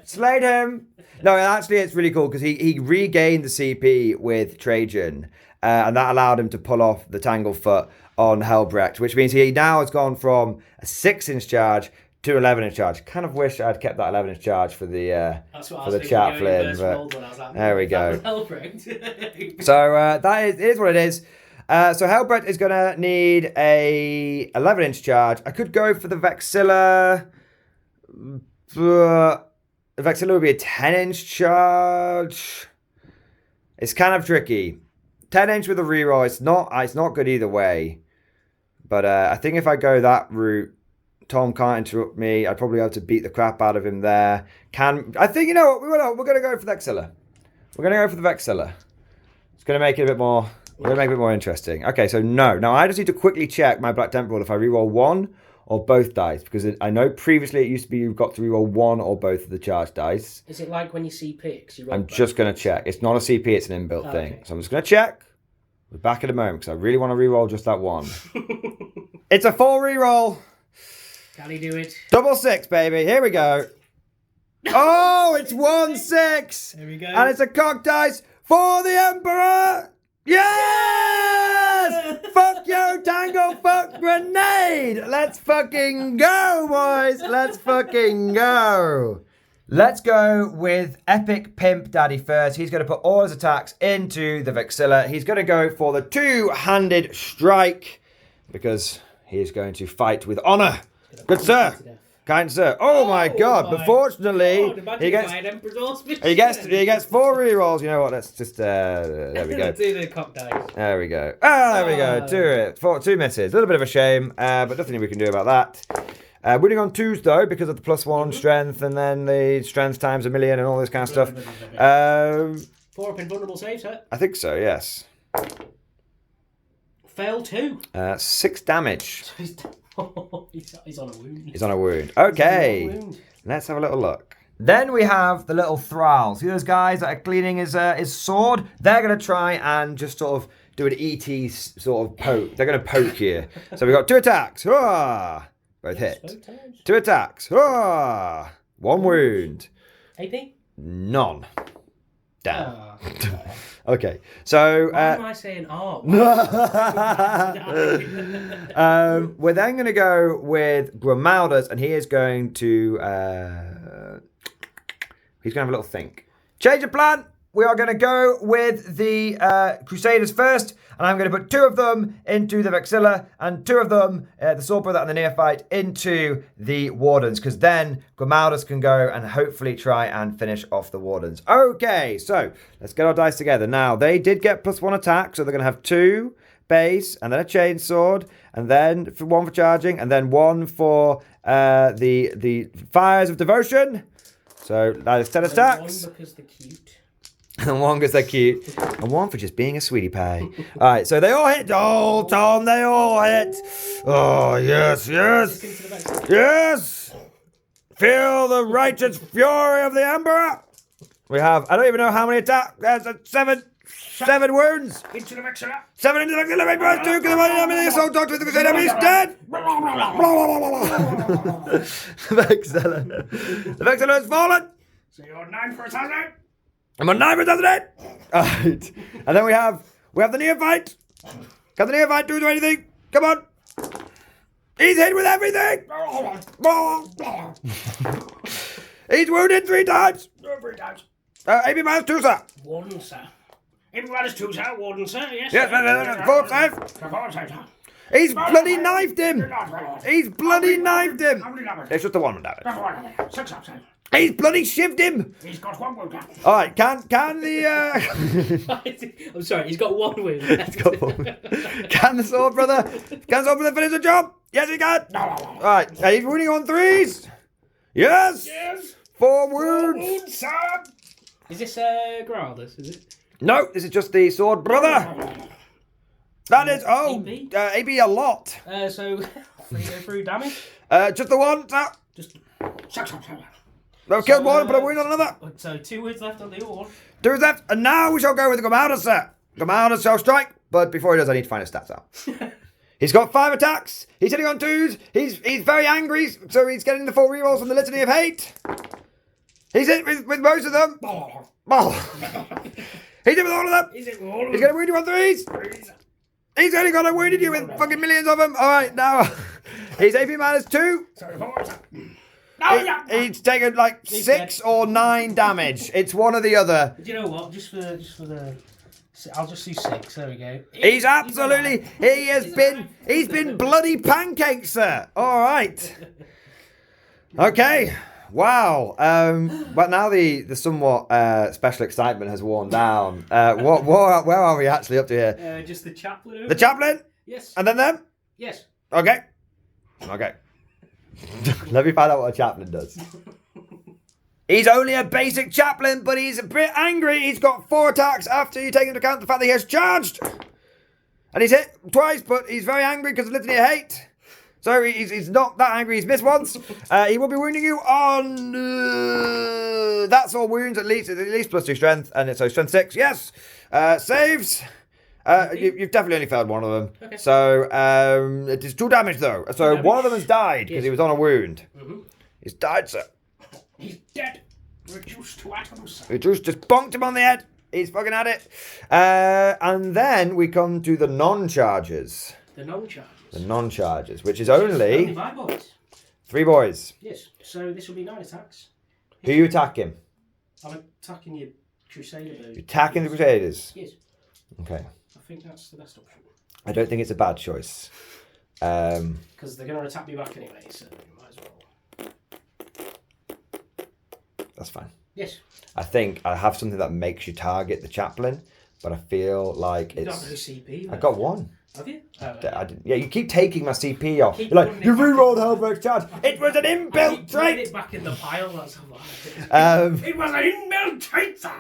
Slate him. No, actually, it's really cool because he regained the CP with Trajan, and that allowed him to pull off the Tanglefoot on Hellbrecht, which means he now has gone from a 6-inch charge to 11-inch charge. Kind of wish I'd kept that 11-inch charge for the Chaplain, but there we go. So that is what it is. So Hellbrecht is going to need a 11-inch charge. I could go for the Vexilla. The Vexilla would be a 10-inch charge. It's kind of tricky. 10-inch with a reroll, it's not good either way. But I think if I go that route, Tom can't interrupt me. I'd probably have to beat the crap out of him there. I think, you know what, we're going to go for the Vexilla. We're going to go for the Vexilla. It's going to make it a bit more... We're going to make it more interesting. Okay, so no. Now, I just need to quickly check my Black Temple if I reroll 1 or both dice. Because I know previously it used to be you've got to reroll 1 or both of the charge dice. Is it like when you CP? I'm just going to check. It's not a CP, it's an inbuilt thing. So I'm just going to check. We're back in a moment because I really want to reroll just that 1. It's a 4 reroll. Can he do it? Double 6, baby. Here we go. Oh, it's 1-6. There we go. And it's a cock dice for the Emperor. Yes! Fuck you, Tango, fuck grenade! Let's fucking go, boys! Let's fucking go! Let's go with Epic Pimp Daddy first. He's going to put all his attacks into the Vexilla. He's going to go for the 2-handed strike because he is going to fight with honor. Good sir. Kind sir. Oh my god! But fortunately, he gets 4 rerolls. You know what? Let's just there we go. Do the cock dice. There we go. There we go. Two misses. A little bit of a shame, but nothing we can do about that. Winning on 2s though, because of the +1 strength, and then the strength times 1,000,000 and all this kind of stuff. 4 up invulnerable saves, huh? I think so. Yes. Fail 2. 6 damage. He's on a wound. He's on a wound. Okay. Let's have a little look. Then we have the little thrall. See those guys that are cleaning his sword? They're going to try and just sort of do an ET sort of poke. They're going to poke here. So we've got 2 attacks. Hurrah! Both hit. 2 attacks. Hurrah! 1 wound. AP? None. Damn. Okay, so... Why am I saying art? We're then going to go with Grimaldus, and he is going to... he's going to have a little think. Change of plan. We are going to go with the Crusaders first, and I'm going to put 2 of them into the Vexilla, and 2 of them, the Sword Brother and the Neophyte, into the Wardens, because then Grimaldus can go and hopefully try and finish off the Wardens. Okay, so let's get our dice together. Now, they did get +1 attack, so they're going to have 2 base, and then a chainsword, and then 1 for charging, and then 1 for the Fires of Devotion. So that is 10 attacks. 1 because they're cute. And 1 because they're cute. And 1 for just being a sweetie pie. Alright, so they all hit. Oh, Tom, they all hit. Oh, yes, yes. Yes. Feel the righteous fury of the Emperor. We have, I don't even know how many attacks. There's 7 wounds. Into the Vexilla. 7 into the Vexilla. Make plus 2. Because the assault doctor with the Crusader. He's dead. The Vexilla has fallen. So you're 9 for assassinate. I'm on 9 for assassinate. Alright. And then we have the Neophyte. Can the Neophyte do anything? Come on. He's hit with everything. He's wounded 3 times. 3 times. AP minus 2, sir. 1, sir. AP minus 2, sir. 1, sir. Yes. Yes, 4 save. 4 save, sir. He's bloody knifed him. He's bloody knifed him. How many damage? It's just the 1 damage. 6 up, sir. He's bloody shivved him. He's got 1 wound. All right, can the I'm sorry, he's got 1 wound. He's got 1. Can the Sword Brother finish the job? Yes, he can. All right, he's winning on 3s. Yes. Yes. 4 wounds. Sir. Is this Grimaldus? Is it? No, this is just the Sword Brother. That is AB a lot. So 3 go through damage. Just the 1, sir. Just. I've killed 1, put a wound on another. So 2 wounds left on the other one. 2 is left, and now we shall go with the Grimaldus, sir. Grimaldus shall strike, but before he does, I need to find his stats out. He's got 5 attacks. He's hitting on 2s. He's very angry, so he's getting the 4 rerolls from the Litany of Hate. He's hit with most of them. He's hit with all of them. He's going to wound you on 3s. He's only got to wounded you with fucking millions of them. All right, now he's AP minus 2. He's taken like 6 or 9 damage. It's one or the other. Do you know what? Just for the, I'll just do 6. There we go. He's been bloody pancakes, sir. All right. Okay. Wow. But now the somewhat special excitement has worn down. Where are we actually up to here? Just the chaplain. The chaplain? Yes. And then them? Yes. Okay. Let me find out what a chaplain does. He's only a basic chaplain, but he's a bit angry. He's got 4 attacks after you take into account the fact that he has charged. And he's hit twice, but he's very angry because of Litany of Hate. So he's not that angry. He's missed once. He will be wounding you on... that's all wounds, at least +2 strength. And so strength 6, yes. Saves. You've definitely only failed 1 of them. Okay. So it is 2 damage, though. So 1 of them has died because he was on a wound. Mm-hmm. He's died, sir. He's dead. Reduced to atoms, sir. Reduced, just bonked him on the head. He's fucking at it. And then we come to the non-chargers. The non-chargers. The non-chargers, which is only 5 boys. 3 boys. Yes. So this will be 9 attacks. Who are you attacking? I'm attacking your Crusader boys. You're attacking the Crusaders? Yes. Okay. I think that's the best option. I don't think it's a bad choice. Because they're going to attack me back anyway, so you might as well. That's fine. Yes. I think I have something that makes you target the chaplain, but I feel like You it's... got no CP. I got one. Have you? I didn't. Yeah, you keep taking my CP off. You're like, you rerolled Hellberg's charge. It was an inbuilt trait. It back in the pile. That's a lie. It was an inbuilt trait, sir.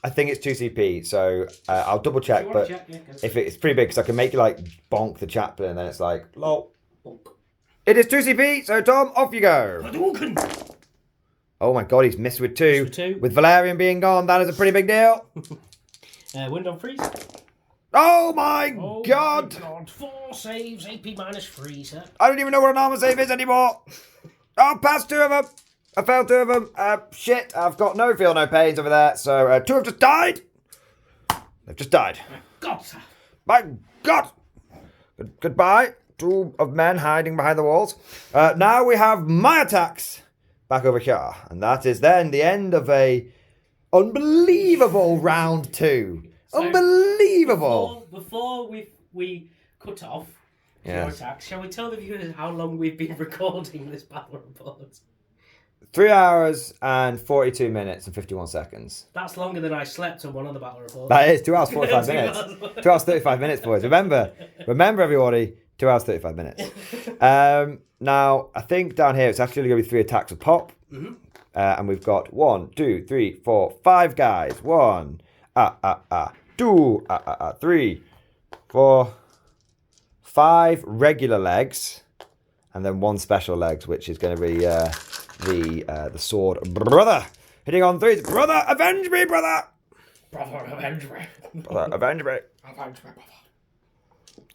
I think it's 2 CP, so I'll double check. But check, yeah, if it's pretty big, because I can make you like bonk the chaplain, and then it's like, lol. Bonk. It is 2 CP, so Tom, off you go. Oh my god, he's missed with 2. Missed with 2. With Valerian being gone, that is a pretty big deal. Wind on freeze. Oh my god! 4 saves, AP minus 3, sir. I don't even know what an armor save is anymore. Oh, passed 2 of them. I failed 2 of them. Shit, I've got no feel, no pains over there. So 2 have just died. They've just died. My god, sir. My god. Goodbye. 2 of men hiding behind the walls. Now we have my attacks back over here. And that is then the end of a unbelievable round 2. So unbelievable. Before we cut off your Yes. attacks, shall we tell the viewers how long we've been recording this battle report? 3 hours and 42 minutes and 51 seconds. That's longer than I slept on one of the battle reports. That is 2 hours 45 minutes. 2 hours 35 minutes, boys. Remember everybody, 2 hours 35 minutes. Now, I think down here it's actually going to be 3 attacks with pop. Mm-hmm. And we've got 1, 2, 3, 4, 5 guys. 1, 2, 3, 4, 5 regular legs. And then 1 special legs, which is going to be the sword brother. Hitting on 3. Brother, avenge me, brother! Brother, avenge me. Brother, avenge me. Avenge me, brother.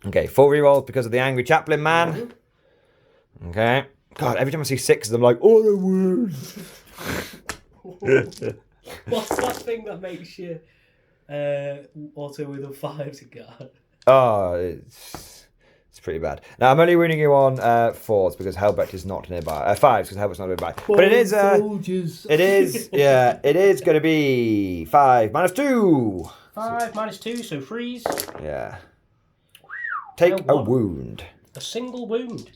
Okay, 4 rerolls because of the angry chaplain man. Mm-hmm. Okay. God, every time I see 6s, I'm like, oh, the wounds. What's that thing that makes you auto with a 5 to guard? Oh, it's pretty bad. Now, I'm only winning you on 4s because Helbrecht is not nearby. 5s because Helbrecht's not nearby. But it is... soldiers. It is, yeah, it is going to be 5 minus 2. 5 minus 2, so freeze. Yeah. Take a wound. A single wound.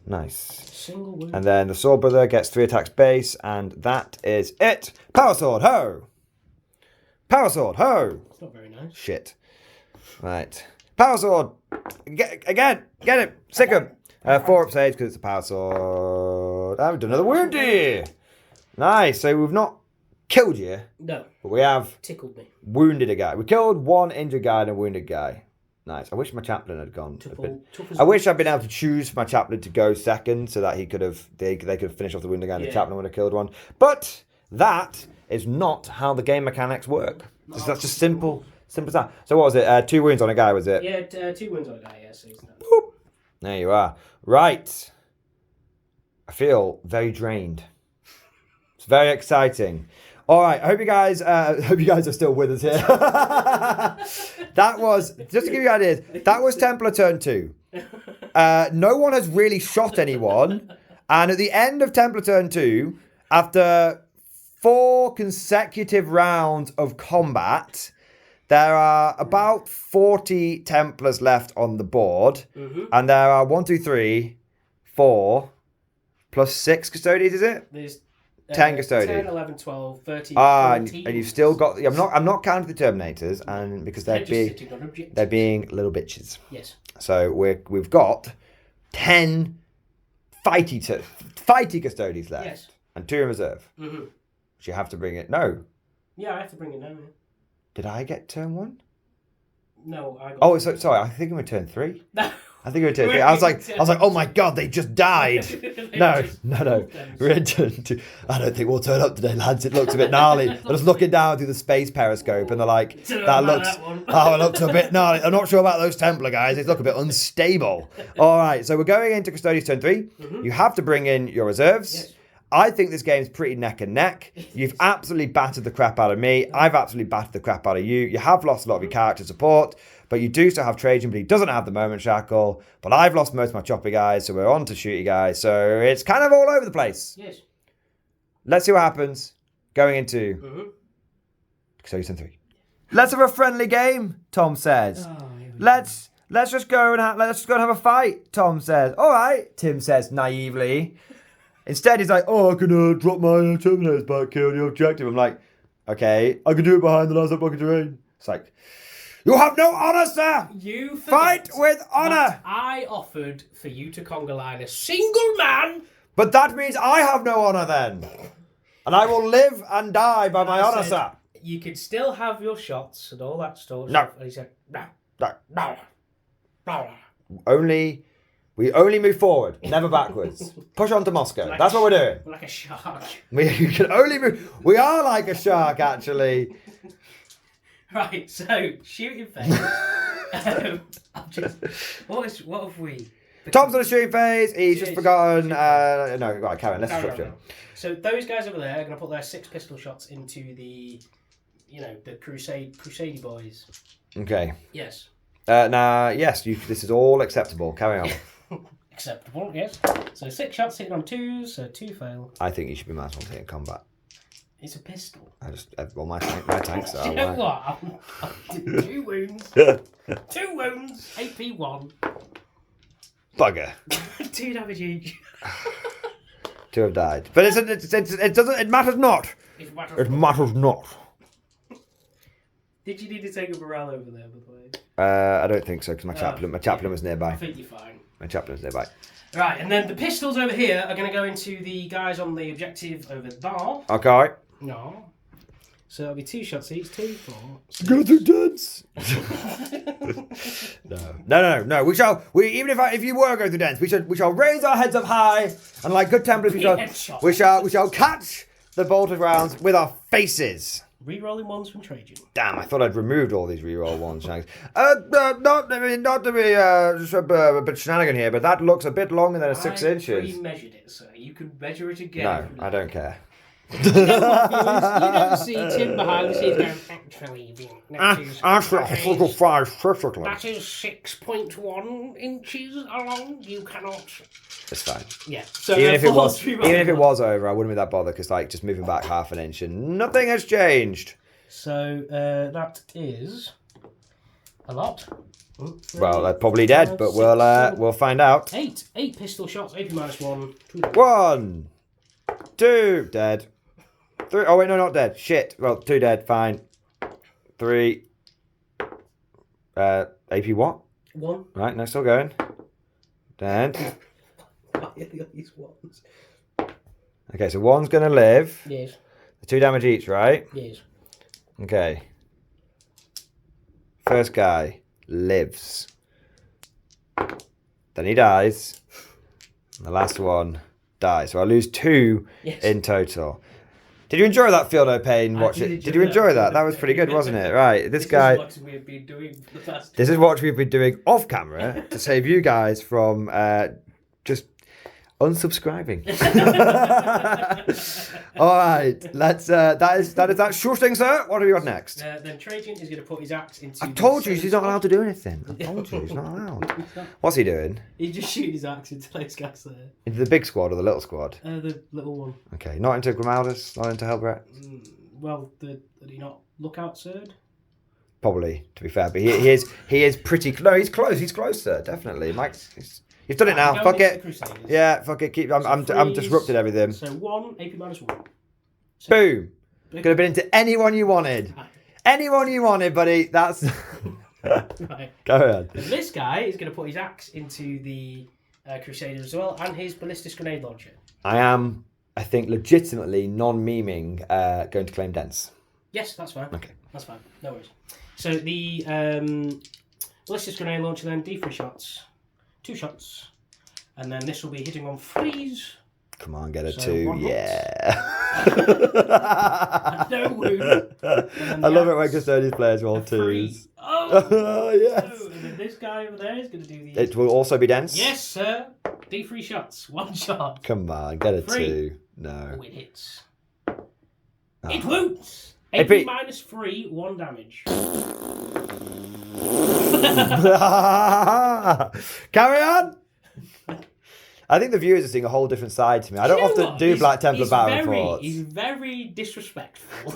Nice. Single wound. And then the sword brother gets 3 attacks base, and that is it. Power sword, ho! Power sword, ho! It's not very nice. Shit. Right. Power sword! Get it! Sick 'em! 4 up saves because it's a power sword. I haven't done another wound here! Nice, so we've not killed you, No. but we have Tickled me. wounded a guy. We killed 1 injured guy and a wounded guy. Nice. I wish my chaplain had gone. I wish I'd been able to choose for my chaplain to go second so that he could have they could have finished off the wounded guy and the chaplain would have killed 1. But that is not how the game mechanics work. That's just simple as that. So what was it? 2 wounds on a guy, was it? Yeah, 2 wounds on a guy, yes. Boop. There you are. Right. I feel very drained. It's very exciting. All right, I hope you guys are still with us here. That was, just to give you ideas, that was Templar turn 2. No one has really shot anyone. And at the end of Templar turn 2, after 4 consecutive rounds of combat, there are about 40 Templars left on the board. Mm-hmm. And there are 1, 2, 3, 4, plus 6 Custodes, is it? There's 10 Custodes. 10, 11, 12, 13, 14. And you've still got... I'm not counting the Terminators, and because they're being little bitches. Yes. So we've got 10 fighty Custodes left. Yes. And 2 in reserve. Mm-hmm. Which you have to bring it... No. Yeah, I have to bring it down. Yeah. Did I get turn 1? No, I got... Oh, sorry. I think I'm in turn 3. No. I think we're in turn 3. I was like, oh my god, they just died. No. We're in turn 2. I don't think we'll turn up today, lads. It looks a bit gnarly. They're just looking down through the space periscope and they're like, it looks a bit gnarly. I'm not sure about those Templar guys. They look a bit unstable. All right, so we're going into Custodes turn 3. Mm-hmm. You have to bring in your reserves. Yes. I think this game's pretty neck and neck. You've absolutely battered the crap out of me. I've absolutely battered the crap out of you. You have lost a lot of your character support, but you do still have Trajan, but he doesn't have the moment shackle. But I've lost most of my choppy guys, so we're on to shooty guys. So it's kind of all over the place. Yes. Let's see what happens going into Custodes turn 3. Let's have a friendly game, Tom says. Let's just go and have a fight, Tom says. All right, Tim says naively. Instead, he's like, oh, I can drop my Terminators back, kill the objective. I'm like, okay, I can do it behind the last block of terrain. It's like, you have no honour, sir! You fight with honour! I offered for you to conga line a single man. But that means I have no honour then. And I will live and die by my honour, sir. You could still have your shots and all that stuff. No. And he said, no. We only move forward, never backwards. Push on to Moscow. That's what we're doing. Like a shark. We can only move. We are like a shark, actually. Right, so shooting phase. What have we? Tom's on a shooting phase. He's just forgotten. No, right, carry on. Let's disrupt him. So those guys over there are going to put their 6 pistol shots into the, the Crusade boys. Okay. Yes. Yes. This is all acceptable. Carry on. Acceptable, yes. So 6 shots hitting on 2s, so 2 fail. I think you should be mass on in combat. It's a pistol. My tanks are. Do you know what? 2 wounds. 2 wounds. AP 1. Bugger. 2 damage each. 2 have died, but it doesn't. It matters not. It matters not. Did you need to take a morale over there, by the way? I don't think so, because my chaplain was nearby. I think you're fine. My chaplain was nearby. Right, and then the pistols over here are going to go into the guys on the objective over there. Okay. No. So it'll be 2 shots each, 2, 4. Go through dents. No. Even if you were going through dents, we shall raise our heads up high, and like good Templars, we shall catch the bolted rounds with our faces. Rerolling ones from Trajan. Damn, I thought I'd removed all these reroll ones. Not to be a bit shenanigan here, but that looks a bit longer than 6 inches. I measured it, so you can measure it again. No, I don't care. You don't see Tim behind the scenes going, actually, that is 6.1 inches along. You cannot. It's fine. Yeah. So even if it was over, I wouldn't be that bothered, because just moving back half an inch and nothing has changed. So that is a lot. Well, they're probably dead, but we'll find out. 8 pistol shots. AP -1. 1, 2 dead. 3. Oh wait, no, not dead. Shit. Well, 2 dead. Fine. 3. AP what? 1. Right, no, still going. Dead. These ones. Okay, so 1's gonna live. Yes. 2 damage each, right? Yes. Okay. First guy lives. Then he dies. And the last one dies. So I lose 2 in total. Did you enjoy that Field of Pain? Did you enjoy that? That was pretty good, wasn't it? Right, this guy. This is what we've been doing for the past. This is what we've been doing off camera to save you guys from just unsubscribing. All right, let's. That is that shooting, sir. What have you got next? Then Trajan is going to put his axe into. I told you he's not allowed to do anything. I told you he's not allowed. What's he doing? He's just shooting his axe into those guys there. Into the big squad or the little squad? The little one. Okay, not into Grimaldus, not into Helbret. Well, did he not look out, sir? Probably, to be fair, but he is pretty. No, he's close. He's closer, definitely. Mike, you've done it now. Fuck it. Yeah, fuck it. I'm disrupted everything. So 1 AP -1. So boom. Could have been into anyone you wanted. Anyone you wanted, buddy. That's. Right. Go ahead. And this guy is going to put his axe into the Crusaders as well, and his ballistic grenade launcher. I think, legitimately non-memeing, going to claim dents. Yes, that's fine. Okay. That's fine. No worries. So the ballistic grenade launcher then, D3 shots. 2 shots. And then this will be hitting on 3s. Come on, get a 2. Yeah. No wound. I love it when Custodes players roll 2s. Oh, yes. Oh, and then this guy over there is going to do the... It will also be dense? Yes, sir. D3 shots. 1 shot. Come on, get a 3. 2. No. Oh, it hits. It wounds. AP -3, 1 damage. Carry on. I think the viewers are seeing a whole different side to me. I don't often do Black Templar battle reports. He's very disrespectful.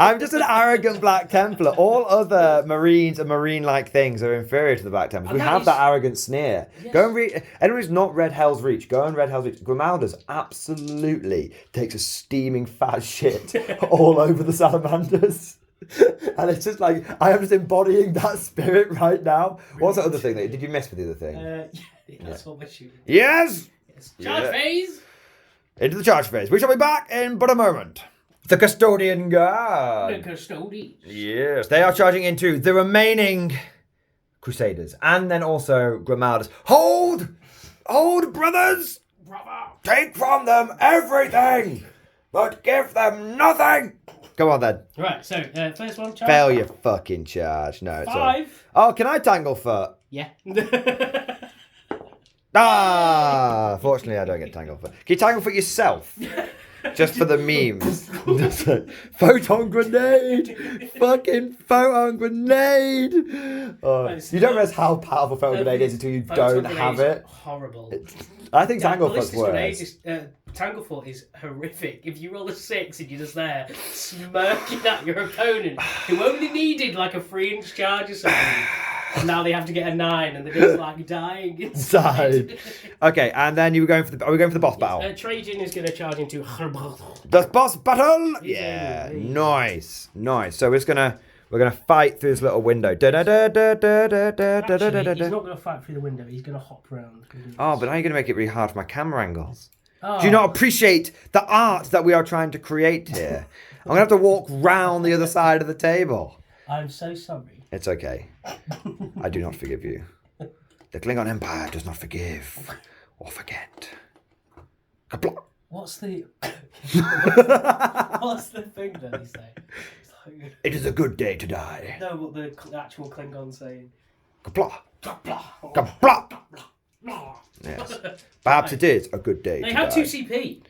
I'm just an arrogant Black Templar. All other Marines and Marine-like things are inferior to the Black Templars. We have that arrogant sneer. Yes. Go and read. Anyone who's not read Hell's Reach, go and read Hell's Reach. Grimalda's absolutely takes a steaming fat shit all over the salamanders. And it's just like, I am just embodying that spirit right now. What's the other thing? Did you miss with the other thing? That's what we're shooting. Yes! Charge phase! Into the charge phase. We shall be back in but a moment. The Custodian Guard. The Custodes. Yes, they are charging into the remaining Crusaders. And then also Grimaldas. Hold! Hold, brothers! Brother! Take from them everything, but give them nothing! Come on then. Right, so first one, charge. Fail your fucking charge. No, it's 5. Oh, can I tangle foot? Yeah. Fortunately I don't get tangle foot. Can you tangle foot yourself? Just for the memes. Photon grenade! Fucking photon grenade! You don't realize how powerful photon grenade is until you don't have it. Horrible. I think Tanglefoot's worse. Tanglefoot is horrific. If you roll a 6 and you're just there smirking at your opponent, who only needed like a 3-inch charge or something, and now they have to get a 9 and they're just like dying inside. Okay, and then are we going for the boss battle? Trajan is going to charge into the boss battle. Yeah, nice. So we're gonna fight through this little window. Actually, he's not going to fight through the window. He's going to hop around. Oh, but now you're going to make it really hard for my camera angles. Do you not appreciate the art that we are trying to create here? I'm going to have to walk round the other side of the table. I'm so sorry. It's okay. I do not forgive you. The Klingon Empire does not forgive or forget. Kabla! What's the thing that he say? It is a good day to die. No, what the actual Klingon saying. Kabla! Kabla! Kabla! Yes. Perhaps it is a good day. They have 2 CP.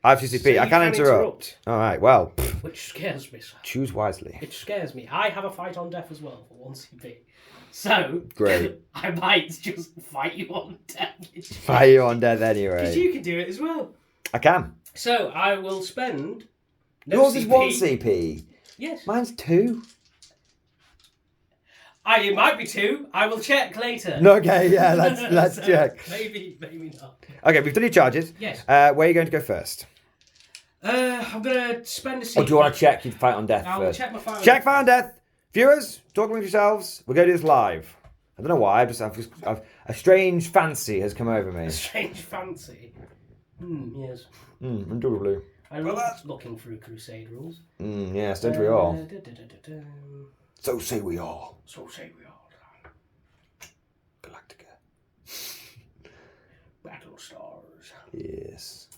I have 2 CP. So I can interrupt. All right. Well. Which scares me, sir. Choose wisely. It scares me. I have a fight on death as well for 1 CP. So great. I might just fight you on death. Fight you on death anyway. Because you can do it as well. I can. So I will spend. Yours is 1 CP. Yes. Mine's 2. It might be 2. I will check later. Okay, yeah, let's check. Maybe not. Okay, we've done your charges. Yes. Where are you going to go first? I'm gonna spend a CP. Or do you want to check your fight on death I'll first? check my fight on check death. Fight on death. Viewers, talk among yourselves. We're going to do this live. I don't know why. I've a strange fancy has come over me. A strange fancy. Yes. Indubitably. I love looking through Crusade rules. Yes, don't we all? So say we all. So say we all. Galactica. Battle stars. Yes.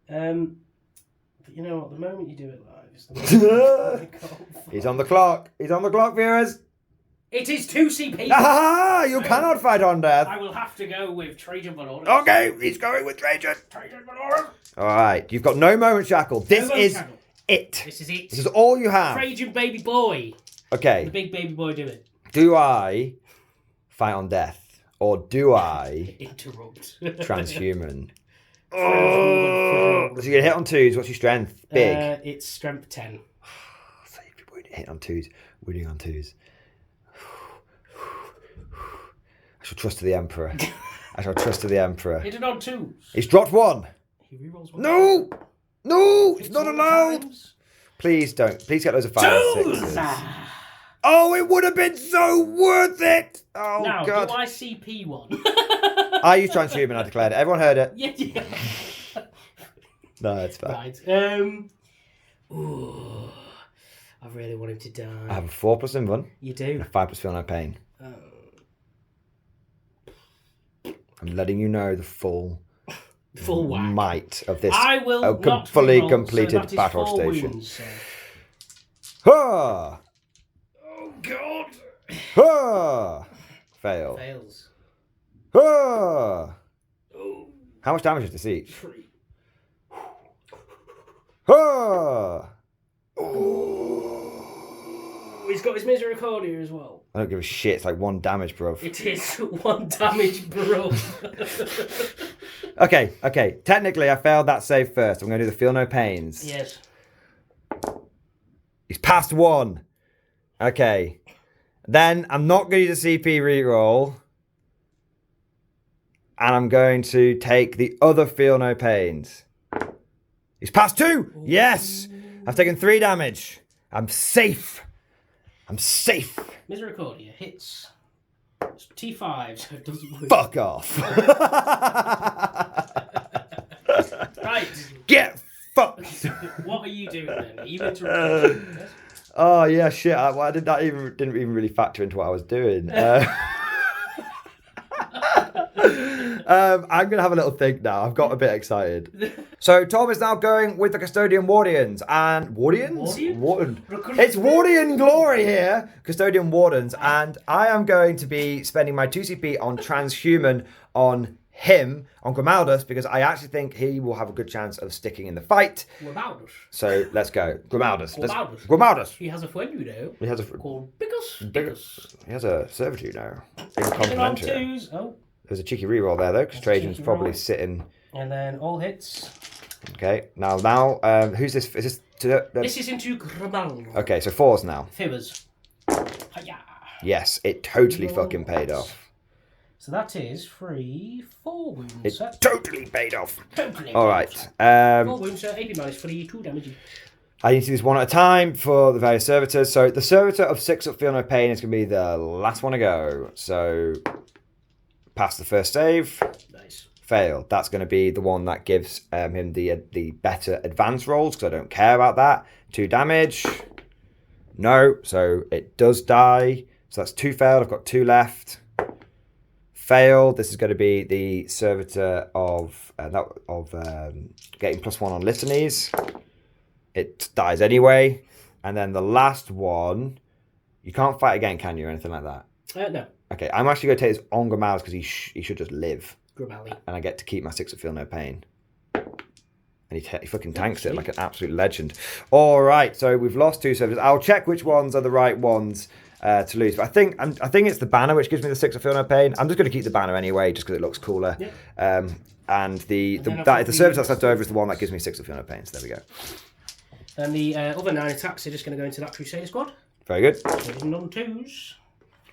But you know what? The moment you do it live is the moment He's on the clock. He's on the clock, viewers. It is 2 CP. Ah, you cannot fight on death. I will have to go with Trajan Valorous. Okay, he's going with Trajan. Trajan Valorous. All right, you've got no moment shackle. This is it. This is it. This is all you have. Trajan baby boy. Okay. The big baby boy do it. Do I fight on death or do I interrupt? Transhuman. So you're gonna hit on 2s. What's your strength? Big. It's strength 10. So if you hit on 2s, winning on 2s. I shall trust to the Emperor. I shall trust to the Emperor. Hit it on 2s. He's dropped 1. He rerolls 1. No! No! It's not allowed! Times. Please don't. Please get those of 5 and 6s. Oh, it would have been so worth it! Oh, now, God. do I CP 1? I used Transhuman, I declared it. Everyone heard it. Yeah. No, it's fine. Right. Ooh, I really want him to die. I have a 4 plus in 1. You do? And a 5 plus feel no pain. I'm letting you know the full whack. might of this I will not fully reroll, completed so battle 4 station. Wounds, so. Ha! Oh, God. Ha! Fail. Fails. Ha! Oh. How much damage is this each? 3. Ha! Oh, He's got his Misericordia as well. I don't give a shit. It's like 1 damage, bro. It is 1 damage, bro. Okay. Technically, I failed that save first. I'm going to do the Feel No Pains. Yes. He's passed 1. Okay. Then I'm not going to use a CP reroll. And I'm going to take the other Feel No Pains. He's passed 2! Yes! I've taken 3 damage. I'm safe. Misericordia hits. It's T5, so it doesn't move. Fuck off. Right. Get fucked. What are you doing then? Are you interrupting? Oh yeah, shit. I didn't even really factor into what I was doing. I'm gonna have a little think now. I've got a bit excited. So Tom is now going with the Custodian Wardians and Warden. It's Wardian Glory here, Custodian Wardens, and I am going to be spending my 2 CP on Transhuman on him, on Grimaldus, because I actually think he will have a good chance of sticking in the fight. Grimaldus. So let's go, Grimaldus. Grimaldus. He has a friend, you know. He has a called Bickus. He has a servitude now. Oh. There's a cheeky reroll there though, because Trajan's probably sitting. And then all hits. Okay, now, who's this? Is this this is into Grimaldus. Okay, so 4s now. Fibers. Yes, it totally fucking paid off. So that is 4 wounds. It totally paid off. Totally. All right. 4 wounds, so AP minus 2 damage. I need to do this one at a time for the various servitors. So the servitor of 6 up Feel No Pain is going to be the last one to go. So pass the first save. Nice. Failed. That's going to be the one that gives him the better advance rolls, because I don't care about that. 2 damage. No. So it does die. So that's 2 failed. I've got 2 left. Failed. This is going to be the servitor of getting +1 on litanies. It dies anyway. And then the last one, you can't fight again, can you, or anything like that? No. Okay, I'm actually going to take this on Grimaldus because he should just live. Grimali. And I get to keep my 6 of Feel No Pain. And he fucking tanks it like an absolute legend. All right, so we've lost 2 servitors. I'll check which ones are the right ones to lose. But I think it's the banner which gives me the 6 of Feel No Pain. I'm just going to keep the banner anyway, just because it looks cooler. Yeah. And the servitor that's left over is the one that gives me 6 of Feel No Pain. So there we go. And the other 9 attacks are just going to go into that Crusader squad. Very good. On 2s.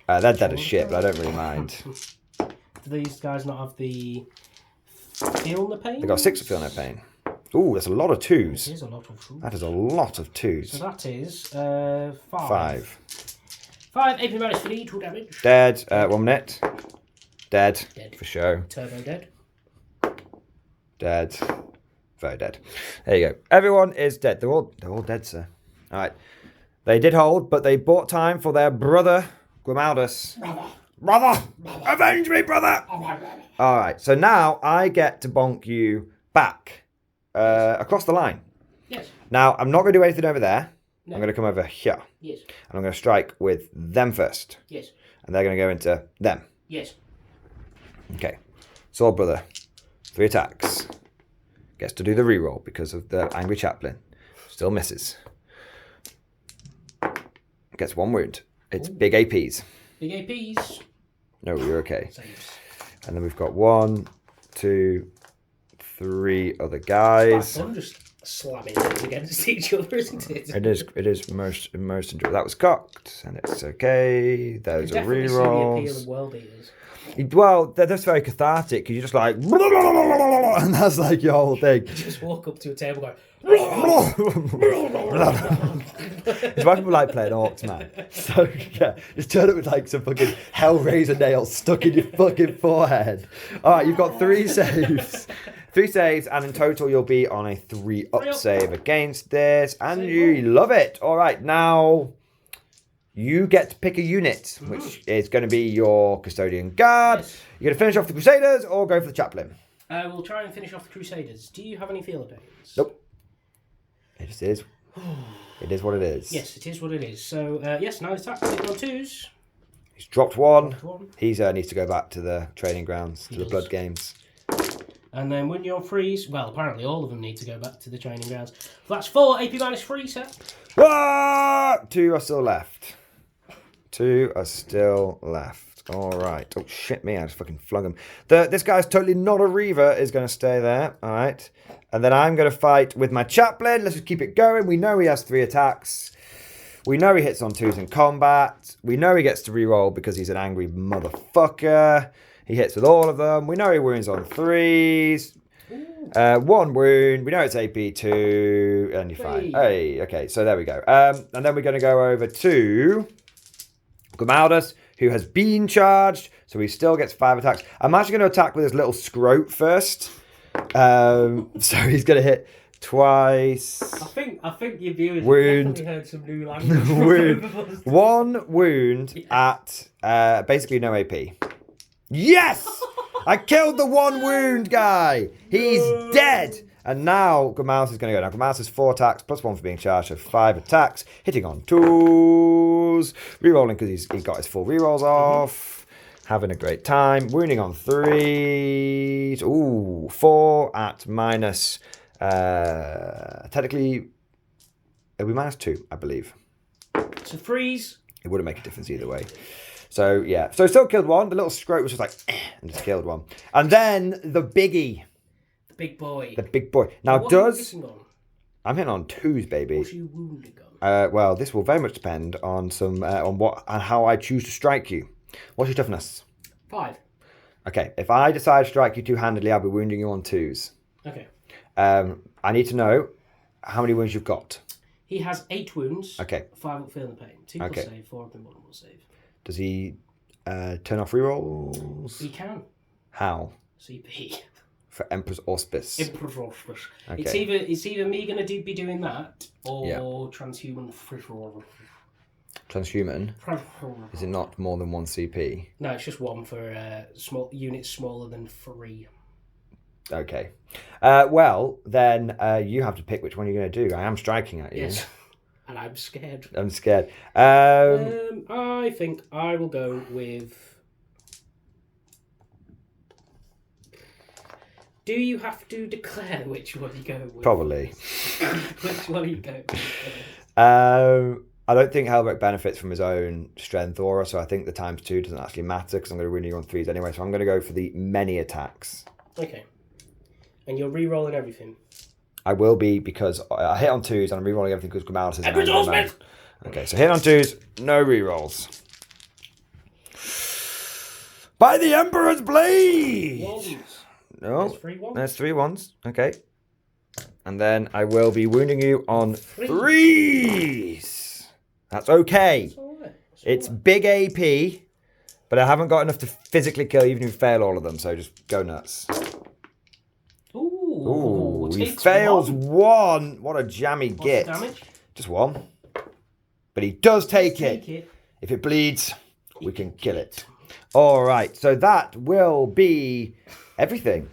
They're dead as shit, but I don't really mind. Do these guys not have the Feel No Pain? They've got 6 of Feel No Pain. Ooh, that's a lot of 2s. It is a lot of 2s. That is a lot of 2s. So that is 5. 5 AP minus 3, 2 damage. Dead. 1 minute. Dead. For show. Turbo dead. Dead. Very dead. There you go. Everyone is dead. They're all dead, sir. All right. They did hold, but they bought time for their brother, Grimaldus. Brother! Avenge me, brother! All right. So now I get to bonk you back across the line. Yes. Now, I'm not going to do anything over there. No. I'm going to come over here. Yes. And I'm going to strike with them first. Yes. And they're going to go into them. Yes. Okay. Sword brother. 3 attacks. Gets to do the reroll because of the Angry Chaplain. Still misses. Gets 1 wound. It's big APs. Big APs. No, you're okay. Saves. And then we've got 1, 2, 3 other guys. I'm just slamming things against each other, isn't it? It is most enjoyable. That was cocked, and it's okay. There's a reroll. The appeal of World Eaters. Well, that's very cathartic because you're just like, and that's like your whole thing. You just walk up to a table going, it's why people like playing orcs, man. So yeah, just turn up with like some fucking Hellraiser nails stuck in your fucking forehead. All right, you've got 3 saves. 3 saves, and in total you'll be on a 3 up save against this, and you love it. All right, now you get to pick a unit, which is going to be your Custodian Guard. Yes. You're going to finish off the Crusaders or go for the Chaplain? We'll try and finish off the Crusaders. Do you have any Feel No Pains? Nope. It just is. It is what it is. Yes, it is what it is. So, yes, 9 attacks, on 2s. He's dropped 1. He needs to go back to the training grounds, to the blood games. And then when you're freeze, well, apparently all of them need to go back to the training grounds. So that's 4 AP minus 3, sir. 2 are still left. 2 are still left. All right. Oh, shit me. I just fucking flung him. This guy's totally not a Reaver is going to stay there. All right. And then I'm going to fight with my Chaplain. Let's just keep it going. We know he has 3 attacks. We know he hits on 2s in combat. We know he gets to reroll because he's an angry motherfucker. He hits with all of them. We know he wounds on 3s. 1 wound. We know it's AP 2. And you're fine. Hey, okay. So there we go. And then we're going to go over to Grimaldus, who has been charged. So he still gets 5 attacks. I'm actually going to attack with his little scrote first. So he's going to hit twice. I think your viewers wound. have definitely heard some new language. Wound. 1 wound at basically no AP. Yes! I killed the 1 wound guy. He's dead. And now Grimaldus is going to go. Now Grimaldus has 4 attacks plus 1 for being charged, so 5 attacks. Hitting on 2s. Rerolling because he got his full rerolls off. Having a great time. Wounding on 3s. Ooh, 4 at minus... technically, it'll be -2, I believe. So freeze. It wouldn't make a difference either way. So, yeah. So, still killed 1. The little scrote was just like, and just killed 1. And then the biggie. The big boy. The big boy. Now, what are you hitting on? I'm hitting on 2s, baby. What are you wounding on? Well, this will very much depend on on how I choose to strike you. What's your toughness? 5. Okay. If I decide to strike you two-handedly, I'll be wounding you on 2s. Okay. I need to know how many wounds you've got. He has 8 wounds. Okay. 5 up feeling the pain. 2 plus save, 4 up invulnerable save. Does he turn off rerolls? He can. How? CP. For Emperor's Auspice. Emperor's Auspice. Okay. It's either me going to be doing that or transhuman free-for-all. Transhuman? Is it not more than 1 CP? No, it's just 1 for small units smaller than 3. Okay. Well, then you have to pick which one you're going to do. I am striking at you. Yes. And I'm scared. I'm scared. I think I will go with... Do you have to declare which one you go with? Probably. Which one you go with? I don't think Helbrecht benefits from his own strength aura, so I think the ×2 doesn't actually matter because I'm going to win you on 3s anyway. So I'm going to go for the many attacks. Okay. And you're re-rolling everything? I will be because I hit on 2s and I'm re-rolling everything because Grimaldus is an angry man. Okay, so hit on 2s, no re-rolls. By the Emperor's Blade! Ones. No, There's 3 ones? there's 3 ones. Okay. And then I will be wounding you on 3s. That's okay. It's all right. It's big AP, but I haven't got enough to physically kill even if you fail all of them, so just go nuts. Ooh, he fails 1. What a jammy git. What's the damage? Just 1. But he does take it. If it bleeds, we can kill it. All right, so that will be everything.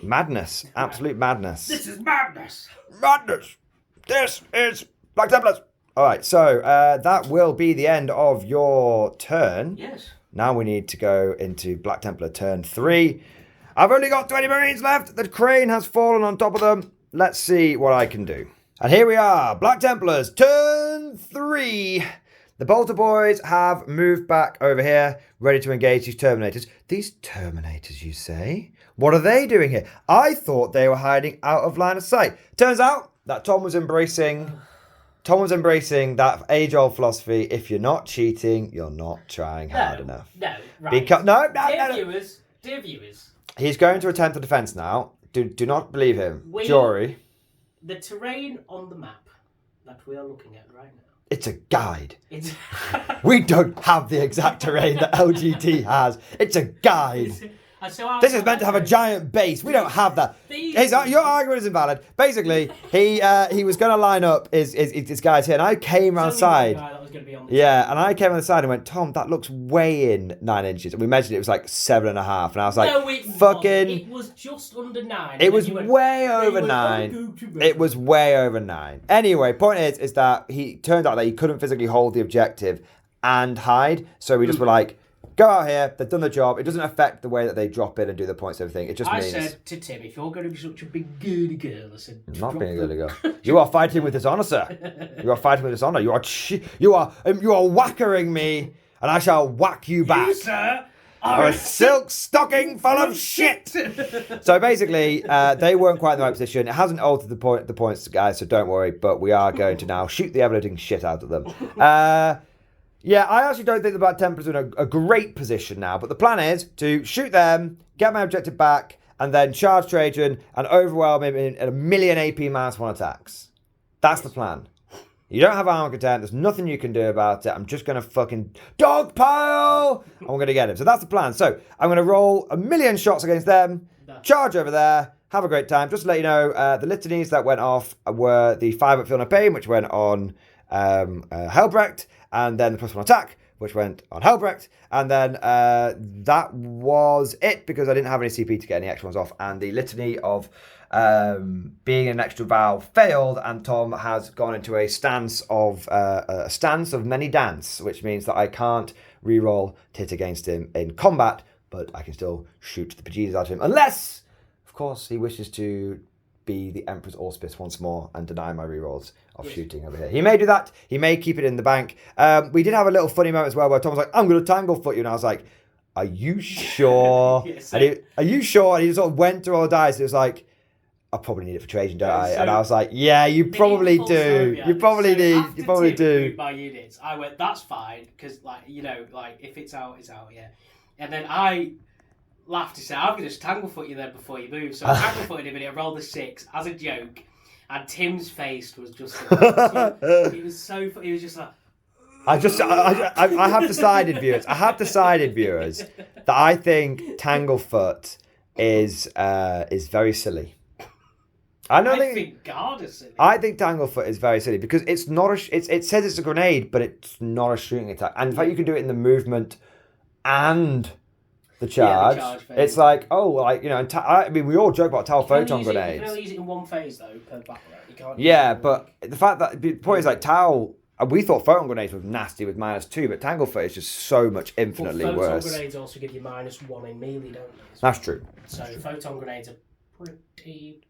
Madness. Absolute madness. This is madness. Madness. This is Black Templars. All right, so that will be the end of your turn. Yes. Now we need to go into Black Templar turn 3. I've only got 20 Marines left. The crane has fallen on top of them. Let's see what I can do. And here we are, Black Templars, turn 3. The Bolter boys have moved back over here, ready to engage these Terminators. These Terminators, you say? What are they doing here? I thought they were hiding out of line of sight. Turns out that Tom was embracing that age-old philosophy. If you're not cheating, you're not trying hard enough. No, right. Because Dear viewers. He's going to attempt a defense now. Do not believe him. Jory. The terrain on the map that we are looking at right now. It's a guide. We don't have the exact terrain that LGT has. It's a guide. This is meant to have a giant base. We don't have that. Your argument is invalid. Basically, he was going to line up his guys here, and I came around side. Yeah, and I came on the side and went, Tom, that looks way in 9 inches. And we measured it was like 7.5. And I was like, no, it was just under 9. It was way over 9. It was way over 9. Anyway, point is that he turned out that he couldn't physically hold the objective and hide. So we just were like, go out here. They've done the job. It doesn't affect the way that they drop in and do the points and everything. It just means... I said to Tim, if you're going to be such a big girly girl, I said... I'm not being a girly girl. You are fighting with dishonour, sir. You are fighting with dishonour. You are whackering me, and I shall whack you back. You, sir, are a silk stocking full of shit. So basically, they weren't quite in the right position. It hasn't altered the points, guys, so don't worry. But we are going to now shoot the ever-living shit out of them. Yeah, I actually don't think the Black Templars are in a great position now. But the plan is to shoot them, get my objective back, and then charge Trajan and overwhelm him in a million AP -1 attacks. That's the plan. You don't have armor content. There's nothing you can do about it. I'm just going to fucking dogpile. I'm going to get him. So that's the plan. So I'm going to roll a million shots against them, charge over there, have a great time. Just to let you know, the litanies that went off were the 5 up Feel No Pain, which went on Helbrecht, and then the +1 attack, which went on Helbrecht, and then that was it, because I didn't have any CP to get any extra ones off, and the litany of being an extra vow failed, and Tom has gone into a stance of many dance, which means that I can't reroll tit against him in combat, but I can still shoot the bejesus out of him, unless, of course, he wishes to be the Emperor's Auspice once more and deny my rerolls of shooting over here. He may do that. He may keep it in the bank. We did have a little funny moment as well where Tom was like, I'm going to Tanglefoot you. And I was like, are you sure? Are you sure? And he sort of went through all the dice. It was like, I probably need it for Trajan, don't I? And I was like, yeah, you probably do. You probably do. My units, I went, that's fine, because, if it's out, it's out, yeah. And then I laughed to say, I'm going to just Tanglefoot you then before you move. So I Tanglefooted him and I rolled a 6 as a joke. And Tim's face was just... he was so... He was just like... I have decided, viewers. That I think Tanglefoot is very silly. I think guard is silly. I think Tanglefoot is very silly because it's not it says it's a grenade, but it's not a shooting attack. And in fact, you can do it in the movement and the charge. It's like, we all joke about Tau photon grenades. You can only use it in one phase though per battle. You can't. Yeah, but the fact that the point is like Tau. We thought photon grenades were nasty with -2, but Tanglefoot is just so much infinitely worse. Photon grenades also give you -1 in melee, don't they? That's true. So photon grenades are pretty.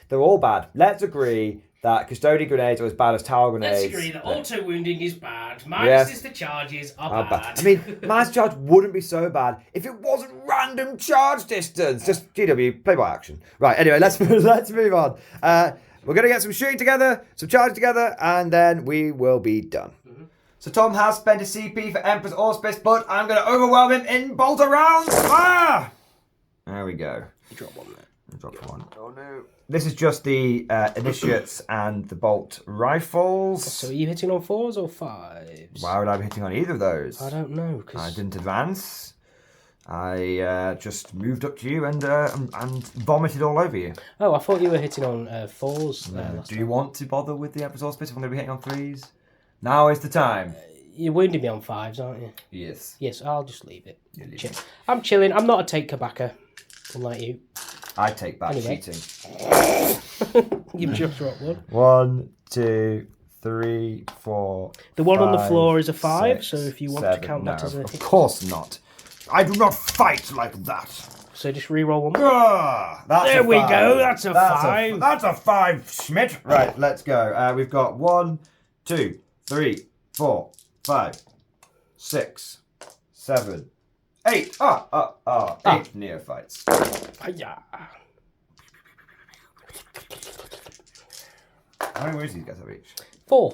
They're all bad. Let's agree that Custodian grenades are as bad as tower grenades. Let's agree that auto wounding is bad. Minus the charges are bad. I mean, minus charge wouldn't be so bad if it wasn't random charge distance. Just GW, play by action. Right, anyway, let's move on. We're going to get some shooting together, some charging together, and then we will be done. Mm-hmm. So Tom has spent a CP for Emperor's Auspice, but I'm going to overwhelm him in bolt rounds. Ah! There we go. You drop one there. Drop one. Oh no. This is just the initiates and the bolt rifles. So are you hitting on 4s or 5s? Why would I be hitting on either of those? I don't know. I didn't advance. I just moved up to you and vomited all over you. Oh, I thought you were hitting on 4s. Do you want to bother with the Emperor's Auspice if I'm going to be hitting on 3s? Now is the time. You're wounding me on 5s, aren't you? Yes. Yes, I'll just leave it. I'm chilling. I'm not a take backer, unlike you. I take back cheating. You've just dropped one. 1, 2, 3, 4. The one 5, on the floor is a 5, 6, so if you want 7, to count that as a hit. Of course not. I do not fight like that. So just re-roll one. There we go. That's a 5. That's a 5, Schmidt. Right, let's go. We've got 1, 2, 3, 4, 5, 6, 7, 8. 8 neophytes. How many wounds do you guys have each? 4.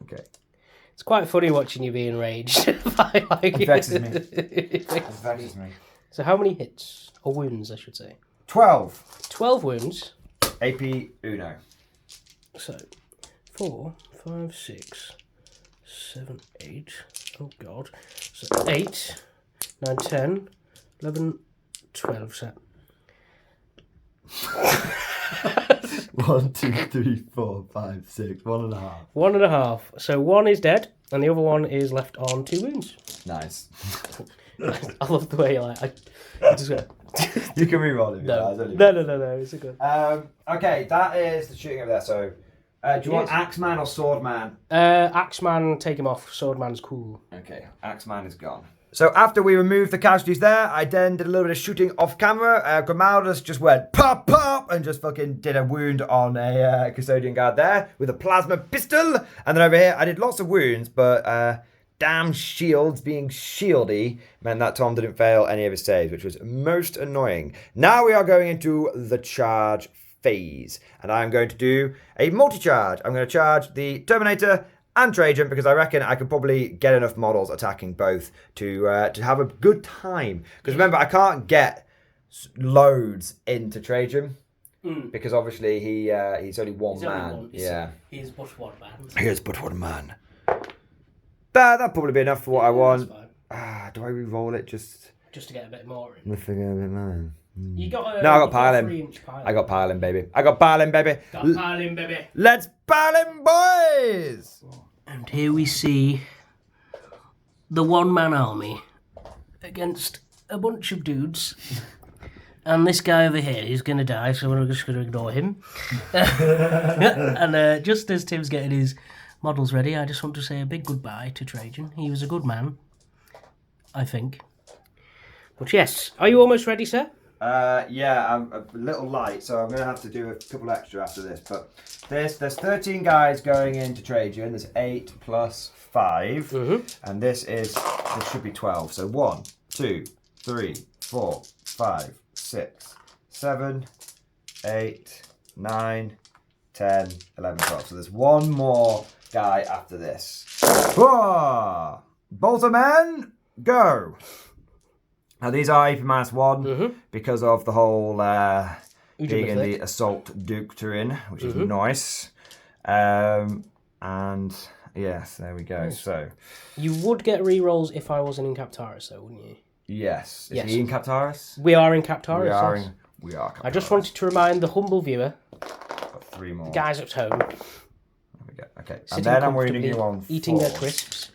Okay. It's quite funny watching you be enraged. It vexes me. It vexes me. So how many hits? Or wounds, I should say. 12. 12 wounds. AP Uno. So 4, 5, 6, 7, 8. Oh god. So 8, 9, 10, 11, 12. So 1, 2, 3, 4, 5, 6. 1.5. 1.5. So 1 is dead, and the other one is left on 2 wounds. Nice. I love the way you just go. You can re-roll it. No, it's a good. Okay, that is the shooting over there. So Do you want Axeman or Swordman? Axeman, take him off. Swordman's cool. Okay, Axeman is gone. So after we removed the casualties there, I then did a little bit of shooting off camera. Grimaldus just went pop, pop, and just fucking did a wound on a custodian guard there with a plasma pistol. And then over here, I did lots of wounds, but damn shields being shieldy meant that Tom didn't fail any of his saves, which was most annoying. Now we are going into the charge phase, and I'm going to do a multi-charge. I'm going to charge the Terminator and Trajan, because I reckon I could probably get enough models attacking both to have a good time. Because remember, I can't get loads into Trajan, because obviously he's only one man. He is but one man. He is but one man. That'll probably be enough for what I want. Do I re-roll it just to get a bit more in? Nothing a bit more. You got I got piling. I got piling, baby. Got piling, baby. Let's piling, boys! And here we see the one-man army against a bunch of dudes. And this guy over here, he's going to die, so we're just going to ignore him. And just as Tim's getting his models ready, I just want to say a big goodbye to Trajan. He was a good man, I think. But yes, are you almost ready, sir? Yeah, I'm a little light, so I'm going to have to do a couple extra after this. But there's 13 guys going into Trajan. There's 8 plus 5. And this should be 12. So 1, 2, 3, 4, 5, 6, 7, 8, 9, 10, 11, 12. So there's one more guy after this. Whoa! Bolterman, go! Now these are AP -1 because of the whole being in the Assault Doctrine, which is nice. And yes, there we go. So you would get rerolls if I wasn't in Captaris, though, wouldn't you? Yes. Is he in Captaris? We are in Captaris. We are Captaris. I just wanted to remind the humble viewer, got 3 more. the guys at home, There we go. Okay, and then I'm reading you on eating force, their crisps.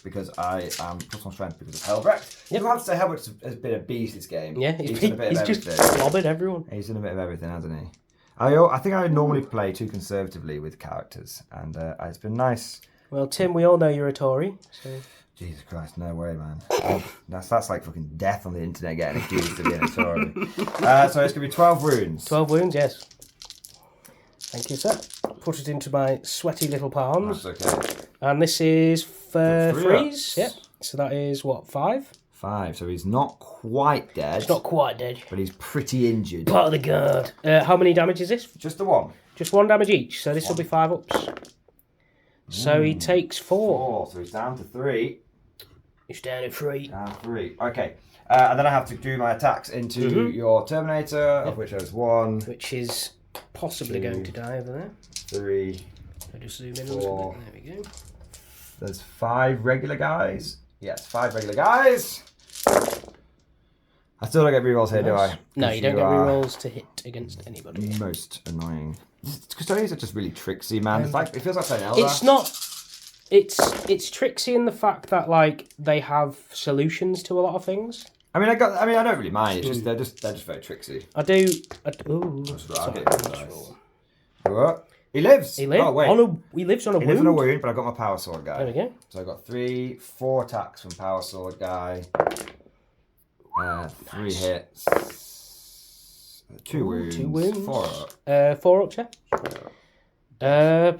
because I am +1 strength because of Helbrecht. You have to say Helbrecht has been a beast this game. Yeah, he's just clobbered everyone. He's done a bit of everything, hasn't he? I think I normally play too conservatively with characters, and it's been nice. Well, Tim, we all know you're a Tory, so... Jesus Christ, no way, man. That's like fucking death on the internet getting accused of being a Tory. So it's going to be 12 wounds. 12 wounds, yes. Thank you, sir. Put it into my sweaty little palms. That's okay. And this is for freeze. Yep. So that is, what, 5? 5. So he's not quite dead. He's not quite dead. But he's pretty injured. Part of the guard. How many damage is this? Just the 1. Just 1 damage each. So this will be 5 ups. So he takes 4. So he's down to 3. He's down to 3. Down 3. Okay. And then I have to do my attacks into your Terminator, of which there's 1. Which is possibly going to die over there. 3. I'll just zoom in 4. a little bit. There we go. There's 5 regular guys. Yes, 5 regular guys. I still don't get rerolls here, do I? No, you don't get rerolls to hit against anybody. Most annoying. Custodians are just really tricksy, man. It's like, it feels like playing Elder. It's not. It's tricksy in the fact that like they have solutions to a lot of things. I mean, I don't really mind. It's just they're just very tricksy. I do. Ooh, what? He lives. He lives. Oh wait. He lives on a wound. He lives on a wound, but I got my power sword guy. There we go. So I got 4 attacks from power sword guy. 3 hits. 2 wounds. 2 wounds. 4 up. 4 up,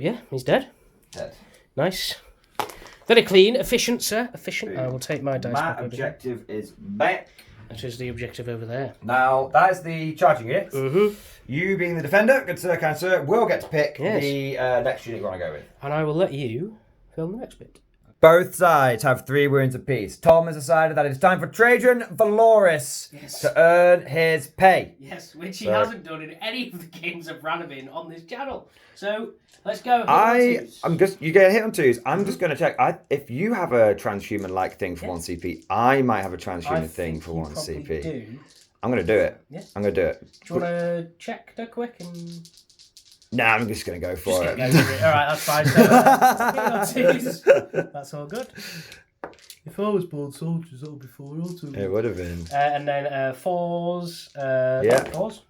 yeah, he's dead. Dead. Nice. Very clean, efficient, sir. Efficient. I will take my dice back. My objective is back. That is the objective over there. Now, that is the charging unit. You being the defender, good sir, kind sir, will get to pick the next unit you want to go with. And I will let you film the next bit. Both sides have 3 wounds apiece. Tom has decided that it's time for Trajan Valoris to earn his pay. Yes, which he hasn't done in any of the games I've ran in on this channel. So let's go. You get a hit on 2s. I'm just going to check. If you have a transhuman-like thing for 1 CP, I might have a transhuman thing for 1 CP. Do. I'm going to do it. Yes. I'm going to do it. Do you want to check that quick and? Nah, I'm just going to go for it. Alright, that's fine. So, that's all good. If I was born soldiers, that would be 4 or 2. It would have been. And then 4s. 4s.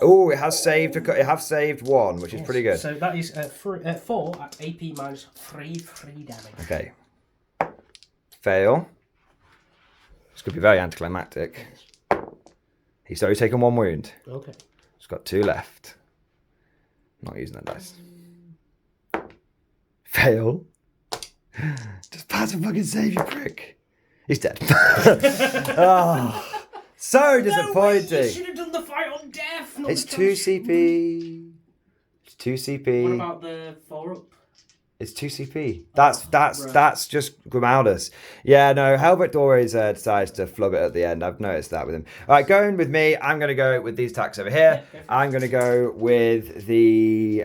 Oh, it has saved. It has saved one, which is pretty good. So that is 4 at AP minus 3 damage. Okay. Fail. This could be very anticlimactic. He's already taken 1 wound. Okay. He's got 2 left. Not using that dice. Fail. Just pass a fucking save, you prick. He's dead. Oh, so disappointing. No way, you should have done the fight on death. Not It's the 2 jump. CP. It's 2 CP. What about the 4 up? It's 2 CP. That's just Grimaldus. Yeah, no, Helvet always decides to flub it at the end. I've noticed that with him. All right, going with me, I'm going to go with these attacks over here. I'm going to go with the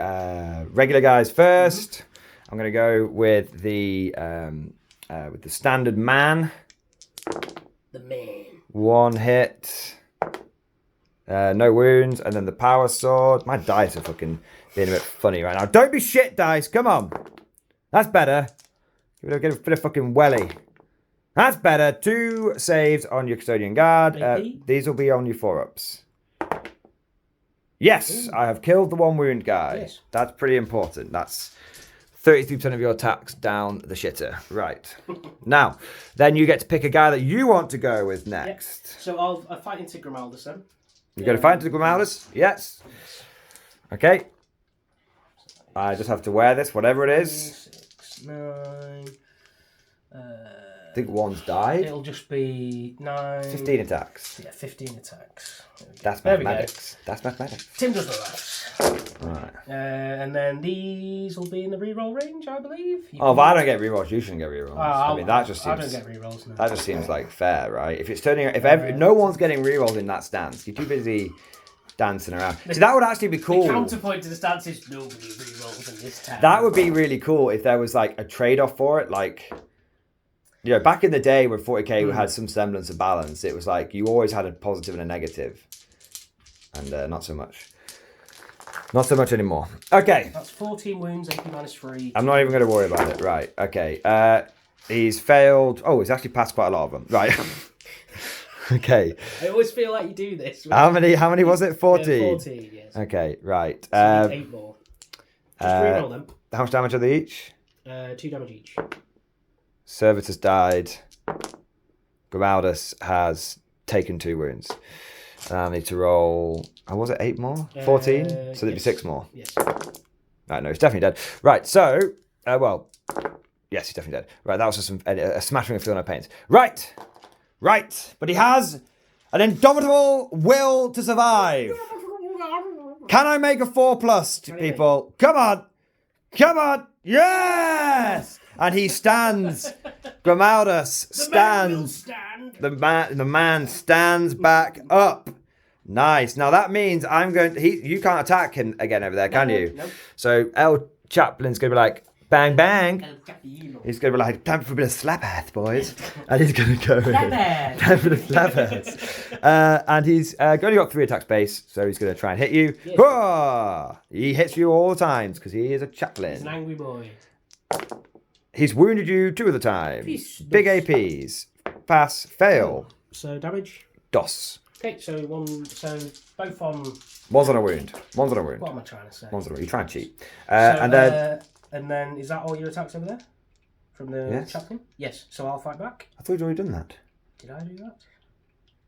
regular guys first. I'm going to go with the standard man. The man. 1 hit. No wounds. And then the power sword. My dice are fucking being a bit funny right now. Don't be shit, dice. Come on. That's better. Give it a bit of fucking welly. That's better. 2 saves on your custodian guard. These will be on your 4-ups. Yes, I have killed the 1 wound guy. Yes. That's pretty important. That's 33% of your attacks down the shitter. Right. Now, then you get to pick a guy that you want to go with next. Yep. So I'll fight into Grimaldus then. You go to fight into Grimaldus? Yes. Okay. I just have to wear this, whatever it is. 6, 9. I think 1's died. It'll just be 9. 15 attacks. Yeah, 15 attacks. That's There we mathematics. That's mathematics. Tim does the maths. Right. And then these will be in the reroll range, I believe. Oh, if I don't get rerolls, you shouldn't get rerolls. I mean, that just seems. I don't get rerolls now. That just seems like fair, right? If it's turning, if no one's getting rerolls in that stance, you're too busy dancing around. See, that would actually be cool. The counterpoint to the stance is nobody rerolls in this town. That would be really cool if there was like a trade-off for it, like. You know, back in the day when 40k had some semblance of balance, it was like you always had a positive and a negative. And not so much. Not so much anymore. Okay. That's 14 wounds, AP minus 3. I'm not even going to worry about it. Right. Okay. He's failed. Oh, he's actually passed quite a lot of them. Right. Okay. I always feel like you do this. How many was it? 14? 14, yes. Okay, right. So 8 more. Just reroll them. How much damage are they each? 2 damage each. Servitus died. Grimaldus has taken 2 wounds. And I need to roll. Oh, was it 8 more? 14? So there'd be 6 more. Yes. Right, no, he's definitely dead. Right, so, yes, he's definitely dead. Right, that was just a smattering of feel no pains. Right, but he has an indomitable will to survive. Can I make a 4+, people? Come on, yes! And he stands. Grimaldus stands. The man stands back up. Nice. Now that means you can't attack him again over there, can you? Nope. So El Chaplin's gonna be like, bang bang. He's gonna be like, time for a bit of slapheads, boys. And he's gonna go. Time for the slapheads. And he's only got 3 attack space, so he's gonna try and hit you. Yeah. He hits you all the times because he is a Chaplin. He's an angry boy. He's wounded you 2 of the time. Big APs. Pass. Fail. So damage. DOS. Okay, so both on. One's on a wound. What am I trying to say? One's on a wound. You're trying to cheat. And then is that all your attacks over there? From the chaplain? Yes. So I'll fight back. I thought you'd already done that. Did I do that?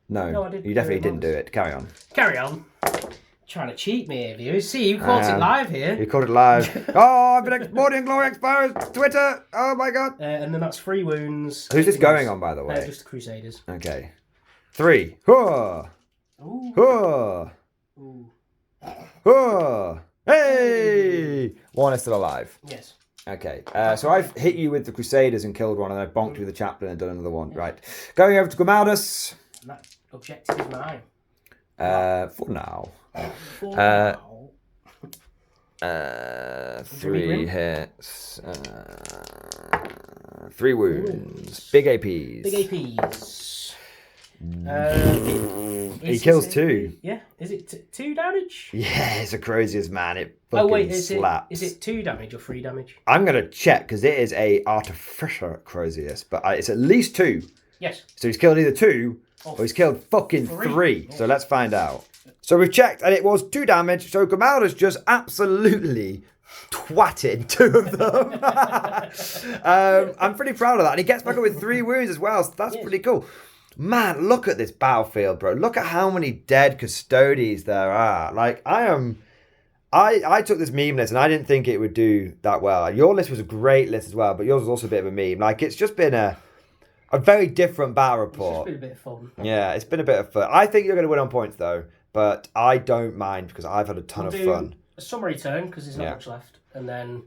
No, I did. You definitely didn't do it. Carry on. Trying to cheat me here, viewers. See, you caught it live here. You caught it live. Oh, I've been Morning Glory exposed. Twitter. Oh my god. And then that's 3 wounds. Who's this going on, by the way? Just the Crusaders. Okay. 3. Hooah. Ooh. Hooah. Ooh. Hooah. Hey. 1 is still alive. Yes. Okay. So I've hit you with the Crusaders and killed one, and I've bonked you with the Chaplain and done another one. Yes. Right. Going over to Grimaldus. And that objective is mine. For now. 3 hits. 3 wounds. Big APs. He kills 2. Yeah. Is it 2 damage? Yeah, it's a Crozius, man. It fucking slaps. Is it 2 damage or 3 damage? I'm going to check because it is a artificial Crozius, but it's at least 2. Yes. So he's killed either 2 or he's killed fucking 3. So let's find out. So we've checked, and it was 2 damage. So Grimalda's just absolutely twatted 2 of them. I'm pretty proud of that. And he gets back up with 3 wounds as well. So that's pretty cool. Man, look at this battlefield, bro. Look at how many dead Custodes there are. Like, I took this meme list and I didn't think it would do that well. Your list was a great list as well, but yours was also a bit of a meme. Like, it's just been a very different battle report. It's just been a bit of fun. Yeah, it's been a bit of fun. I think you're going to win on points, though, but I don't mind because I've had a ton of fun. A summary turn because there's not much left, and then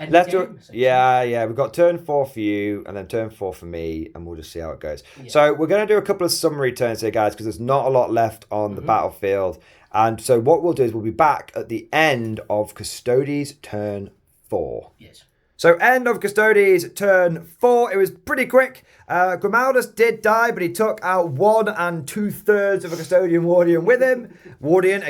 let's do it. Yeah. We've got turn 4 for you, and then turn 4 for me, and we'll just see how it goes. Yeah. So we're going to do a couple of summary turns here, guys, because there's not a lot left on the battlefield. And so what we'll do is we'll be back at the end of Custodes turn 4. Yes. So end of Custodes turn 4. It was pretty quick. Grimaldus did die, but he took out 1 2/3 of a Custodian Wardian with him. Warden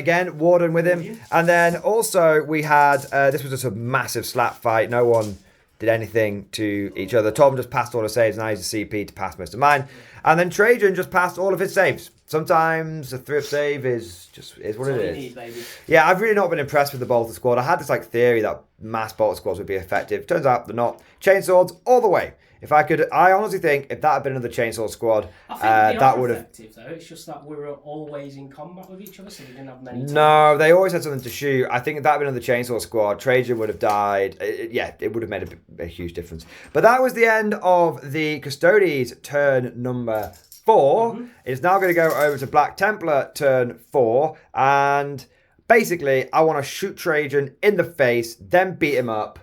with him. And then also we had, this was just a massive slap fight. No one did anything to each other. Tom just passed all his saves, and I used a CP to pass most of mine. And then Trajan just passed all of his saves. Sometimes a thrift save is what it is. Need, baby. Yeah, I've really not been impressed with the Bolter squad. I had this theory that mass Bolter squads would be effective. Turns out they're not. Chainswords all the way. I honestly think if that had been another chainsaw squad, that would have. Effective though. It's just that we were always in combat with each other, so we didn't have many. No, they always had something to shoot. I think if that had been another chainsaw squad, Trajan would have died. It would have made a huge difference. But that was the end of the Custodes turn number 4. It's now going to go over to Black Templar turn 4, and basically I want to shoot Trajan in the face, then beat him up,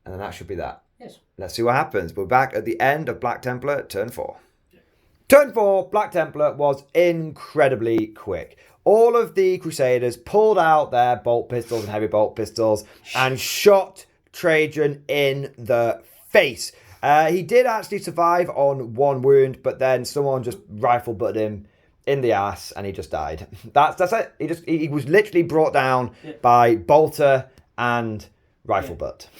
and then that should be that. Yes. Let's see what happens. We're back at the end of Black Templar turn 4. Turn 4, Black Templar was incredibly quick. All of the Crusaders pulled out their bolt pistols and heavy bolt pistols and shot Trajan in the face. He did actually survive on 1 wound, but then someone just rifle butted him in the ass and he just died. That's it. He was literally brought down by bolter and rifle butt.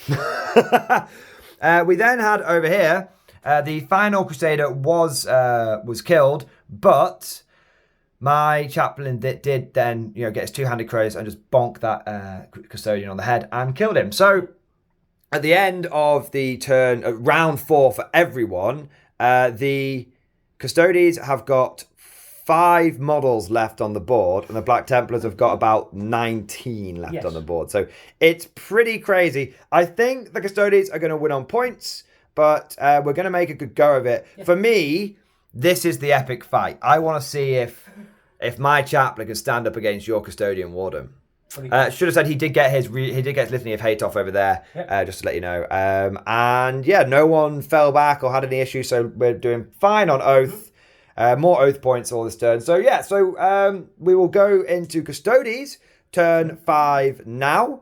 We then had over here, the final Crusader was killed, but my chaplain did then get his 2-handed crows and just bonk that Custodian on the head and killed him. So at the end of the turn, round 4 for everyone, the Custodes have got 5 models left on the board, and the Black Templars have got about 19 left on the board. So it's pretty crazy. I think the Custodes are going to win on points, but we're going to make a good go of it. For me, this is the epic fight. I want to see if my chaplain can stand up against your Custodian Warden. Should have said he did get his Litany of Hate off over there, just to let you know. And yeah, no one fell back or had any issues, so we're doing fine on Oath. More Oath points all this turn. So yeah, we will go into Custodes turn 5 now.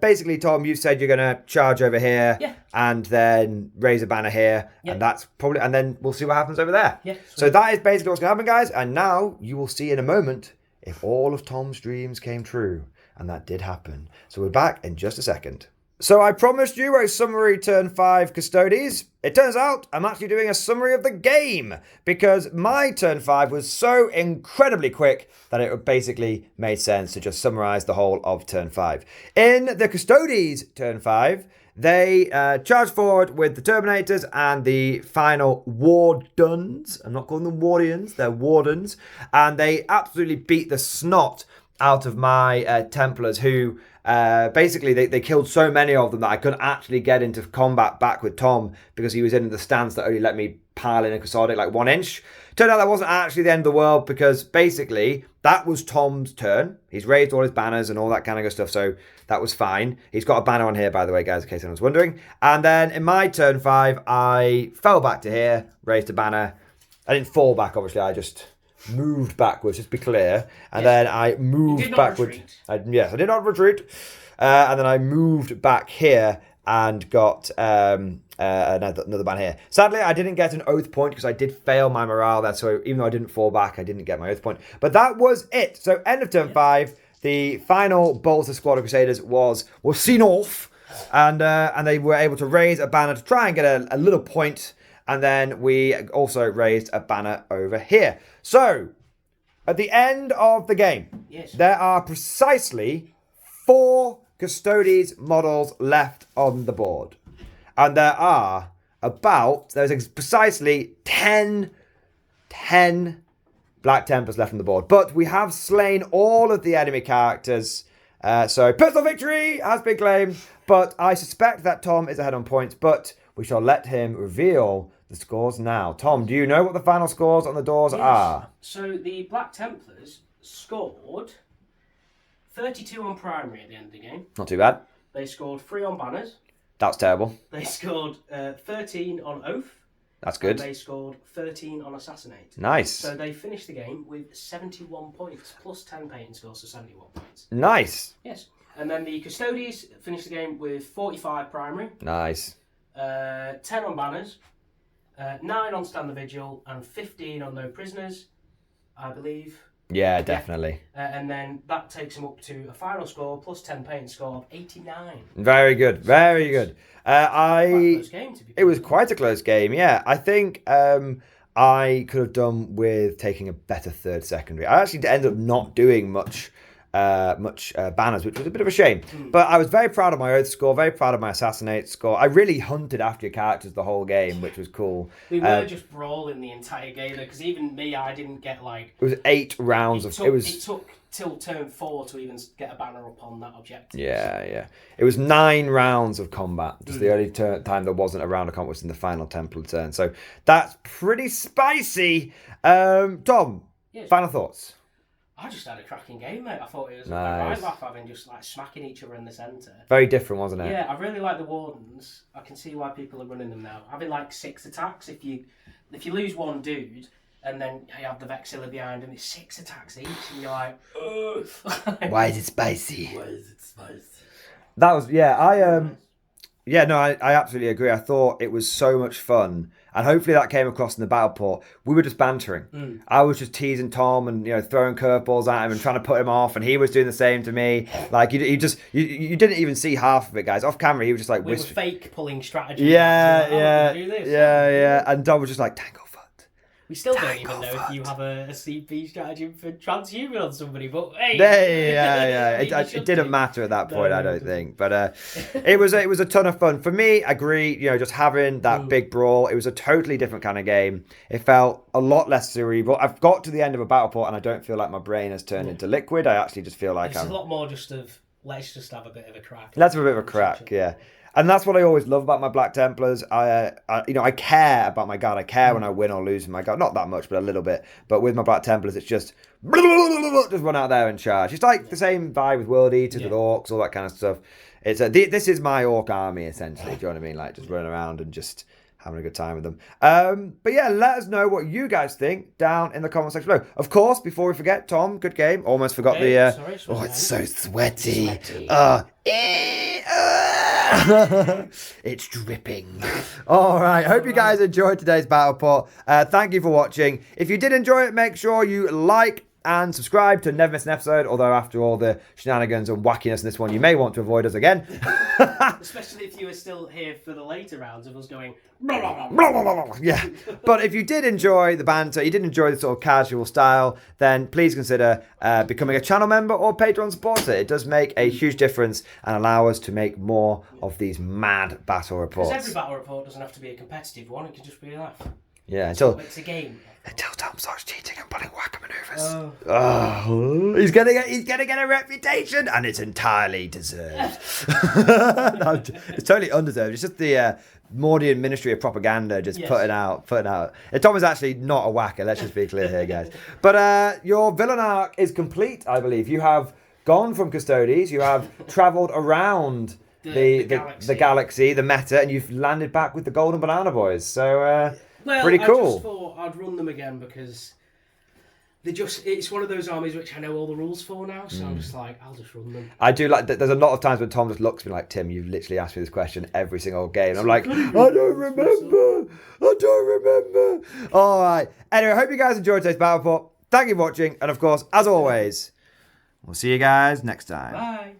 Basically, Tom, you said you're going to charge over here and then raise a banner here, and that's probably, and then we'll see what happens over there. So that is basically what's going to happen, guys. And now you will see in a moment if all of Tom's dreams came true, and that did happen. So we're back in just a second. So I promised you a summary turn 5 Custodes. It turns out I'm actually doing a summary of the game because my turn 5 was so incredibly quick that it basically made sense to just summarize the whole of turn 5. In the Custodes turn 5, they charged forward with the Terminators and the final Wardens. I'm not calling them Wardians, they're Wardens. And they absolutely beat the snot out of my Templars, who basically they killed so many of them that I couldn't actually get into combat back with Tom because he was in the stance that only let me pile in a Custodes like 1 inch. Turned out that wasn't actually the end of the world because basically that was Tom's turn. He's raised all his banners and all that kind of good stuff, so that was fine. He's got a banner on here, by the way, guys, in case anyone was wondering. And then in my turn 5, I fell back to here, raised a banner. I didn't fall back, obviously, I just moved backwards, just to be clear. And then I moved backwards. Yes, I did not retreat. And then I moved back here and got another banner here. Sadly, I didn't get an Oath point because I did fail my morale there. So even though I didn't fall back, I didn't get my Oath point. But that was it. So end of turn 5, the final Bolter squad of Crusaders was seen off. And they were able to raise a banner to try and get a little point. And then we also raised a banner over here. So At the end of the game, Yes. there are precisely 4 Custodes models left on the board. And there's precisely 10 Black Templars left on the board. But we have slain all of the enemy characters. So personal victory has been claimed. But I suspect that Tom is ahead on points. But we shall let him reveal the scores now. Tom, do you know what the final scores on the doors are? So the Black Templars scored 32 on primary at the end of the game. Not too bad. They scored 3 on banners. That's terrible. They scored 13 on oath. That's good. And they scored 13 on assassinate. Nice. So they finished the game with 71 points, plus 10 painting scores, so 71 points. Nice. Yes. And then the Custodes finished the game with 45 primary. Nice. 10 on banners. 9 on stand the vigil, and 15 on no prisoners, I believe. Yeah, definitely. And then that takes them up to a final score plus 10 painting score of 89. Very good, very good. Quite a close game, to be It was quite a close game, yeah. I think I could have done with taking a better third secondary. I actually ended up not doing much banners, which was a bit of a shame. But I was very proud of my oath score, very proud of my assassinate score. I really hunted after your characters the whole game, which was cool. We were just brawling the entire game, because even me, I didn't get like... It was 8 rounds It took till turn 4 to even get a banner up on that objective. Yeah. It was 9 rounds of combat. Just the only time there wasn't a round of combat was in the final Templar turn. So that's pretty spicy. Tom, Yes. final thoughts? I just had a cracking game, mate. I thought it was Nice. I laugh having just like smacking each other in the centre. Very different, wasn't it? Yeah, I really like the Wardens. I can see why people are running them now. Having like 6 attacks, if you lose one dude and then you have the Vexilla behind him, it's 6 attacks each, and you're like, ugh. Why is it spicy? Why is it spicy? That was, I absolutely agree. I thought it was so much fun. And hopefully that came across in the battle port. We were just bantering. I was just teasing Tom and throwing curveballs at him and trying to put him off, and he was doing the same to me. Like you didn't even see half of it, guys. Off camera, he was just like We were whispering. fake pulling strategy. Yeah. And Tom was just like, Tango foot. We still don't even know if you have a CP strategy for transhuman on somebody, but hey. Yeah. It didn't matter at that point, I don't think. But it was a ton of fun. For me, I agree, just having that big brawl, it was a totally different kind of game. It felt a lot less cerebral. I've got to the end of a battle port and I don't feel like my brain has turned into liquid. I actually just feel like it's a lot more just of, let's just have a bit of a crack. Let's have a bit of a crack, yeah. And that's what I always love about my Black Templars. I care about my guard. I care when I win or lose my guard. Not that much, but a little bit. But with my Black Templars, it's just run out there and charge. It's like the same vibe with World Eaters, with Orcs, all that kind of stuff. It's this is my Orc army, essentially. Do you know what I mean? Like, just running around and just having a good time with them. But yeah, let us know what you guys think down in the comment section below. Of course, before we forget, Tom, good game. Almost forgot Sorry, it's so sweaty. It's dripping. All right. Hope you guys enjoyed today's battle port. Thank you for watching. If you did enjoy it, make sure you like and subscribe to never miss an episode. Although after all the shenanigans and wackiness in this one, you may want to avoid us again. Especially if you were still here for the later rounds of us going. Yeah. But if you did enjoy the banter, you did enjoy the sort of casual style, then please consider becoming a channel member or Patreon supporter. It does make a huge difference and allow us to make more of these mad battle reports. Because every battle report doesn't have to be a competitive one. It can just be a laugh. Yeah, until It's a game. Until Tom starts cheating and pulling whacker maneuvers. He's gonna get a reputation, and it's entirely deserved. No, it's totally undeserved. It's just the Mordian Ministry of Propaganda just putting out. And Tom is actually not a whacker. Let's just be clear here, guys. But your villain arc is complete, I believe. You have gone from Custodes. You have travelled around the galaxy, the meta, and you've landed back with the Golden Banana Boys. So. Pretty cool. I just thought I'd run them again because it's one of those armies which I know all the rules for now, so I'm just like, I'll just run them. I do like, there's a lot of times when Tom just looks at me like, Tim, you've literally asked me this question every single game. I'm like, I don't remember. All right. Anyway, I hope you guys enjoyed today's battle port. Thank you for watching, and of course, as always, we'll see you guys next time. Bye.